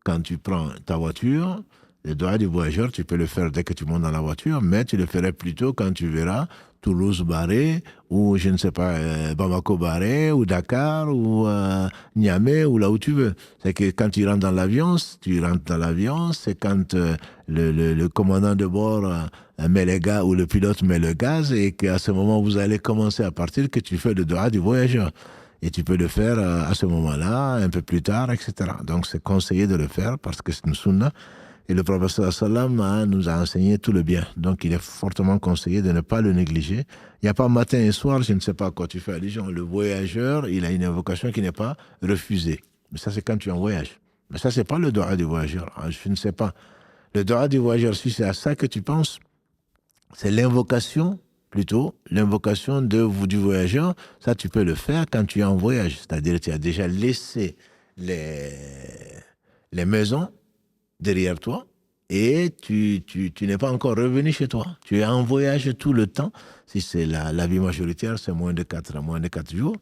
Quand tu prends ta voiture, le doha du voyageur, tu peux le faire dès que tu montes dans la voiture, mais tu le ferais plutôt quand tu verras Toulouse barré, ou je ne sais pas, Bamako barré, ou Dakar, ou Niamey, ou là où tu veux. C'est que quand tu rentres dans l'avion, c'est quand le commandant de bord met les gaz, ou le pilote met le gaz, et qu'à ce moment, vous allez commencer à partir, que tu fais le doha du voyageur. Et tu peux le faire à ce moment-là, un peu plus tard, etc. Donc c'est conseillé de le faire, parce que c'est une sunna. Et le prophète sallam nous a enseigné tout le bien. Donc, il est fortement conseillé de ne pas le négliger. Il n'y a pas matin et soir, je ne sais pas à quoi tu fais allusion. Le voyageur, il a une invocation qui n'est pas refusée. Mais ça, c'est quand tu es en voyage. Mais ça, c'est pas le doha du voyageur. Je ne sais pas. Le doha du voyageur, si c'est à ça que tu penses, c'est l'invocation, plutôt, l'invocation du voyageur. Ça, tu peux le faire quand tu es en voyage. C'est-à-dire que tu as déjà laissé les maisons derrière toi, et tu n'es pas encore revenu chez toi. Tu es en voyage tout le temps. Si c'est la vie majoritaire, c'est moins de 4 jours.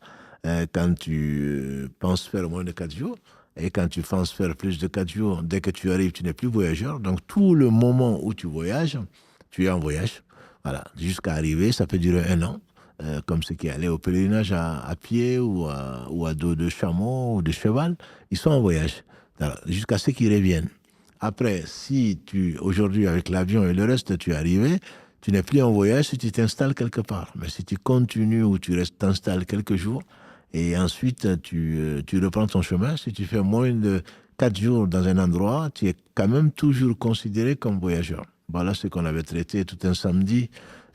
Quand tu penses faire moins de 4 jours, et quand tu penses faire plus de 4 jours, dès que tu arrives, tu n'es plus voyageur. Donc, tout le moment où tu voyages, tu es en voyage. Voilà. Jusqu'à arriver, ça peut durer 1 an. Comme ceux qui allaient au pèlerinage à pied ou à dos de chameau ou de cheval, ils sont en voyage. Alors, jusqu'à ce qu'ils reviennent. Après, si aujourd'hui, avec l'avion et le reste, tu es arrivé, tu n'es plus en voyage si tu t'installes quelque part. Mais si tu continues ou tu t'installes quelques jours, et ensuite tu reprends ton chemin, si tu fais moins de 4 jours dans un endroit, tu es quand même toujours considéré comme voyageur. Voilà ce qu'on avait traité tout un samedi,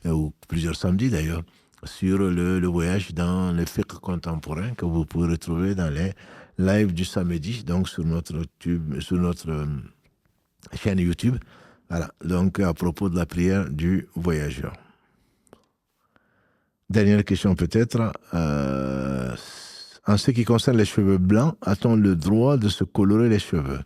ou plusieurs samedis d'ailleurs, sur le voyage dans le fiqh contemporain, que vous pouvez retrouver dans les lives du samedi, donc sur notre chaîne YouTube. Voilà, donc à propos de la prière du voyageur. Dernière question peut-être. En ce qui concerne les cheveux blancs, a-t-on le droit de se colorer les cheveux?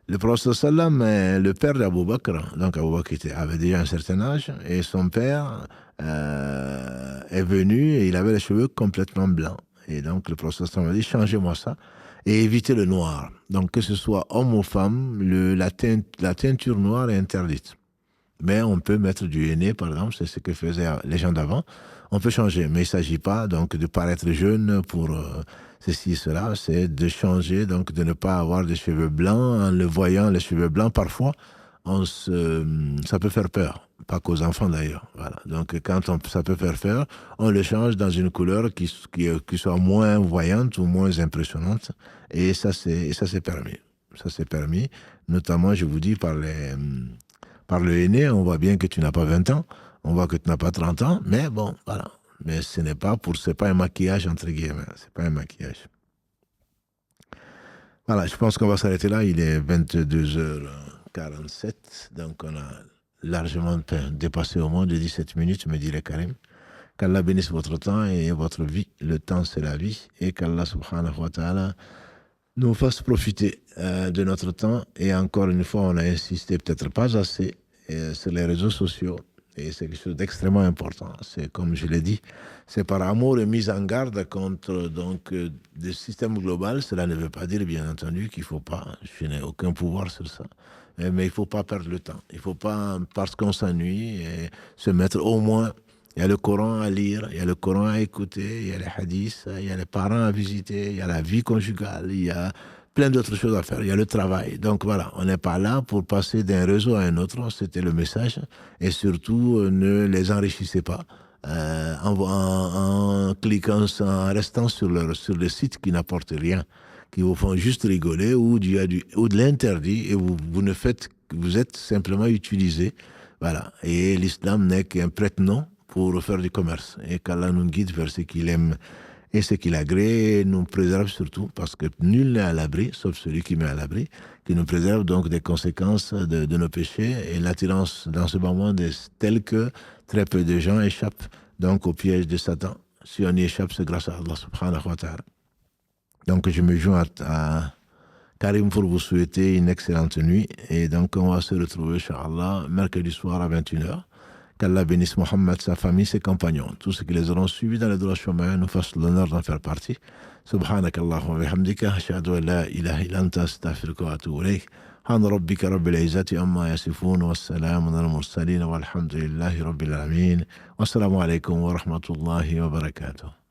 Le prophète sallam est le père d'Abou Bakr. Donc Abou Bakr avait déjà un certain âge et son père est venu et il avait les cheveux complètement blancs. Et donc le prophète sallam a dit changez-moi ça et évitez le noir. Donc que ce soit homme ou femme, la teinture noire est interdite. Mais on peut mettre du henné, par exemple, c'est ce que faisaient les gens d'avant. On peut changer, mais il ne s'agit pas donc de paraître jeune pour ceci, cela. C'est de changer, donc de ne pas avoir des cheveux blancs. En le voyant, les cheveux blancs, parfois, ça peut faire peur. Pas qu'aux enfants d'ailleurs. Voilà. Donc quand ça peut faire peur, on le change dans une couleur qui soit moins voyante ou moins impressionnante. Et ça, c'est permis. Ça, c'est permis. Notamment, je vous dis, par le henné, on voit bien que tu n'as pas 20 ans, on voit que tu n'as pas 30 ans, mais bon, voilà. Mais c'est pas un maquillage, entre guillemets, c'est pas un maquillage. Voilà, je pense qu'on va s'arrêter là, il est 22h47, donc on a largement dépassé au moins de 17 minutes, me dirait Karim. Qu'Allah bénisse votre temps et votre vie, le temps c'est la vie, et qu'Allah subhanahu wa ta'ala nous fasse profiter de notre temps. Et encore une fois, on a insisté peut-être pas assez sur les réseaux sociaux. Et c'est quelque chose d'extrêmement important. C'est comme je l'ai dit, c'est par amour et mise en garde contre le système global. Cela ne veut pas dire, bien entendu, qu'il ne faut pas, je n'ai aucun pouvoir sur ça, mais il ne faut pas perdre le temps. Il ne faut pas, parce qu'on s'ennuie, se mettre au moins. Il y a le Coran à lire, il y a le Coran à écouter, il y a les hadiths, il y a les parents à visiter, il y a la vie conjugale, il y a plein d'autres choses à faire, il y a le travail. Donc voilà, on n'est pas là pour passer d'un réseau à un autre, c'était le message. Et surtout, ne les enrichissez pas en cliquant, en restant sur le site qui n'apporte rien, qui vous font juste rigoler ou de l'interdit, et vous êtes simplement utilisé. Voilà. Et l'islam n'est qu'un prête-nom pour faire du commerce. Et qu'Allah nous guide vers ce qu'il aime et ce qu'il agrée, et nous préserve surtout, parce que nul n'est à l'abri, sauf celui qui met à l'abri, qui nous préserve donc des conséquences de nos péchés. Et l'attirance dans ce moment est telle que très peu de gens échappent donc au piège de Satan. Si on y échappe, c'est grâce à Allah subhanahu wa ta'ala. Donc je me joins à Karim pour vous souhaiter une excellente nuit. Et donc on va se retrouver, Inch'Allah, mercredi soir à 21h. Qu'Allah bénisse Mohammed, sa famille, ses compagnons. Tous ceux qui les auront suivis dans le droit chemin nous fassent l'honneur d'en faire partie. Subhanakallahu wa bihamdika, ashhadu an la ilaha illa anta, astaghfiruka wa atubu ilayk. Han rabbika rabbil izzati amma yasifun, wa salamun ala al-mursalin, walhamdulillahi rabbil alamin. Wassalamu alaikum wa rahmatullahi wa barakatuh.